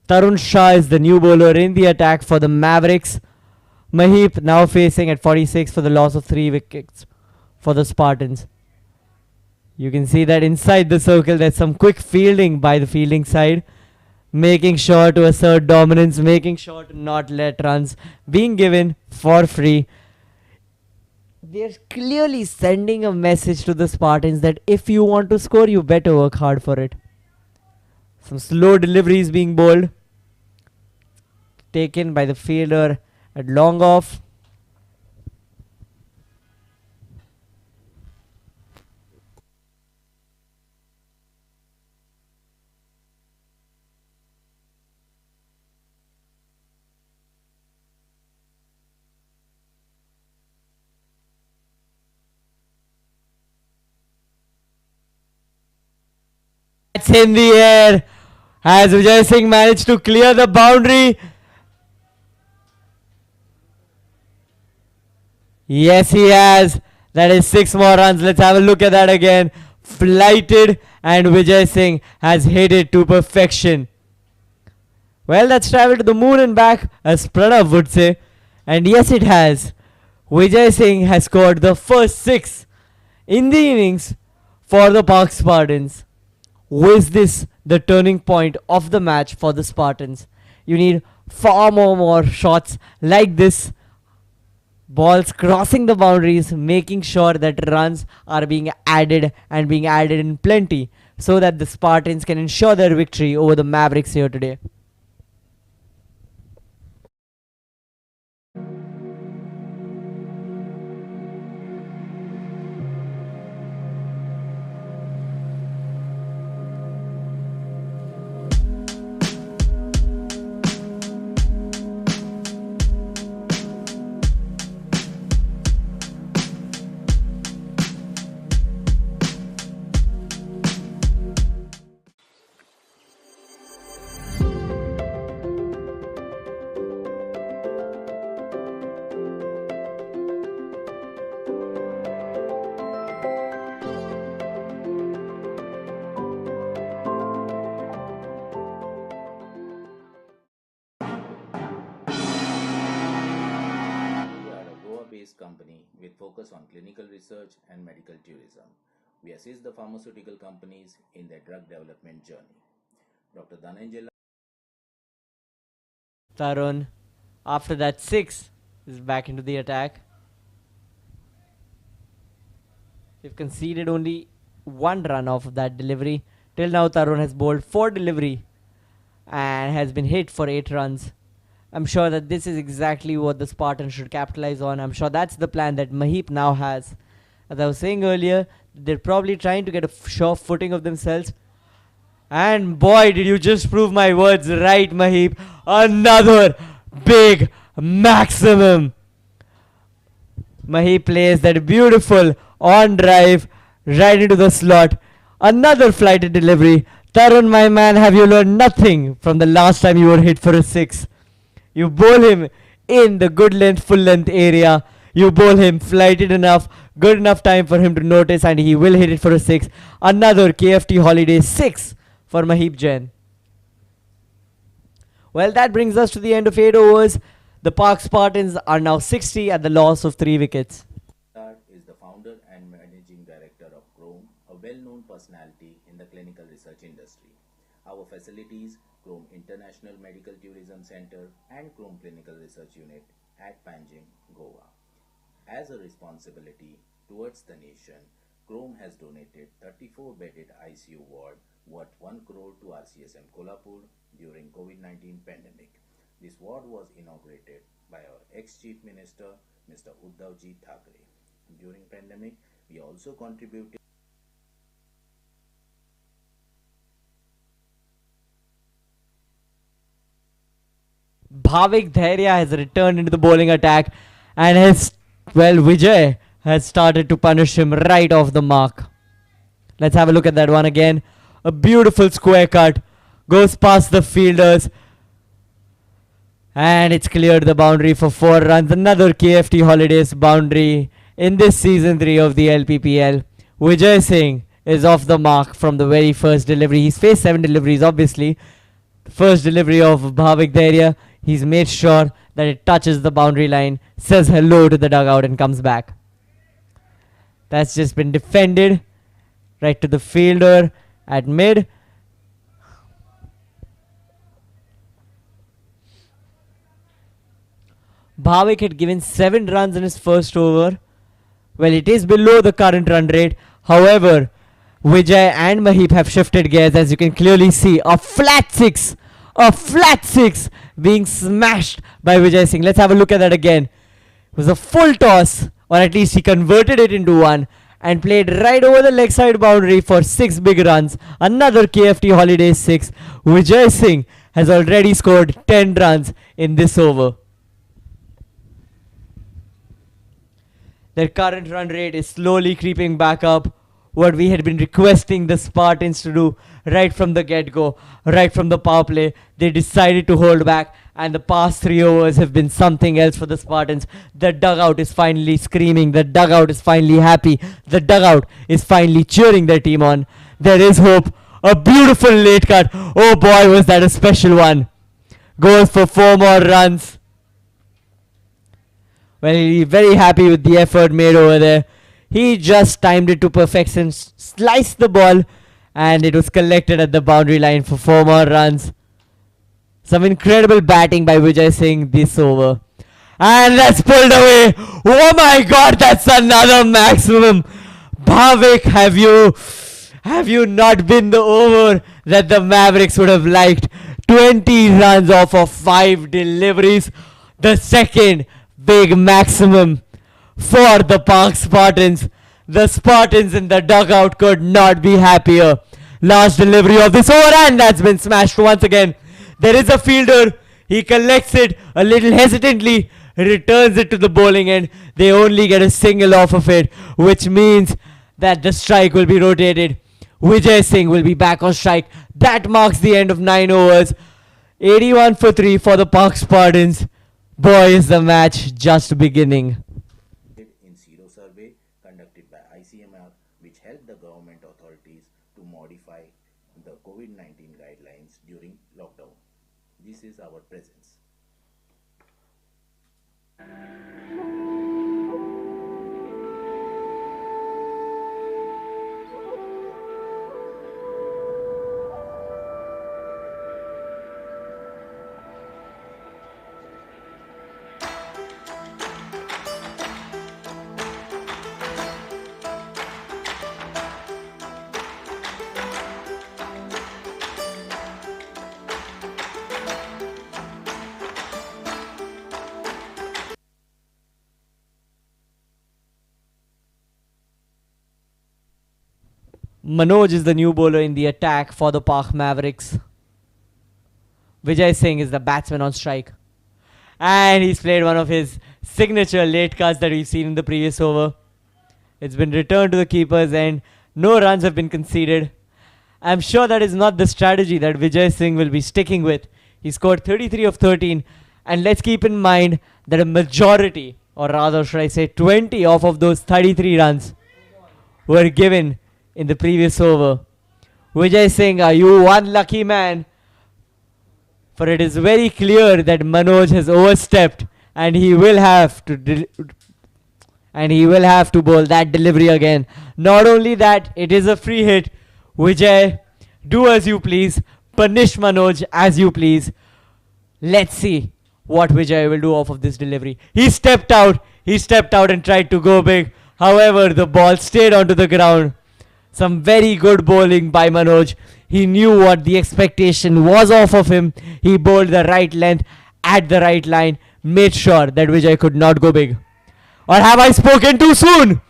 Tarun Shah is the new bowler in the attack for the Mavericks. Maheep now facing at 46 for the loss of 3 wickets for the Spartans. You can see that inside the circle there's some quick fielding by the fielding side, making sure to assert dominance, making sure to not let runs being given for free. They're clearly sending a message to the Spartans that if you want to score, you better work hard for it. Some slow deliveries being bowled. taken by the fielder at long off. It's in the air. Has Vijay Singh managed to clear the boundary? Yes, he has. That is 6 more runs. Let's have a look at that again. Flighted, and Vijay Singh has hit it to perfection. Well, that's traveled to the moon and back, as Pranav would say. And yes, it has. Vijay Singh has scored the first 6 in the innings for the Park Spartans. Was this the turning point of the match for the Spartans? You need far more shots like this. Balls crossing the boundaries, making sure that runs are being added and being added in plenty, so that the Spartans can ensure their victory over the Mavericks here today. Company with focus on clinical research and medical tourism. We assist the pharmaceutical companies in their drug development journey. Dr. Dhananjay Tarun, after that 6, is back into the attack. They've conceded only 1 run off of that delivery. Till now, Tarun has bowled 4 delivery and has been hit for 8 runs. I'm sure that this is exactly what the Spartans should capitalize on. I'm sure that's the plan that Maheep now has. As I was saying earlier, they're probably trying to get a sure footing of themselves. And boy, did you just prove my words right, Maheep. Another big maximum. Maheep plays that beautiful on drive right into the slot. Another flighted delivery. Tarun, my man, have you learned nothing from the last time you were hit for a 6? You bowl him in the good length, full length area. You bowl him flighted enough, good enough time for him to notice, and he will hit it for a 6. Another KFT Holiday 6 for Maheep Jain. Well, that brings us to the end of 8 overs. The Park Spartans are now 60 at the loss of 3 wickets. is the founder and managing director of Chrome, a well-known personality in the clinical research industry. Our facilities, Chrome International Medical Tourism Center and Chrome Clinical Research Unit at Panjim, Goa. As a responsibility towards the nation, Chrome has donated 34-bedded ICU ward worth 1 crore to RCSM Kolhapur during COVID-19 pandemic. This ward was inaugurated by our ex-Chief Minister, Mr. Uddhavji Thackeray. During pandemic, we also contributed Bhavik Dhairya has returned into the bowling attack, and Vijay has started to punish him right off the mark. Let's have a look at that one again. A beautiful square cut, goes past the fielders, and it's cleared the boundary for 4 runs. Another KFT Holidays boundary in this season 3 of the LPPL. Vijay Singh is off the mark from the very first delivery. He's faced 7 deliveries, obviously. The first delivery of Bhavik Dhairya, he's made sure that it touches the boundary line, says hello to the dugout, and comes back. That's just been defended right to the fielder at mid. Bhavik had given 7 runs in his first over. Well, it is below the current run rate. However, Vijay and Maheep have shifted gears, as you can clearly see. A flat 6. A flat 6 being smashed by Vijay Singh. Let's have a look at that again. It was a full toss, or at least he converted it into one and played right over the leg side boundary for 6 big runs. Another KFT Holidays 6. Vijay Singh has already scored 10 runs in this over. Their current run rate is slowly creeping back up. What we had been requesting the Spartans to do right from the get-go, right from the power play, they decided to hold back, and the past 3 overs have been something else for the Spartans. The dugout is finally screaming, the dugout is finally happy, the dugout is finally cheering their team on. There is hope. A beautiful late cut. Oh boy, was that a special one. Goes for 4 more runs. Well, he's very happy with the effort made over there. He just timed it to perfection, sliced the ball, and it was collected at the boundary line for 4 more runs. Some incredible batting by Vijay Singh this over. And that's pulled away. Oh my god, that's another maximum. Bhavik, have you not been the over that the Mavericks would have liked? 20 runs off of 5 deliveries. The second big maximum for the Park Spartans. The Spartans in the dugout could not be happier. Last delivery of this over, and that's been smashed once again. There is a fielder. He collects it a little hesitantly, returns it to the bowling end. They only get a single off of it, which means that the strike will be rotated. Vijay Singh will be back on strike. That marks the end of 9 overs. 81 for 3 for the Park Spartans. Boy, is the match just beginning. In Zero survey conducted by ICMR, which helped the government authorities to modify the COVID-19 guidelines during lockdown. This is our presence. Manoj is the new bowler in the attack for the Park Mavericks. Vijay Singh is the batsman on strike. And he's played one of his signature late cuts that we've seen in the previous over. It's been returned to the keepers and no runs have been conceded. I'm sure that is not the strategy that Vijay Singh will be sticking with. He scored 33 of 13. And let's keep in mind that a majority, or rather should I say 20 off of those 33 runs were given in the previous over. Vijay Singh, are you one lucky man? For it is very clear that Manoj has overstepped and he will have to bowl that delivery again. Not only that, it is a free hit. Vijay, do as you please. Punish Manoj as you please. Let's see what Vijay will do off of this delivery. He stepped out and tried to go big. However, the ball stayed onto the ground. Some very good bowling by Manoj. He knew what the expectation was off of him. He bowled the right length at the right line. Made sure that Vijay could not go big. Or have I spoken too soon?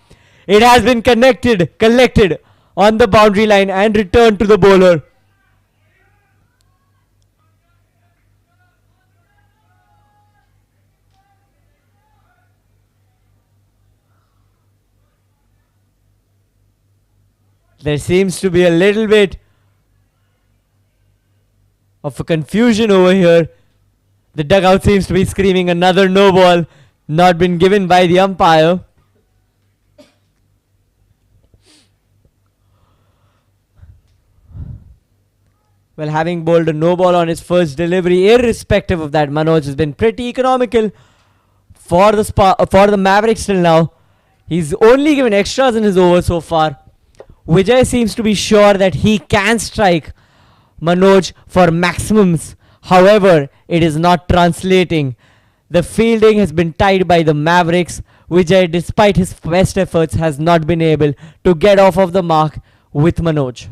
It has been collected on the boundary line and returned to the bowler. There seems to be a little bit of a confusion over here. The dugout seems to be screaming another no ball, not been given by the umpire. Well, having bowled a no ball on his first delivery, irrespective of that, Manoj has been pretty economical for the Mavericks till now. He's only given extras in his over so far. Vijay seems to be sure that he can strike Manoj for maximums. However, it is not translating. The fielding has been tied by the Mavericks. Vijay, despite his best efforts, has not been able to get off of the mark with Manoj.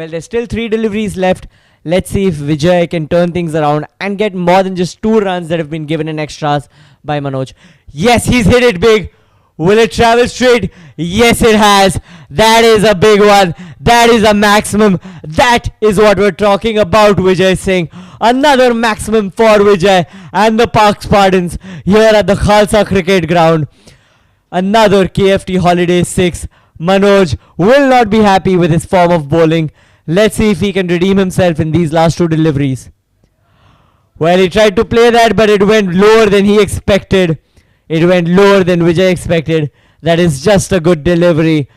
Well, there's still 3 deliveries left. Let's see if Vijay can turn things around and get more than just 2 runs that have been given in extras by Manoj. Yes, he's hit it big. Will it travel straight? Yes, it has. That is a big one. That is a maximum. That is what we're talking about, Vijay Singh. Another maximum for Vijay and the Park Spartans here at the Khalsa Cricket Ground. Another KFT Holiday 6. Manoj will not be happy with his form of bowling. Let's see if he can redeem himself in these last 2 deliveries. Well, he tried to play that, but it went lower than he expected. It went lower than Vijay expected. That is just a good delivery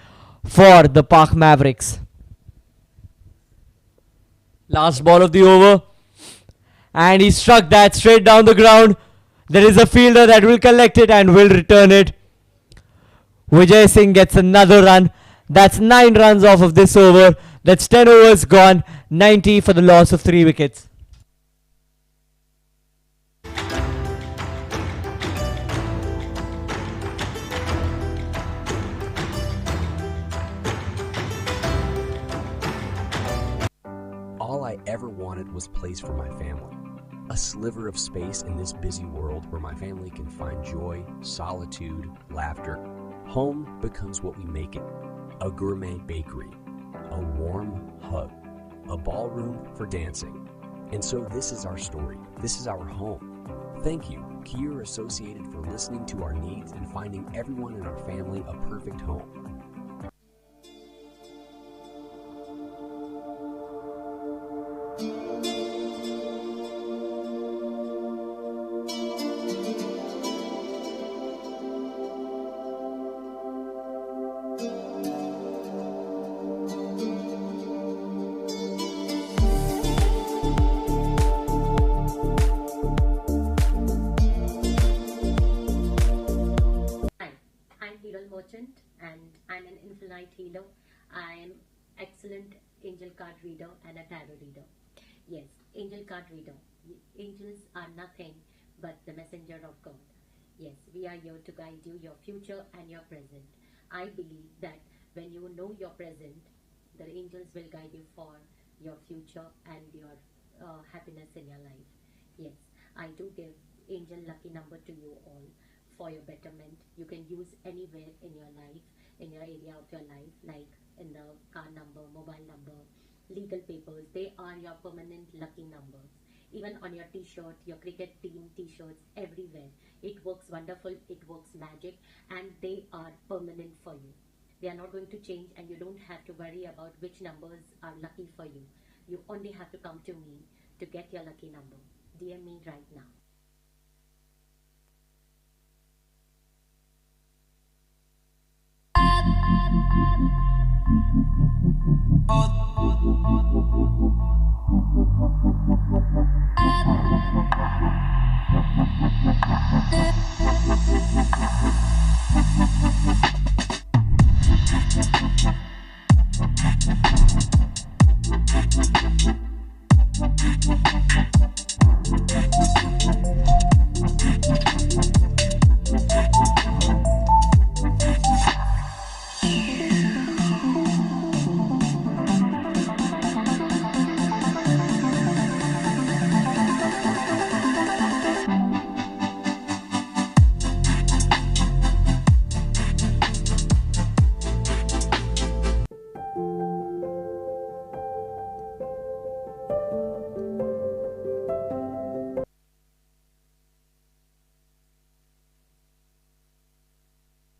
for the Park Mavericks. Last ball of the over. And he struck that straight down the ground. There is a fielder that will collect it and will return it. Vijay Singh gets another run. That's 9 runs off of this over. That's 10 overs gone. 90 for the loss of 3 wickets. All I ever wanted was place for my family. A sliver of space in this busy world where my family can find joy, solitude, laughter. Home becomes what we make it. A gourmet bakery, a warm hug, a ballroom for dancing. And so this is our story. This is our home. Thank you, Kier Associated, for listening to our needs and finding everyone in our family a perfect home. Merchant and I'm an infinite healer. I am excellent angel card reader and a tarot reader. Yes, angel card reader. Angels are nothing but the messenger of God. Yes, we are here to guide you, your future and your present. I believe that when you know your present, the angels will guide you for your future and your happiness in your life. Yes, I do give angel lucky number to you all for your betterment. You can use anywhere in your life, in your area of your life, like in the car number, mobile number, legal papers. They are your permanent lucky numbers. Even on your t-shirt, your cricket team t-shirts, everywhere. It works wonderful, it works magic, and they are permanent for you. They are not going to change, and you don't have to worry about which numbers are lucky for you. You only have to come to me to get your lucky number. DM me right now.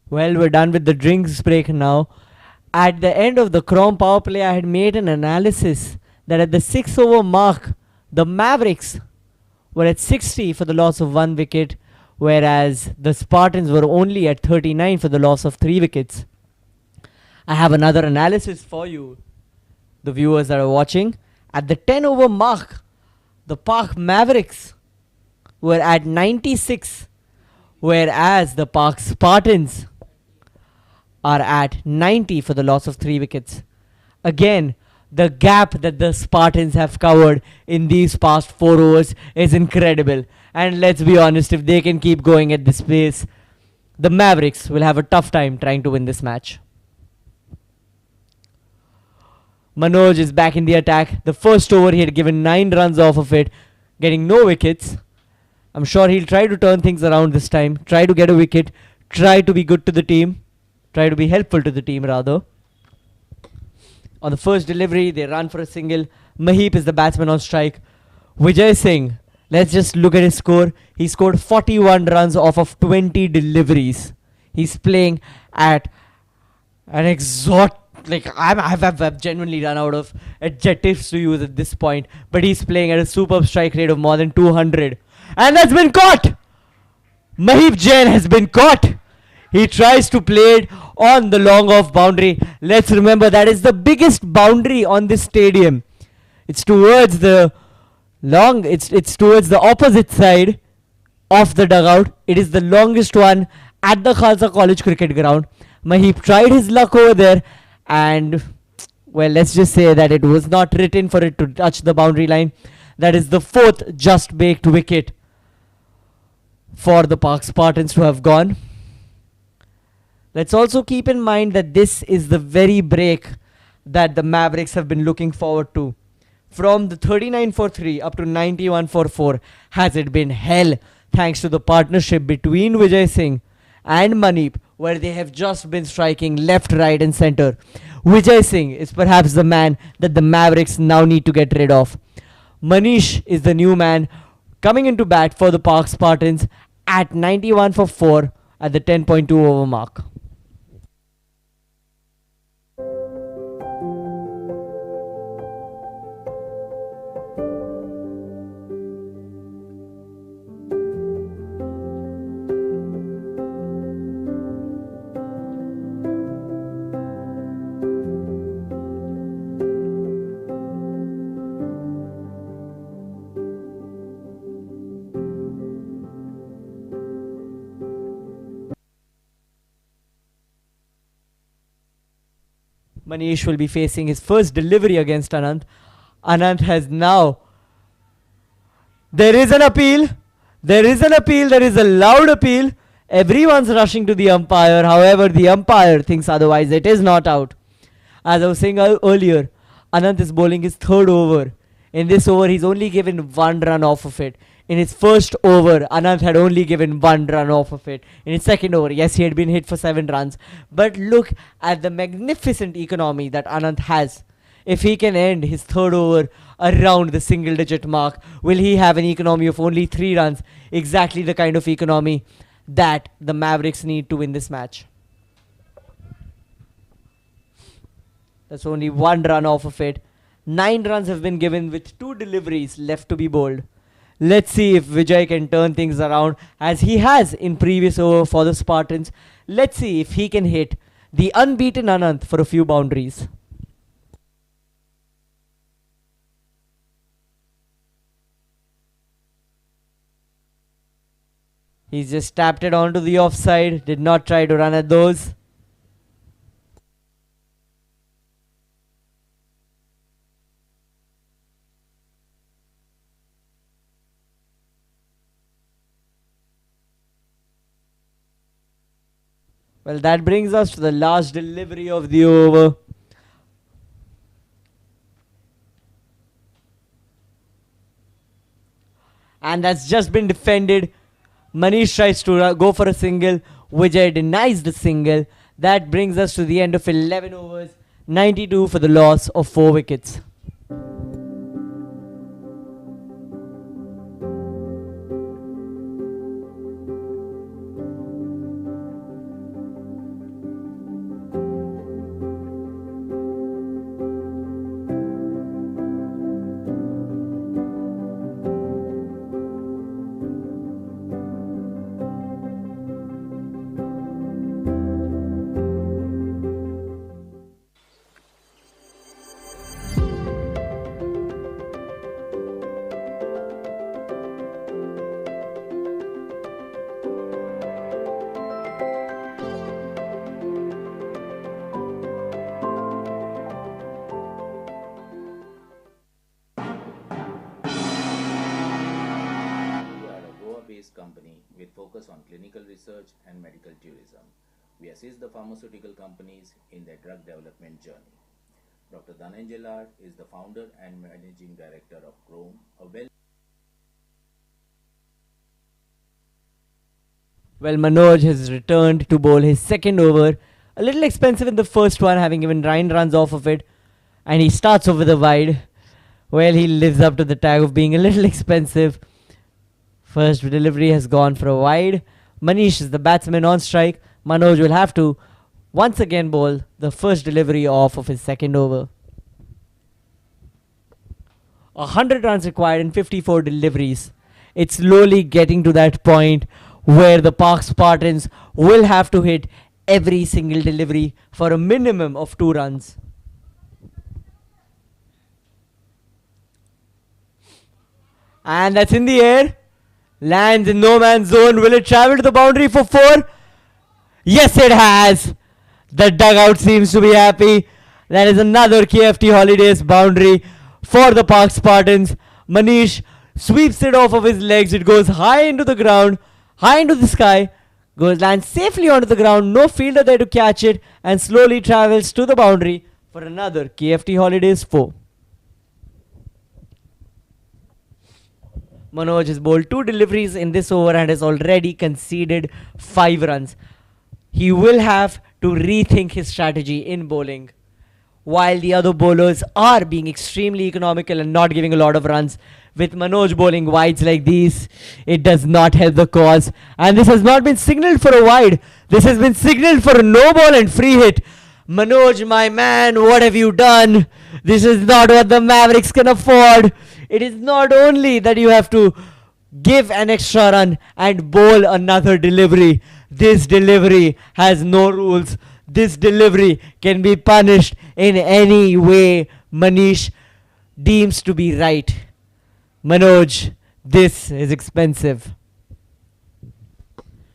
Well, we're done with the drinks break now. At the end of the Chrome power play, I had made an analysis that at the 6 over mark, the Mavericks were at 60 for the loss of 1 wicket, whereas the Spartans were only at 39 for the loss of 3 wickets. I have another analysis for you, the viewers that are watching. At the 10 over mark, the Park Mavericks were at 96, whereas the Park Spartans are at 90 for the loss of 3 wickets. Again, the gap that the Spartans have covered in these past 4 overs is incredible. And let's be honest, if they can keep going at this pace, the Mavericks will have a tough time trying to win this match. Manoj is back in the attack. The first over he had given 9 runs off of it, getting no wickets. I'm sure he'll try to turn things around this time, try to get a wicket, try to be good to the team, try to be helpful to the team rather. On the first delivery, they run for a single. Maheep is the batsman on strike. Vijay Singh, let's just look at his score. He scored 41 runs off of 20 deliveries. He's playing at an I've genuinely run out of adjectives to use at this point, but he's playing at a superb strike rate of more than 200. And that's been caught! Maheep Jain has been caught! He tries to play it on the long off boundary. Let's remember that is the biggest boundary on this stadium. It's towards the it's towards the opposite side of the dugout. It is the longest one at the Khalsa College cricket ground. Maheep tried his luck over there, and well, let's just say that it was not written for it to touch the boundary line. That is the 4th just baked wicket for the Park Spartans to have gone. Let's also keep in mind that this is the very break that the Mavericks have been looking forward to. From the 39 for 3 up to 91 for 4 has it been hell, thanks to the partnership between Vijay Singh and Maneep, where they have just been striking left, right and centre. Vijay Singh is perhaps the man that the Mavericks now need to get rid of. Manish is the new man coming into bat for the Park Spartans at 91 for 4 at the 10.2 over mark. Manish will be facing his first delivery against Anant. Anant has now... There is an appeal. There is an appeal. There is a loud appeal. Everyone's rushing to the umpire. However, the umpire thinks otherwise. It is not out. As I was saying earlier, Anant is bowling his 3rd over. In this over, he's only given 1 run off of it. In his first over, Anant had only given 1 run off of it. In his second over, yes, he had been hit for 7 runs. But look at the magnificent economy that Anant has. If he can end his 3rd over around the single digit mark, will he have an economy of only 3 runs? Exactly the kind of economy that the Mavericks need to win this match. That's only 1 run off of it. 9 runs have been given with 2 deliveries left to be bowled. Let's see if Vijay can turn things around as he has in previous over for the Spartans. Let's see if he can hit the unbeaten Anant for a few boundaries. He's just tapped it onto the offside, did not try to run at those. Well, that brings us to the last delivery of the over. And that's just been defended. Manish tries to go for a single. Vijay denies the single. That brings us to the end of 11 overs. 92 for the loss of 4 wickets. Company with focus on clinical research and medical tourism. We assist the pharmaceutical companies in their drug development journey. Dr. Dhananjay is the founder and managing director of Chrome, a Well, Manoj has returned to bowl his second over. A little expensive in the first one, having given 9 runs off of it. And he starts off with a wide. Well, he lives up to the tag of being a little expensive. First delivery has gone for a wide. Manish is the batsman on strike. Manoj will have to once again bowl the first delivery off of his second over. 100 runs required in 54 deliveries. It's slowly getting to that point where the Park Spartans will have to hit every single delivery for a minimum of 2 runs. And that's in the air. Lands in no man's zone. Will it travel to the boundary for 4? Yes, it has. The dugout seems to be happy. That is another KFT Holidays boundary for the Park Spartans. Manish sweeps it off of his legs. It goes high into the ground, high into the sky. Lands safely onto the ground. No fielder there to catch it. And slowly travels to the boundary for another KFT Holidays 4. Manoj has bowled 2 deliveries in this over and has already conceded 5 runs. He will have to rethink his strategy in bowling. While the other bowlers are being extremely economical and not giving a lot of runs, with Manoj bowling wides like these, it does not help the cause. And this has not been signalled for a wide. This has been signalled for a no ball and free hit. Manoj, my man, what have you done? This is not what the Mavericks can afford. It is not only that you have to give an extra run and bowl another delivery. This delivery has no rules. This delivery can be punished in any way Manish deems to be right. Manoj, this is expensive.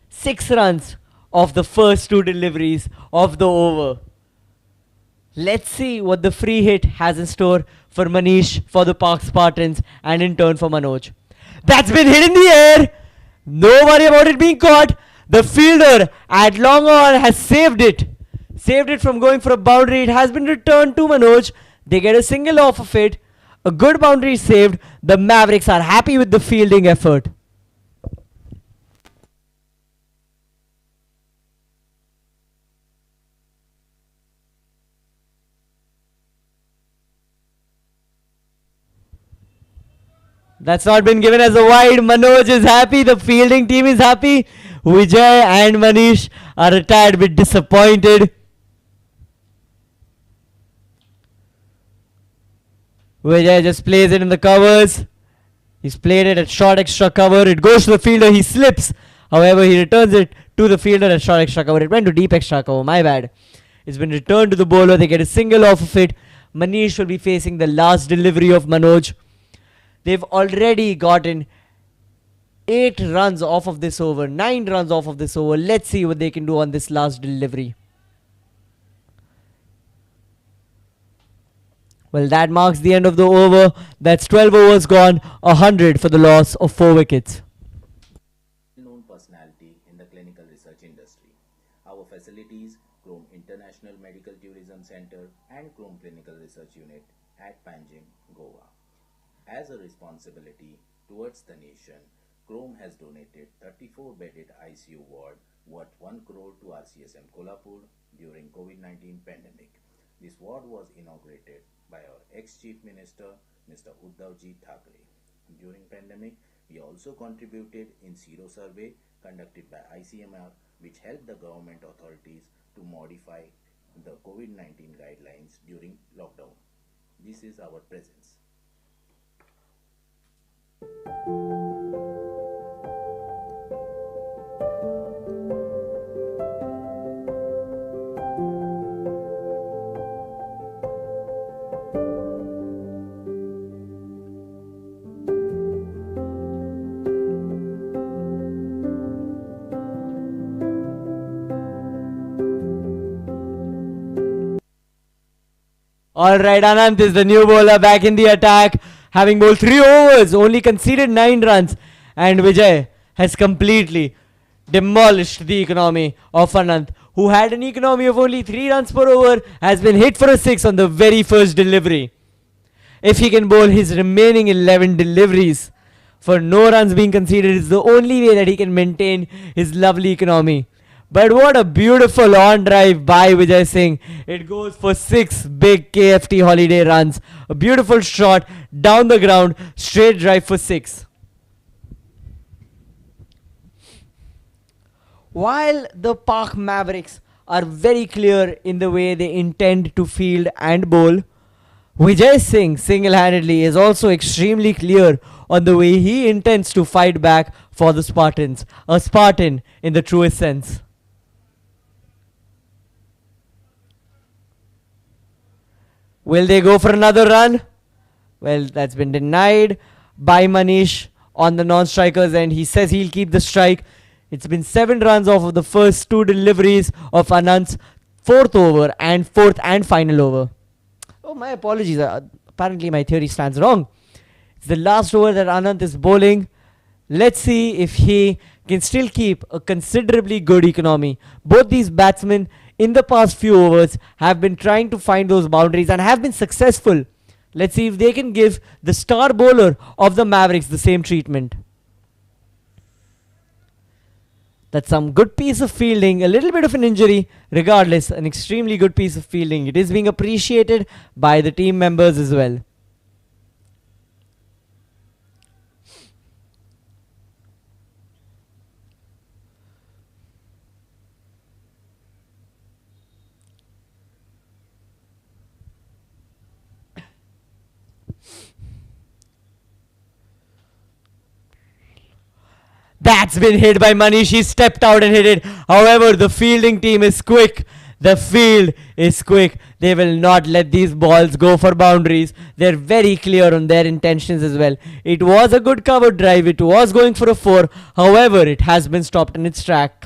6 runs of the first 2 deliveries of the over. Let's see what the free hit has in store for Manish, for the Park Spartans, and in turn for Manoj. That's been hit in the air. No worry about it being caught. The fielder at long on has saved it. Saved it from going for a boundary. It has been returned to Manoj. They get a single off of it. A good boundary saved. The Mavericks are happy with the fielding effort. That's not been given as a wide. Manoj is happy. The fielding team is happy. Vijay and Manish are a tad bit disappointed. Vijay just plays it in the covers. He's played it at short extra cover. It goes to the fielder. He slips. However, he returns it to the fielder at short extra cover. It went to deep extra cover. My bad. It's been returned to the bowler. They get a single off of it. Manish will be facing the last delivery of Manoj. They've already gotten 8 runs off of this over, 9 runs off of this over. Let's see what they can do on this last delivery. Well, that marks the end of the over. That's 12 overs gone, 100 for the loss of 4 wickets. Known personality in the clinical research industry. Our facilities, Chrome International Medical Tourism Center and Chrome Clinical Research Unit at Panjim, Goa. As a responsibility towards the nation, Chrome has donated 34-bedded ICU ward worth 1 crore to RCSM Kolhapur during COVID-19 pandemic. This ward was inaugurated by our ex-Chief Minister, Mr. Uddhavji Thackeray. During pandemic, we also contributed in Sero survey conducted by ICMR, which helped the government authorities to modify the COVID-19 guidelines during lockdown. This is our presence. Alright, Anant is the new bowler back in the attack. Having bowled 3 overs, only conceded 9 runs. And Vijay has completely demolished the economy of Anant, who had an economy of only 3 runs per over, has been hit for a 6 on the very first delivery. If he can bowl his remaining 11 deliveries for no runs being conceded, it's the only way that he can maintain his lovely economy. But what a beautiful on drive by Vijay Singh. It goes for 6 big KFT holiday runs. A beautiful shot down the ground, straight drive for 6. While the Park Mavericks are very clear in the way they intend to field and bowl, Vijay Singh single-handedly is also extremely clear on the way he intends to fight back for the Spartans. A Spartan in the truest sense. Will they go for another run? Well, that's been denied by Manish on the non-strikers, and he says he'll keep the strike. It's been 7 runs off of the first 2 deliveries of Anand's 4th over and 4th and final over. Oh, my apologies. Apparently my theory stands wrong. It's the last over that Anand is bowling. Let's see if he can still keep a considerably good economy. Both these batsmen in the past few overs have been trying to find those boundaries and have been successful. Let's see if they can give the star bowler of the Mavericks the same treatment. That's some good piece of fielding, a little bit of an injury. Regardless, an extremely good piece of fielding. It is being appreciated by the team members as well. That's been hit by Manish. He stepped out and hit it. However, the fielding team is quick. The field is quick. They will not let these balls go for boundaries. They're very clear on their intentions as well. It was a good cover drive. It was going for a 4. However, it has been stopped in its track.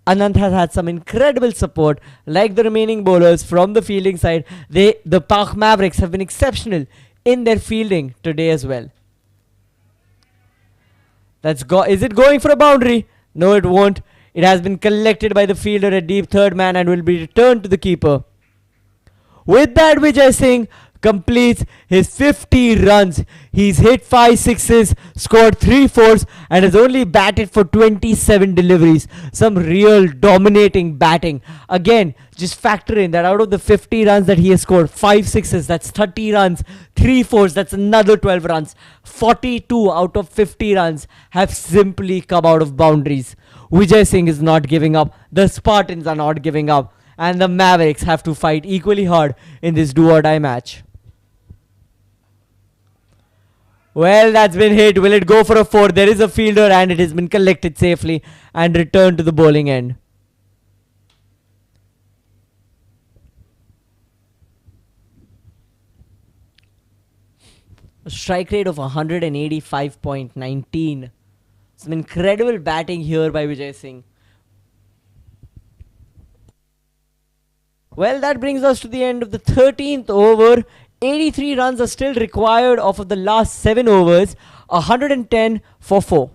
Anand has had some incredible support, like the remaining bowlers from the fielding side. The Park Mavericks have been exceptional in their fielding today as well. Is it going for a boundary? No, it won't. It has been collected by the fielder at deep third man and will be returned to the keeper. With that, Vijay Singh completes his 50 runs. He's hit 5 sixes, scored 3 fours, and has only batted for 27 deliveries. Some real dominating batting. Again, just factor in that out of the 50 runs that he has scored, 5 sixes, that's 30 runs, 3 fours, that's another 12 runs. 42 out of 50 runs have simply come out of boundaries. Vijay Singh is not giving up. The Spartans are not giving up. And the Mavericks have to fight equally hard in this do-or-die match. Well, that's been hit. Will it go for a 4? There is a fielder and it has been collected safely and returned to the bowling end. A strike rate of 185.19. Some incredible batting here by Vijay Singh. Well, that brings us to the end of the 13th over. 83 runs are still required off of the last 7 overs. 110 for 4.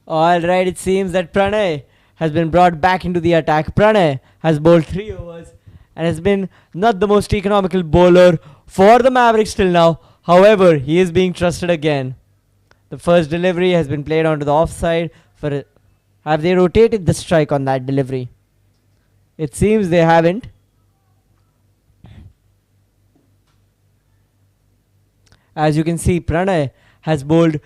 Alright, it seems that Pranay has been brought back into the attack. Pranay has bowled 3 overs and has been not the most economical bowler for the Mavericks till now. However, he is being trusted again. The first delivery has been played onto the offside. Have they rotated the strike on that delivery? It seems they haven't. As you can see, Pranay has bowled,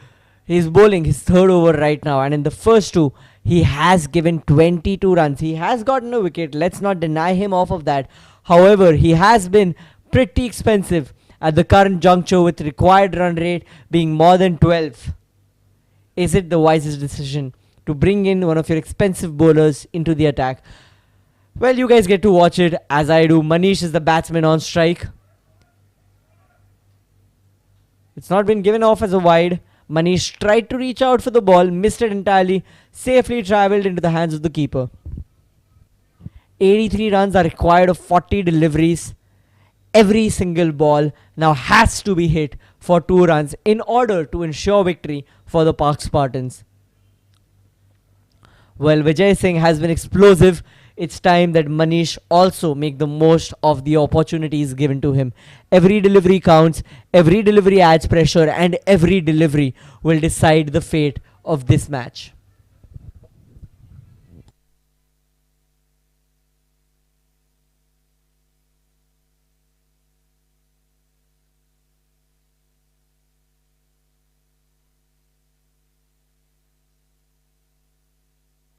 he's bowling his third over right now, and in the first two, he has given 22 runs. He has gotten a wicket, let's not deny him off of that. However, he has been pretty expensive at the current juncture with required run rate being more than 12. Is it the wisest decision to bring in one of your expensive bowlers into the attack? Well, you guys get to watch it as I do. Manish is the batsman on strike. It's not been given off as a wide. Manish tried to reach out for the ball, missed it entirely, safely travelled into the hands of the keeper. 83 runs are required of 40 deliveries. Every single ball now has to be hit for 2 runs in order to ensure victory for the Park Spartans. Well, Vijay Singh has been explosive. It's time that Manish also make the most of the opportunities given to him. Every delivery counts, every delivery adds pressure, and every delivery will decide the fate of this match.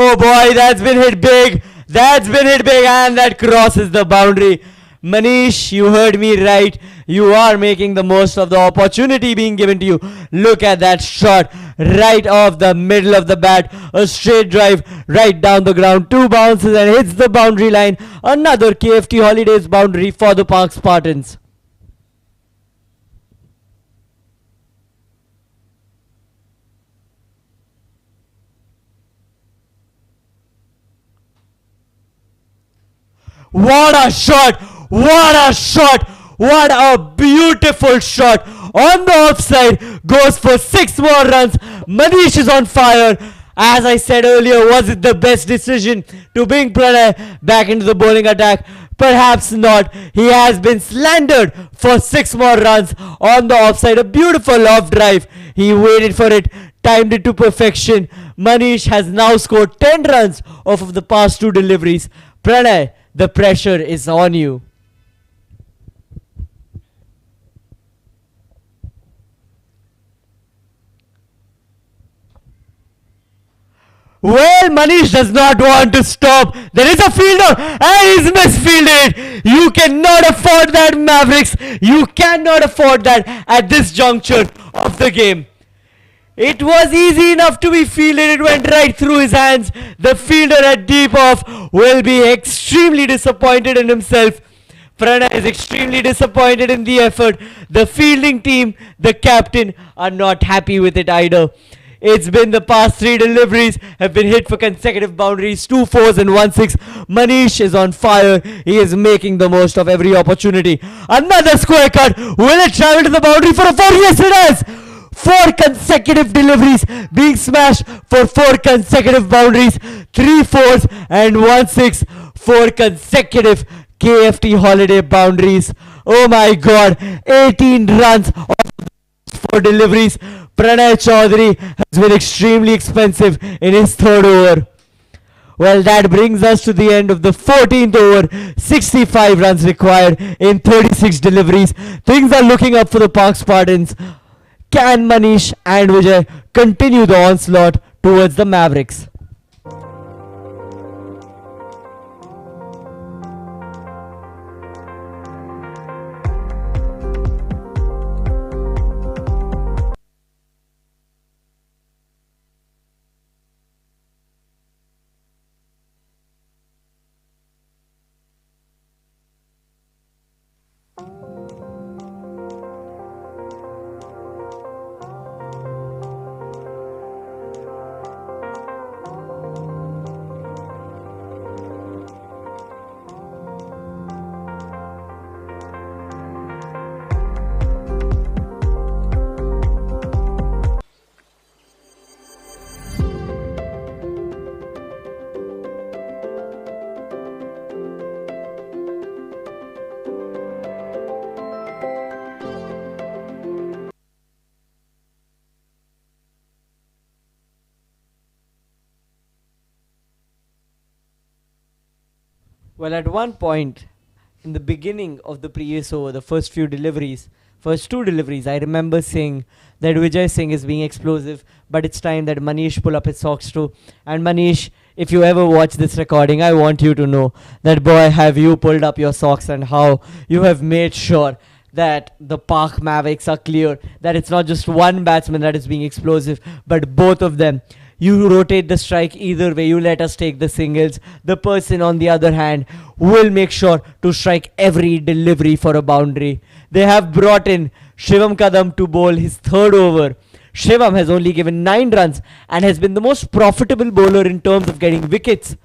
Oh boy, that's been hit big. That's been hit big, and that crosses the boundary. Manish, you heard me right. You are making the most of the opportunity being given to you. Look at that shot right off the middle of the bat. A straight drive right down the ground. 2 bounces and hits the boundary line. Another KFT Holidays boundary for the Park Spartans. What a shot! What a shot! What a beautiful shot! On the offside, goes for 6 more runs. Manish is on fire. As I said earlier, was it the best decision to bring Pranay back into the bowling attack? Perhaps not. He has been slandered for 6 more runs on the offside. A beautiful off drive. He waited for it, timed it to perfection. Manish has now scored 10 runs off of the past 2 deliveries. Pranay, the pressure is on you. Well, Manish does not want to stop. There is a fielder and he's misfielded. You cannot afford that, Mavericks. You cannot afford that at this juncture of the game. It was easy enough to be fielded. It went right through his hands. The fielder at deep off will be extremely disappointed in himself. Pranay is extremely disappointed in the effort. The fielding team, the captain, are not happy with it either. It's been the past 3 deliveries have been hit for consecutive boundaries, 2 4s and 1 6. Manish is on fire. He is making the most of every opportunity. Another square cut. Will it travel to the boundary for a 4? Yes, it has. 4 consecutive deliveries being smashed for 4 consecutive boundaries. 3 4s and 1 6. 4 consecutive KFT Holiday boundaries. Oh my god. 18 runs for deliveries. Pranay Chaudhary has been extremely expensive in his 3rd over. Well, that brings us to the end of the 14th over. 65 runs required in 36 deliveries. Things are looking up for the Park Spartans. Can Manish and Vijay continue the onslaught towards the Mavericks? Well, at one point in the beginning of the previous over, the first few deliveries, First two deliveries, I remember saying that Vijay Singh is being explosive, but it's time that Manish pull up his socks too. And Manish, if you ever watch this recording, I want you to know that, boy, have you pulled up your socks and how you have made sure that the Pak Mavericks are clear, that it's not just one batsman that is being explosive, but both of them. You rotate the strike either way, you let us take the singles. The person on the other hand will make sure to strike every delivery for a boundary. They have brought in Shivam Kadam to bowl his third over. Shivam has only given 9 runs and has been the most profitable bowler in terms of getting wickets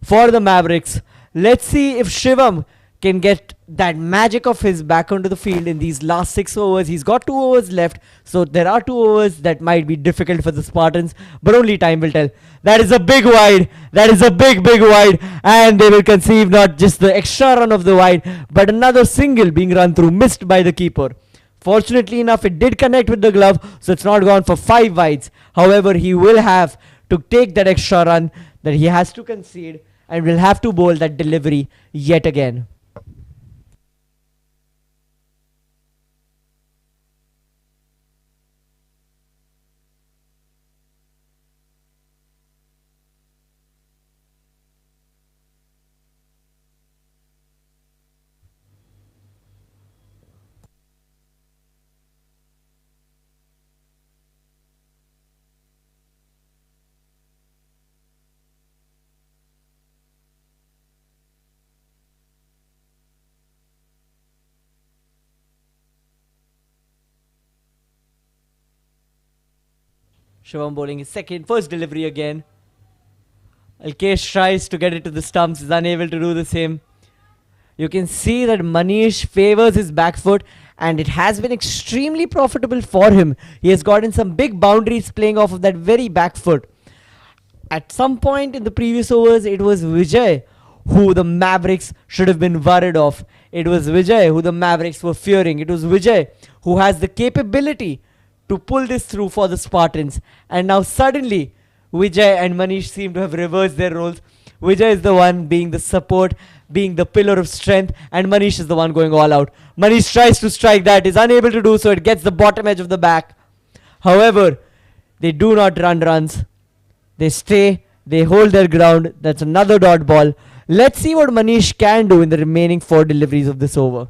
for the Mavericks. Let's see if Shivam can get that magic of his back onto the field in these last 6 overs. He's got 2 overs left, so there are 2 overs that might be difficult for the Spartans, but only time will tell. That is a big wide. That is a big wide, and they will conceive not just the extra run of the wide, but another single being run through, missed by the keeper. Fortunately enough, it did connect with the glove, so it's not gone for 5 wides. However, he will have to take that extra run that he has to concede and will have to bowl that delivery yet again. Shivam bowling his first delivery again. Alkesh tries to get it to the stumps, is unable to do the same. You can see that Manish favors his back foot, and it has been extremely profitable for him. He has gotten some big boundaries playing off of that very back foot. At some point in the previous overs, it was Vijay who the Mavericks should have been worried of. It was Vijay who the Mavericks were fearing. It was Vijay who has the capability to pull this through for the Spartans. And now suddenly, Vijay and Manish seem to have reversed their roles. Vijay is the one being the support, being the pillar of strength, and Manish is the one going all out. Manish tries to strike that, is unable to do so. It gets the bottom edge of the back. However, they do not run runs. They stay, they hold their ground. That's another dot ball. Let's see what Manish can do in the remaining 4 deliveries of this over.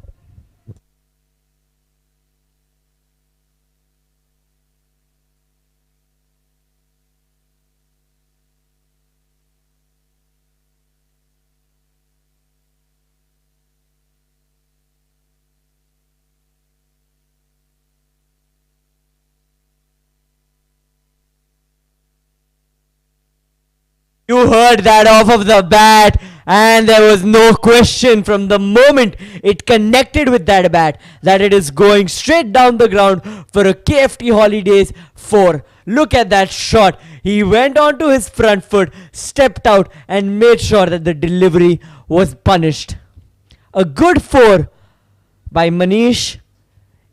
You heard that off of the bat, and there was no question from the moment it connected with that bat that it is going straight down the ground for a KFT Holidays 4. Look at that shot. He went onto his front foot, stepped out, and made sure that the delivery was punished. A good 4 by Manish.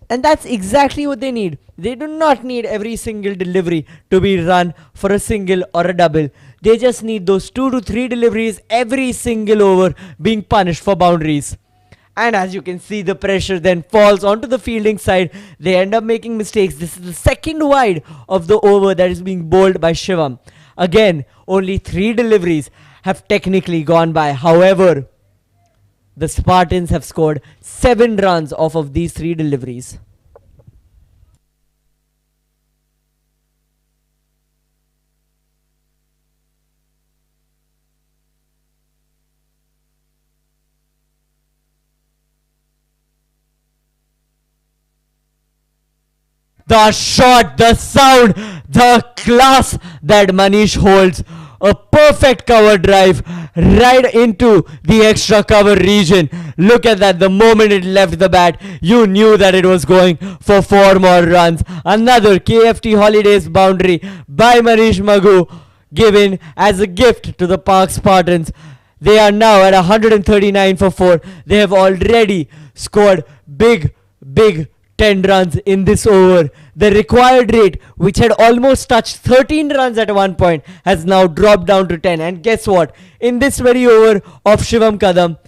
And that's exactly what they need. They do not need every single delivery to be run for a single or a double. They just need those 2 to 3 deliveries every single over being punished for boundaries. And as you can see, the pressure then falls onto the fielding side. They end up making mistakes. This is the second wide of the over that is being bowled by Shivam. Again, only 3 deliveries have technically gone by. However, the Spartans have scored 7 runs off of these 3 deliveries. The shot, the sound, the class that Manish holds. A perfect cover drive right into the extra cover region. Look at that. The moment it left the bat, you knew that it was going for 4 more runs. Another KFT Holidays boundary by Manish Magoo, given as a gift to the Park Spartans. They are now at 139 for 4. They have already scored big 10 runs in this over. The required rate, which had almost touched 13 runs at one point, has now dropped down to 10. And guess what? In this very over of Shivam Kadam,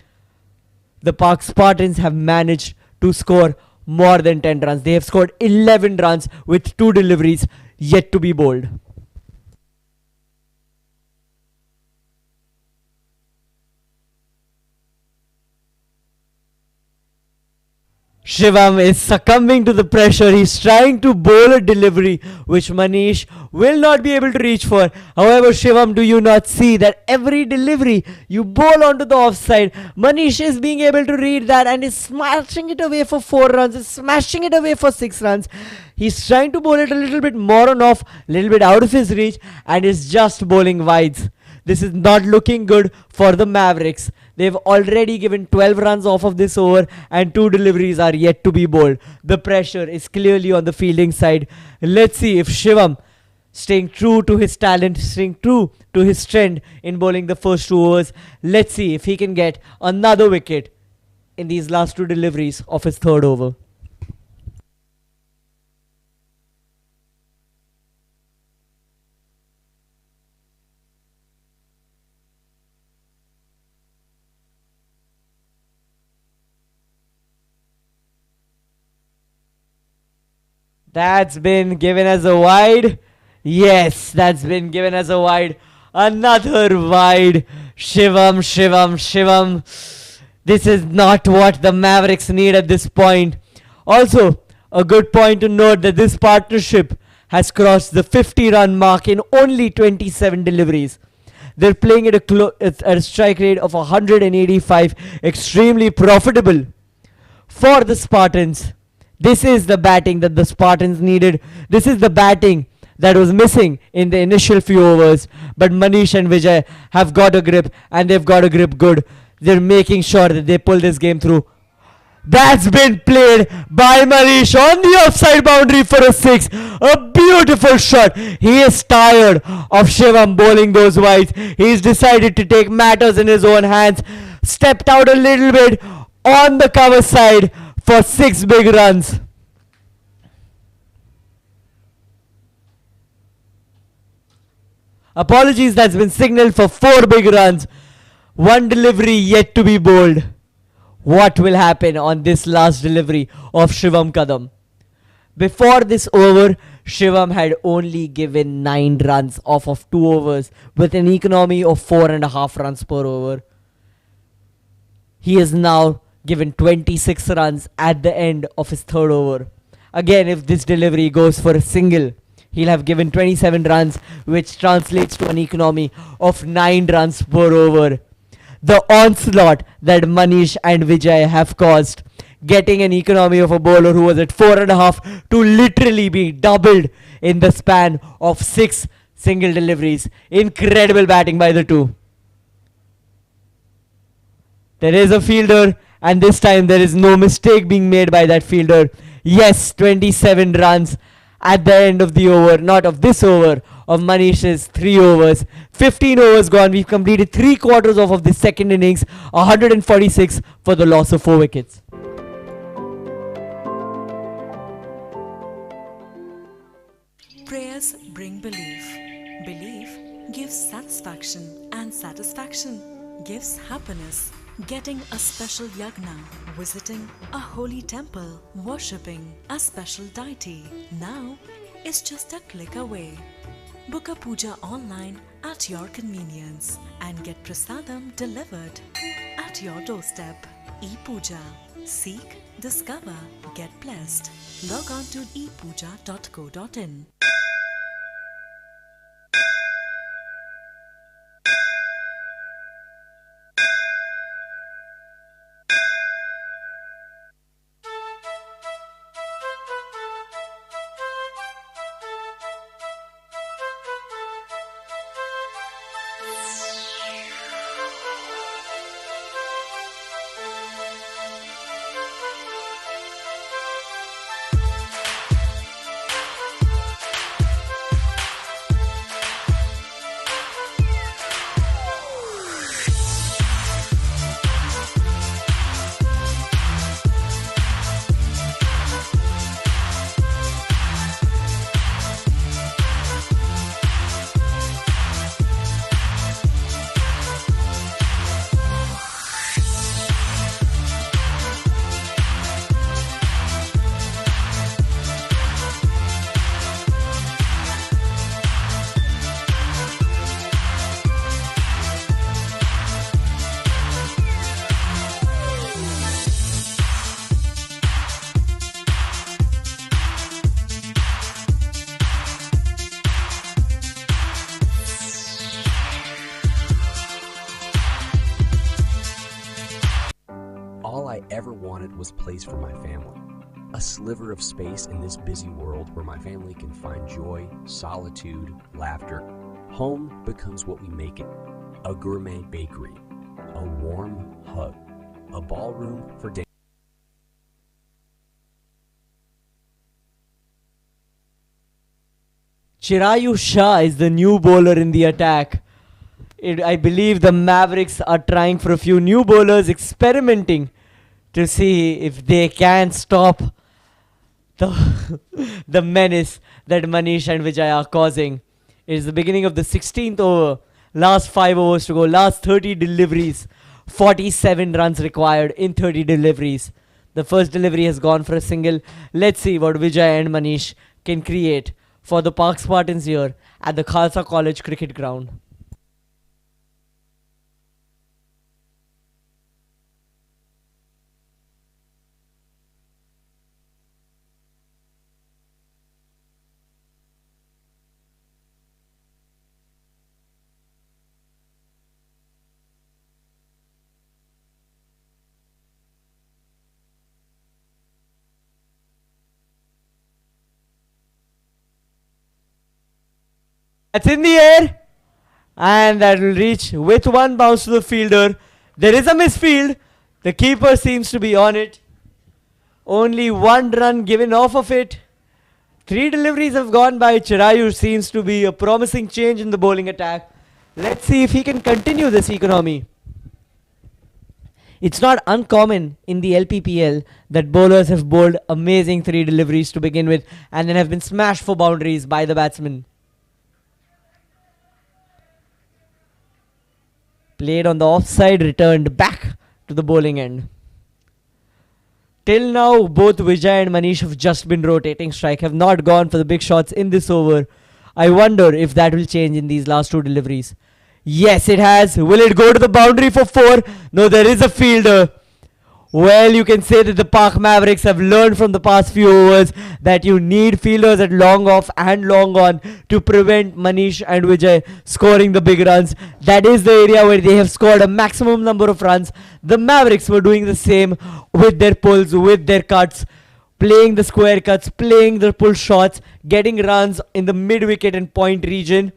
the Park Spartans have managed to score more than 10 runs. They have scored 11 runs with 2 deliveries yet to be bowled. Shivam is succumbing to the pressure. He's trying to bowl a delivery which Manish will not be able to reach for. However, Shivam, do you not see that every delivery you bowl onto the offside, Manish is being able to read that and is smashing it away for 4 runs, is smashing it away for 6 runs. He's trying to bowl it a little bit more on off, a little bit out of his reach, and is just bowling wides. This is not looking good for the Mavericks. They've already given 12 runs off of this over and 2 deliveries are yet to be bowled. The pressure is clearly on the fielding side. Let's see if Shivam, staying true to his talent, staying true to his trend in bowling the first 2 overs, let's see if he can get another wicket in these last 2 deliveries of his 3rd over. That's been given as a wide. Yes, that's been given as a wide. Another wide. Shivam, Shivam, Shivam. This is not what the Mavericks need at this point. Also, a good point to note that this partnership has crossed the 50-run mark in only 27 deliveries. They're playing at a strike rate of 185. Extremely profitable for the Spartans. This is the batting that the Spartans needed. This is the batting that was missing in the initial few overs. But Manish and Vijay have got a grip, and they've got a grip good. They're making sure that they pull this game through. That's been played by Manish on the offside boundary for a 6. A beautiful shot. He is tired of Shivam bowling those wides. He's decided to take matters in his own hands. Stepped out a little bit on the cover side for 6 big runs. Apologies, that's been signaled for 4 big runs. 1 delivery yet to be bowled. What will happen on this last delivery of Shivam Kadam? Before this over, Shivam had only given 9 runs off of 2 overs with an economy of 4.5 runs per over. He is now given 26 runs at the end of his 3rd over. Again, if this delivery goes for a single, he'll have given 27 runs, which translates to an economy of 9 runs per over. The onslaught that Manish and Vijay have caused, getting an economy of a bowler who was at 4.5 to literally be doubled in the span of 6 single deliveries. Incredible batting by the two. There is a fielder, and this time there is no mistake being made by that fielder. Yes, 27 runs at the end of the over, not of this over, of Manish's 3 overs. 15 overs gone. We've completed 3/4 of the second innings. 146 for the loss of 4 wickets. Prayers bring belief. Belief gives satisfaction, and satisfaction gives happiness. Getting a special yagna, visiting a holy temple, worshipping a special deity now is just a click away. Book a puja online at your convenience and get prasadam delivered at your doorstep. E-Puja. Seek, discover, get blessed. Log on to epuja.co.in. All I ever wanted was place for my family. A sliver of space in this busy world where my family can find joy, solitude, laughter. Home becomes what we make it. A gourmet bakery, a warm hug, a ballroom for days. Chirayu Shah is the new bowler in the attack. I believe the Mavericks are trying for a few new bowlers, experimenting to see if they can stop the, the menace that Manish and Vijay are causing. It is the beginning of the 16th over. Last 5 overs to go. Last 30 deliveries. 47 runs required in 30 deliveries. The first delivery has gone for a single. Let's see what Vijay and Manish can create for the Park Spartans here at the Khalsa College cricket ground. That's in the air, and that will reach with one bounce to the fielder. There is a misfield. The keeper seems to be on it. Only one run given off of it. 3 deliveries have gone by. Chirayu seems to be a promising change in the bowling attack. Let's see if he can continue this economy. It's not uncommon in the LPPL that bowlers have bowled amazing 3 deliveries to begin with and then have been smashed for boundaries by the batsman. Played on the offside, returned back to the bowling end. Till now, both Vijay and Manish have just been rotating strike, have not gone for the big shots in this over. I wonder if that will change in these last 2 deliveries. Yes, it has. Will it go to the boundary for 4? No, there is a fielder. Well, you can say that the Park Mavericks have learned from the past few overs that you need fielders at long off and long on to prevent Manish and Vijay scoring the big runs. That is the area where they have scored a maximum number of runs. The Mavericks were doing the same with their pulls, with their cuts, playing the square cuts, playing the pull shots, getting runs in the mid-wicket and point region.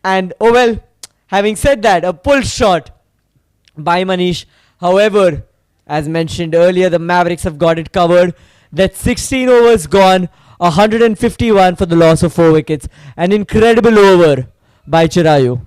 And, oh well, having said that, a pull shot by Manish. However, as mentioned earlier, the Mavericks have got it covered. That's 16 overs gone, 151 for the loss of 4 wickets. An incredible over by Chirayu.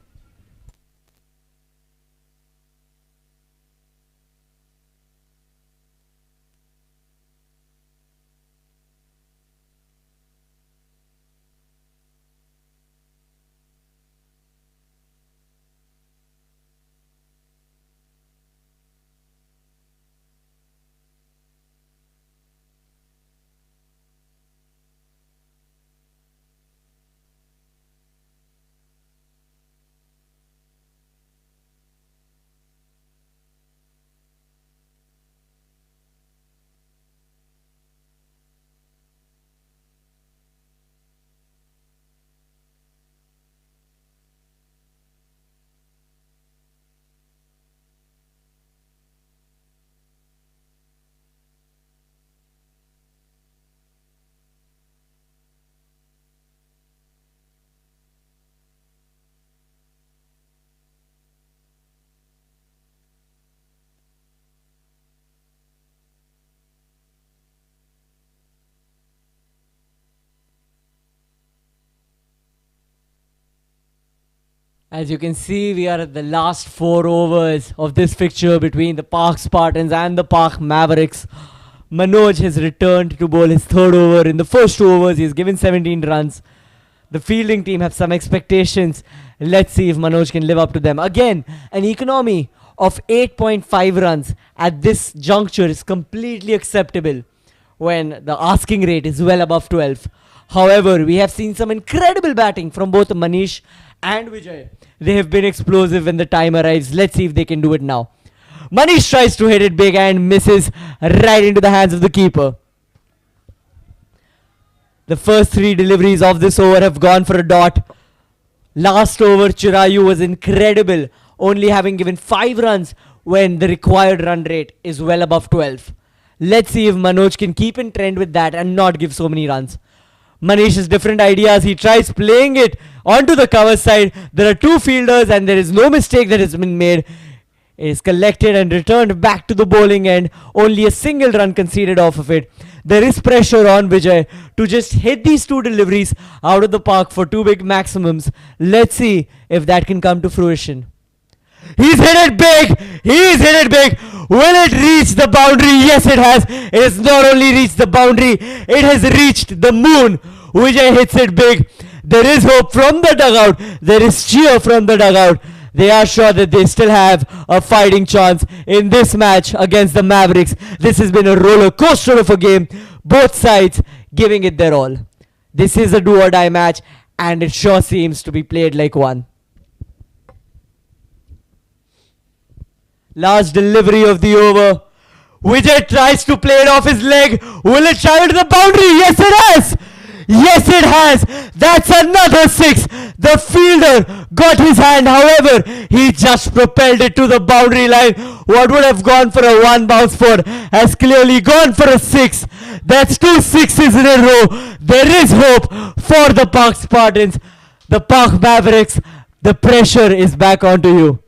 As you can see, we are at the last 4 overs of this fixture between the Park Spartans and the Park Mavericks. Manoj has returned to bowl his 3rd over. In the first 2 overs, he has given 17 runs. The fielding team have some expectations. Let's see if Manoj can live up to them. Again, an economy of 8.5 runs at this juncture is completely acceptable when the asking rate is well above 12. However, we have seen some incredible batting from both Manish and Vijay. They have been explosive when the time arrives. Let's see if they can do it now. Manish tries to hit it big and misses right into the hands of the keeper. The first 3 deliveries of this over have gone for a dot. Last over, Chirayu was incredible, only having given 5 runs when the required run rate is well above 12. Let's see if Manoj can keep in trend with that and not give so many runs. Manish has different ideas. He tries playing it onto the cover side. There are two fielders and there is no mistake that has been made. It is collected and returned back to the bowling end. Only a single run conceded off of it. There is pressure on Vijay to just hit these two deliveries out of the park for two big maximums. Let's see if that can come to fruition. He's hit it big! He's hit it big! Will it reach the boundary? Yes, it has. It has not only reached the boundary, it has reached the moon. Vijay hits it big. There is hope from the dugout. There is cheer from the dugout. They are sure that they still have a fighting chance in this match against the Mavericks. This has been a roller coaster of a game. Both sides giving it their all. This is a do or die match and it sure seems to be played like one. Last delivery of the over. Vijay tries to play it off his leg. Will it travel to the boundary? Yes, it has! Yes, it has! That's another six! The fielder got his hand, however, he just propelled it to the boundary line. What would have gone for a one bounce four has clearly gone for a six. That's two sixes in a row. There is hope for the Park Spartans. The Park Mavericks, the pressure is back onto you.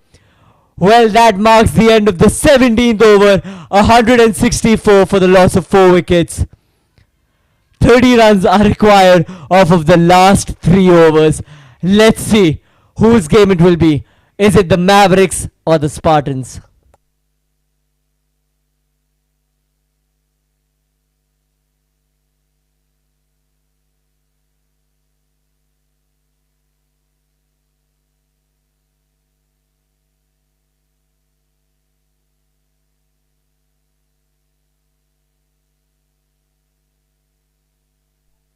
Well, that marks the end of the 17th over. 164 for the loss of 4 wickets. 30 runs are required off of the last 3 overs. Let's see whose game it will be. Is it the Mavericks or the Spartans?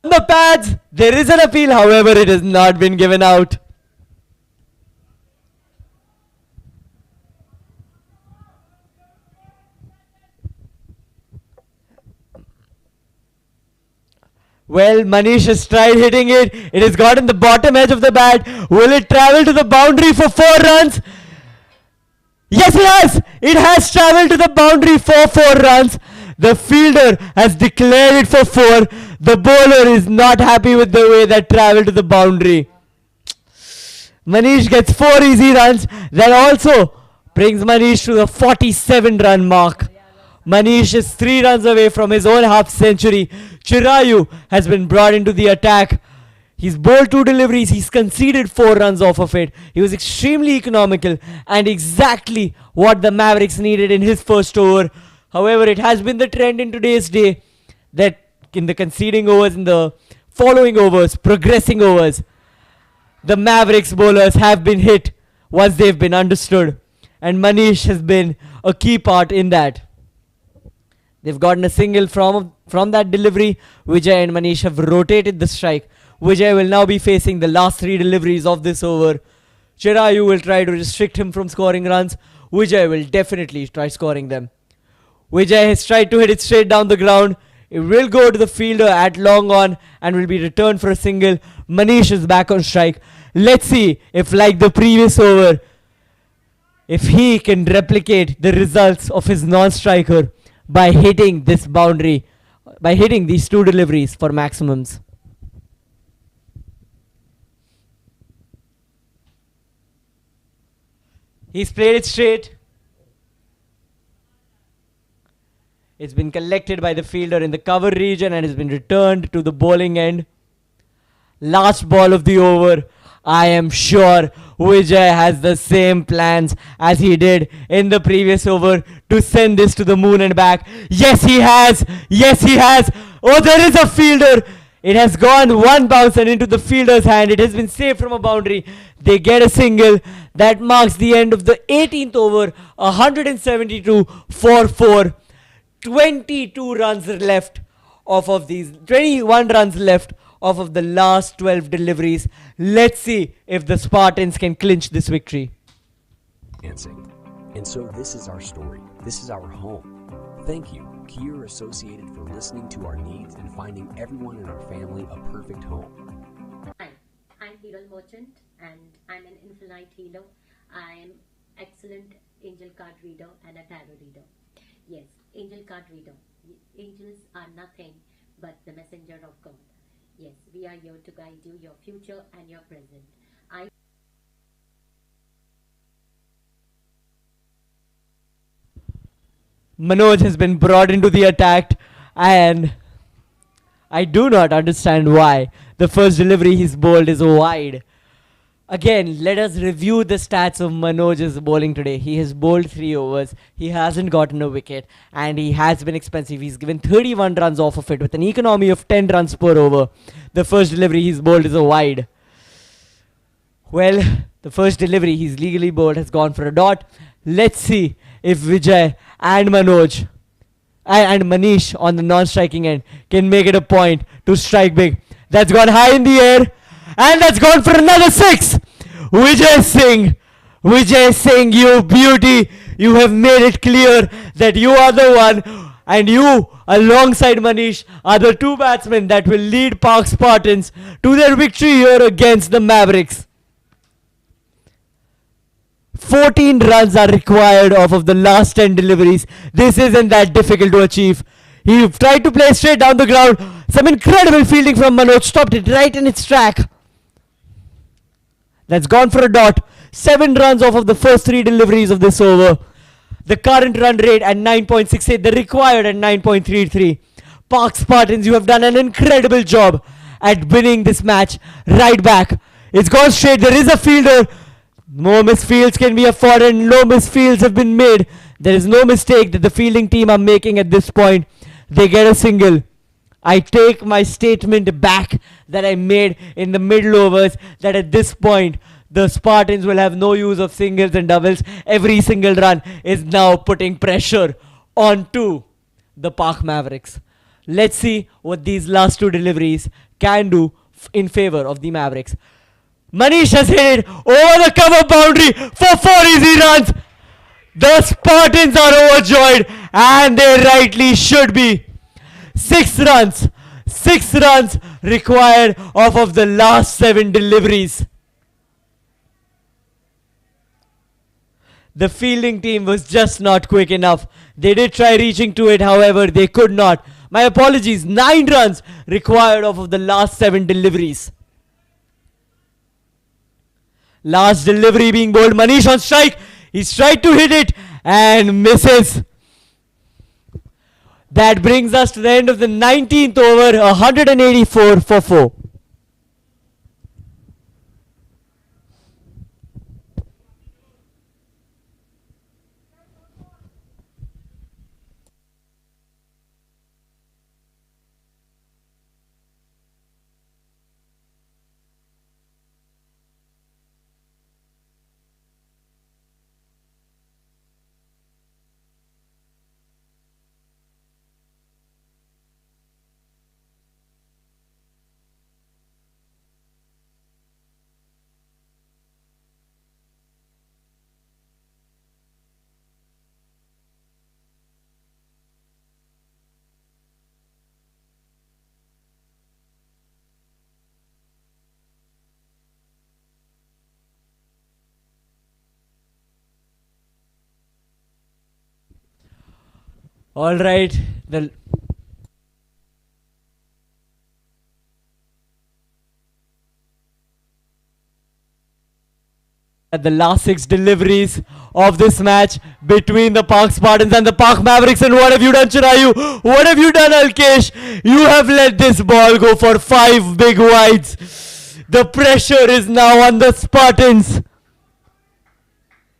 On the pads, there is an appeal, however, it has not been given out. Well, Manish has tried hitting it. It has gotten the bottom edge of the bat. Will it travel to the boundary for 4 runs? Yes, it has! It has travelled to the boundary for 4 runs. The fielder has declared it for 4. The bowler is not happy with the way that travelled to the boundary. Manish gets 4 easy runs. That also brings Manish to the 47 run mark. Manish is 3 runs away from his own half century. Chirayu has been brought into the attack. He's bowled 2 deliveries. He's conceded 4 runs off of it. He was extremely economical and exactly what the Mavericks needed in his first over. However, it has been the trend in today's day that in the conceding overs, in the following overs, progressing overs, the Mavericks bowlers have been hit once they've been understood. And Manish has been a key part in that. They've gotten a single from that delivery. Vijay and Manish have rotated the strike. Vijay will now be facing the last 3 deliveries of this over. Chirayu will try to restrict him from scoring runs. Vijay will definitely try scoring them. Vijay has tried to hit it straight down the ground. It will go to the fielder at long on and will be returned for a single. Manish is back on strike. Let's see if, like the previous over, if he can replicate the results of his non-striker by hitting this boundary, by hitting these 2 deliveries for maximums. He's played it straight. It's been collected by the fielder in the cover region and has been returned to the bowling end. Last ball of the over. I am sure Vijay has the same plans as he did in the previous over to send this to the moon and back. Yes, he has. Yes, he has. Oh, there is a fielder. It has gone 1 bounce and into the fielder's hand. It has been saved from a boundary. They get a single. That marks the end of the 18th over. 172 for 4. 22 runs left off of these. 21 runs left off of the last 12 deliveries. Let's see if the Spartans can clinch this victory. And so this is our story. This is our home. Thank you, Kier Associated, for listening to our needs and finding everyone in our family a perfect home. Hi, I'm Lppl Merchant and I'm an in-flight healer. I'm excellent angel card reader and a tarot reader. Yes, angel card reader. Angels are nothing but the messenger of God. Yes, we are here to guide you, your future and your present. Manoj has been brought into the attack, and I do not understand why. The first delivery he's bowled is wide. Again, let us review the stats of Manoj's bowling today. He has bowled 3 overs, he hasn't gotten a wicket, and he has been expensive. He's given 31 runs off of it with an economy of 10 runs per over. The first delivery he's bowled is a wide. Well, the first delivery he's legally bowled has gone for a dot. Let's see if Vijay and Manoj and Manish on the non-striking end can make it a point to strike big. That's gone high in the air, and that's gone for another 6. Vijay Singh, you beauty, you have made it clear that you are the one, and you alongside Manish are the 2 batsmen that will lead Park Spartans to their victory here against the Mevericks. 14 runs are required off of the last 10 deliveries. This isn't that difficult to achieve. He tried to play straight down the ground. Some incredible fielding from Manoj. Stopped it right in its track. That's gone for a dot. 7 runs off of the first 3 deliveries of this over. The current run rate at 9.68. The required at 9.33. Park Spartans, you have done an incredible job at winning this match. Right back. It's gone straight. There is a fielder. More misfields can be afforded. No misfields have been made. There is no mistake that the fielding team are making at this point. They get a single. I take my statement back that I made in the middle overs, that at this point the Spartans will have no use of singles and doubles. Every single run is now putting pressure onto the Park Mevericks. Let's see what these last 2 deliveries can do in favor of the Mevericks. Manish has hit it over the cover boundary for 4 easy runs. The Spartans are overjoyed, and they rightly should be. 6 runs required off of the last 7 deliveries. The fielding team was just not quick enough. They did try reaching to it, however, they could not. My apologies, 9 runs required off of the last 7 deliveries. Last delivery being bowled. Manish on strike. He's tried to hit it and misses. That brings us to the end of the 19th over. 184 for 4. All right. The last 6 deliveries of this match between the Park Spartans and the Park Mevericks. And what have you done, Chirayu? What have you done, Alkesh? You have let this ball go for 5 big wides. The pressure is now on the Spartans.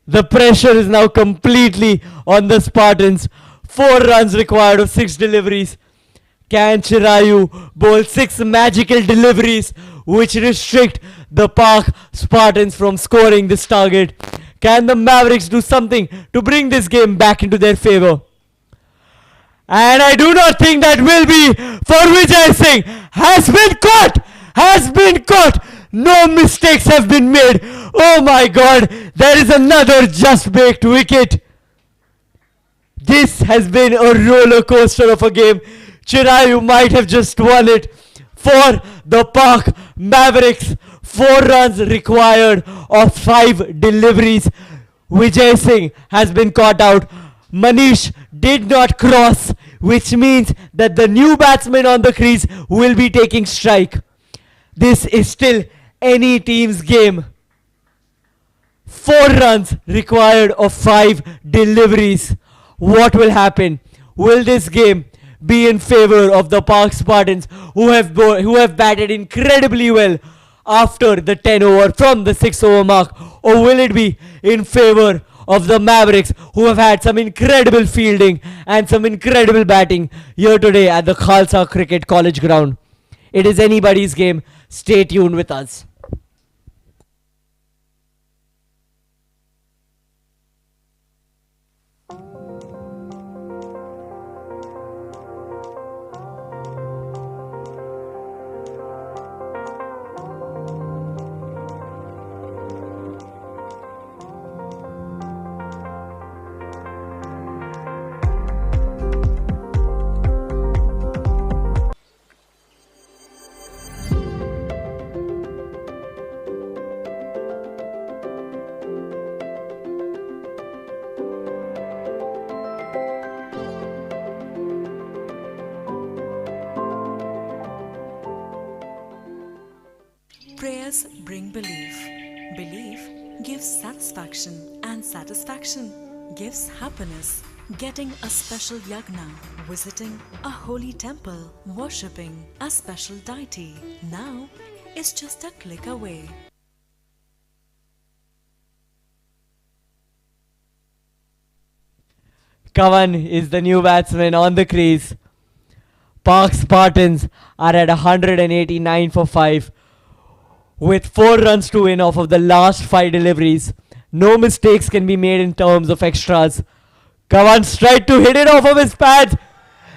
The pressure is now completely on the Spartans. 4 runs required of 6 deliveries. Can Chirayu bowl 6 magical deliveries which restrict the Park Spartans from scoring this target? Can the Mevericks do something to bring this game back into their favor? And I do not think that will be, for Vijay Singh has been caught. No mistakes have been made. Oh my God, there is another just baked wicket. This has been a roller coaster of a game. Chirayu might have just won it for the Park Mevericks. 4 runs required of 5 deliveries. Vijay Singh has been caught out. Manish did not cross, which means that the new batsman on the crease will be taking strike. This is still any team's game. 4 runs required of 5 deliveries. What will happen? Will this game be in favor of the Park Spartans, who have batted incredibly well after the 10 over from the 6 over mark, or will it be in favor of the Mavericks, who have had some incredible fielding and some incredible batting here today at the Khalsa Cricket College ground? It is anybody's game. Stay tuned with us. Prayers bring belief. Belief gives satisfaction, and satisfaction gives happiness. Getting a special yagna, visiting a holy temple, worshipping a special deity now is just a click away. Kavan is the new batsman on the crease. Park Spartans are at 189 for 5 with 4 runs to win off of the last 5 deliveries. No mistakes can be made in terms of extras. Kavan tried to hit it off of his pads.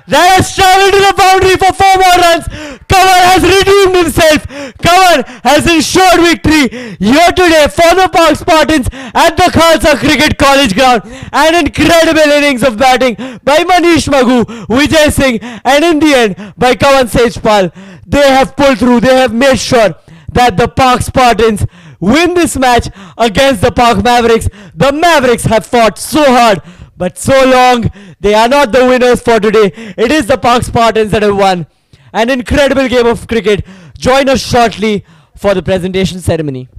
That has travelled to the boundary for 4 more runs. Kavan has redeemed himself. Kavan has ensured victory here today for the Park Spartans at the Khalsa Cricket College ground. An incredible innings of batting by Manish Magoo, Vijay Singh, and in the end by Kavan Sejpal. They have pulled through. They have made sure that the Park Spartans win this match against the Park Mavericks. The Mavericks have fought so hard, but so long. They are not the winners for today. It is the Park Spartans that have won. An incredible game of cricket. Join us shortly for the presentation ceremony.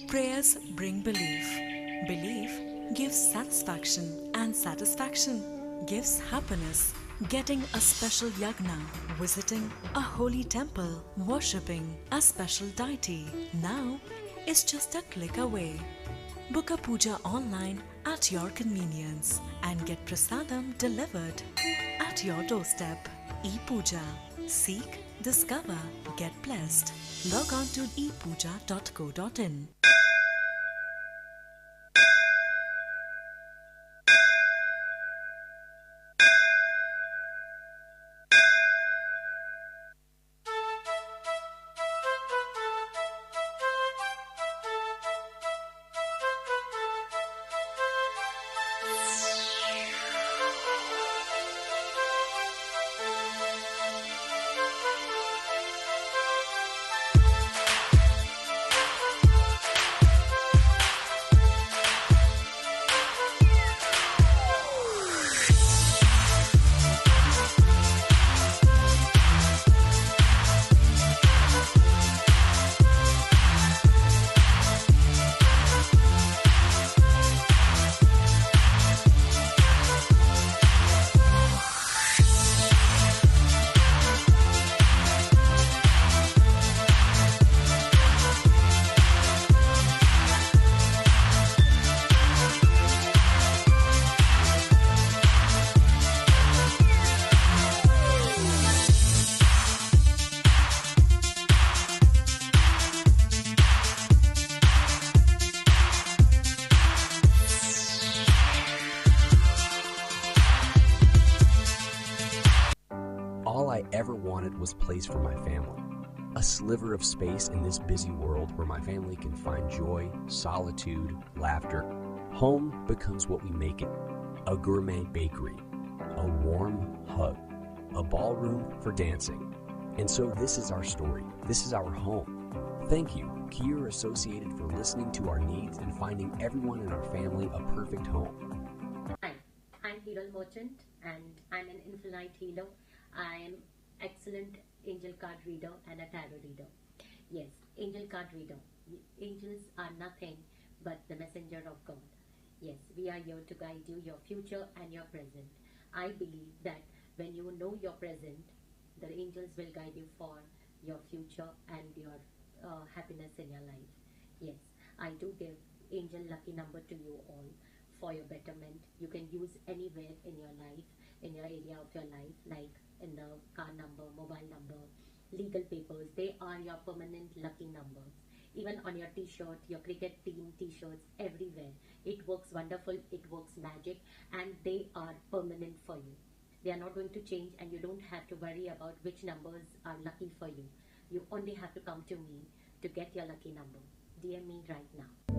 Prayers bring belief. Belief gives satisfaction, and satisfaction gives happiness. Getting a special yagna, visiting a holy temple, worshipping a special deity now is just a click away. Book a puja online at your convenience and get prasadam delivered at your doorstep. E-Puja. Seek, discover, get blessed. Log on to epuja.co.in. ever wanted was place for my family. A sliver of space in this busy world where my family can find joy, solitude, laughter. Home becomes what we make it. A gourmet bakery, a warm hug, a ballroom for dancing. And so this is our story. This is our home. Thank you, Kier Associated, for listening to our needs and finding everyone in our family a perfect home. Hi, I'm Hero Merchant and I'm an infinite healer. I'm excellent angel card reader and a tarot reader. Yes, angel card reader. Angels are nothing but the messenger of God. Yes, we are here to guide you your future and your present. I believe that when you know your present, the angels will guide you for your future and your happiness in your life. Yes, I do give angel lucky number to you all for your betterment. You can use anywhere in your life, in your area of your life, like in the car number, mobile number, legal papers. They are your permanent lucky numbers. Even on your t-shirt, your cricket team t-shirts, everywhere. It works wonderful, it works magic, and they are permanent for you. They are not going to change, and you don't have to worry about which numbers are lucky for you. You only have to come to me to get your lucky number. DM me right now.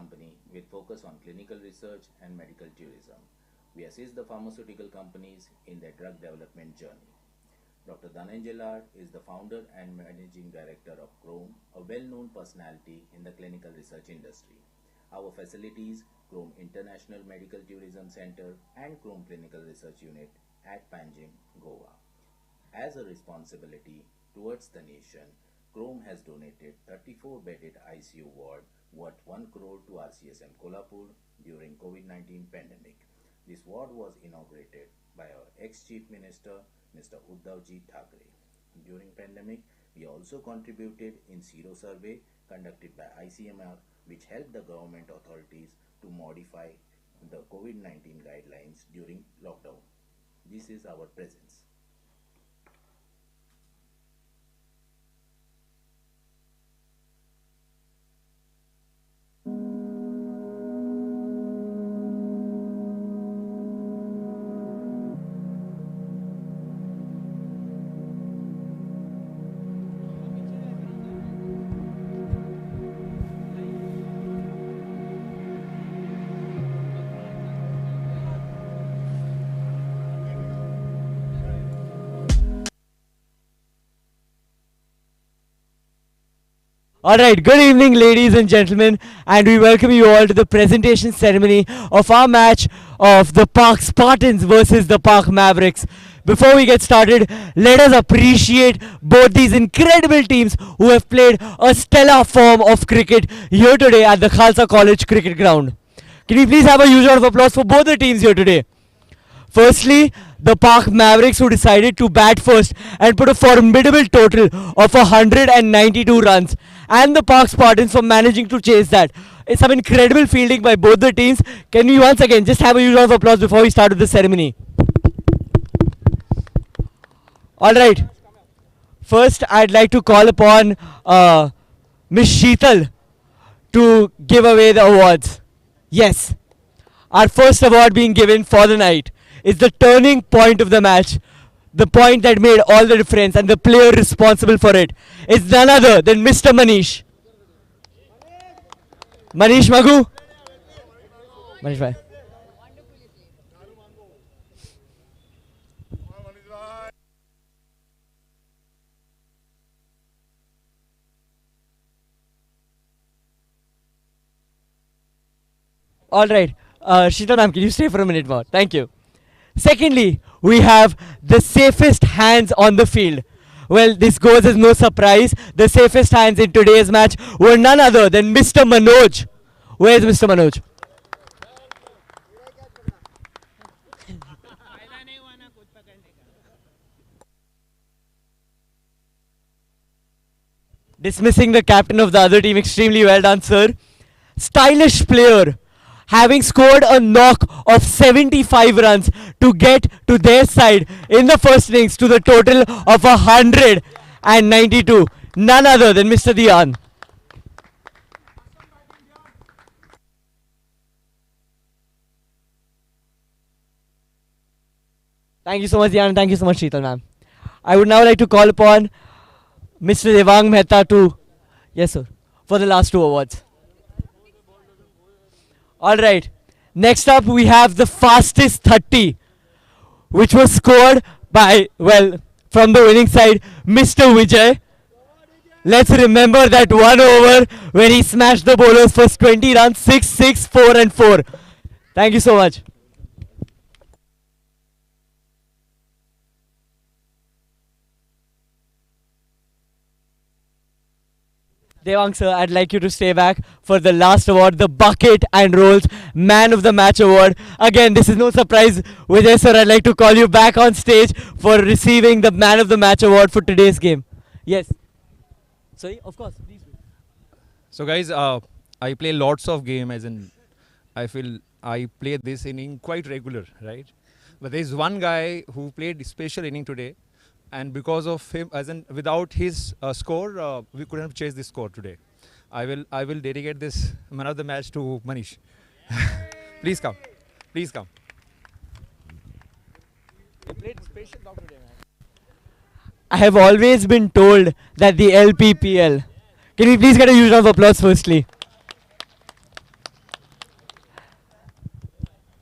company with focus on clinical research and medical tourism. We assist the pharmaceutical companies in their drug development journey. Dr. Dhananjay is the founder and managing director of Chrome, a well-known personality in the clinical research industry. Our facilities, Chrome International Medical Tourism Center and Chrome Clinical Research Unit at Panjim, Goa. As a responsibility towards the nation, Chrome has donated 34-bedded ICU ward worth 1 crore to RCSM Kolhapur during COVID-19 pandemic. This ward was inaugurated by our ex-Chief Minister, Mr. Uddhavji Thackeray. During pandemic, we also contributed in Sero survey conducted by ICMR, which helped the government authorities to modify the COVID-19 guidelines during lockdown. This is our presence. Alright, good evening ladies and gentlemen, and we welcome you all to the presentation ceremony of our match of the Park Spartans versus the Park Mavericks. Before we get started, let us appreciate both these incredible teams who have played a stellar form of cricket here today at the Khalsa College cricket ground. Can we please have a huge round of applause for both the teams here today? Firstly, the Park Mavericks, who decided to bat first and put a formidable total of 192 runs, and the Park Spartans for managing to chase that. It's some incredible fielding by both the teams. Can we once again just have a huge round of applause before we start with the ceremony? Alright, first I'd like to call upon Miss Sheetal to give away the awards. Yes, our first award being given for the night is the turning point of the match, the point that made all the difference, and the player responsible for it is none other than Mr. Manish. Manish Magoo. Manish bhai. All right, Sheetal ma'am, can you stay for a minute more? Thank you. Secondly, we have the safest hands on the field. Well, this goes as no surprise. The safest hands in today's match were none other than Mr. Manoj. Where is Mr. Manoj? Dismissing the captain of the other team, extremely well done, sir. Stylish player, having scored a knock of 75 runs to get to their side in the first innings to the total of 192. None other than Mr. Dian. Thank you so much, Dian. Thank you so much, Sheetal ma'am. I would now like to call upon Mr. Devang Mehta to, yes sir, for the last two awards. Alright, next up we have the fastest 30, which was scored by, well, from the winning side, Mr. Vijay. Let's remember that one over when he smashed the bowlers for 20 runs, 6, 6, 4 and 4. Thank you so much. Devang sir, I'd like you to stay back for the last award, the Bucket and Rolls Man of the Match Award. Again, this is no surprise. Vijay sir, I'd like to call you back on stage for receiving the Man of the Match Award for today's game. Yes. Sorry, of course, please do. So guys, I play lots of game, as in I feel I play this inning quite regular, right? But there is one guy who played special inning today, and because of him, as in without his score, we couldn't have chased this score today. I will dedicate this Man of the Match to Manish. Please come. Please come. He played special today, man. I have always been told that the LPPL. Can we please get a huge round of applause firstly?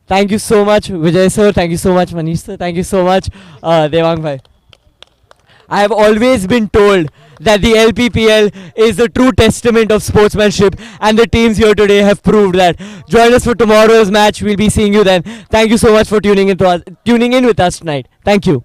Thank you so much, Vijay sir. Thank you so much, Manish sir. Thank you so much, Devang bhai. I have always been told that the LPPL is a true testament of sportsmanship, and the teams here today have proved that. Join us for tomorrow's match. We'll be seeing you then. Thank you so much for tuning in with us tonight. Thank you.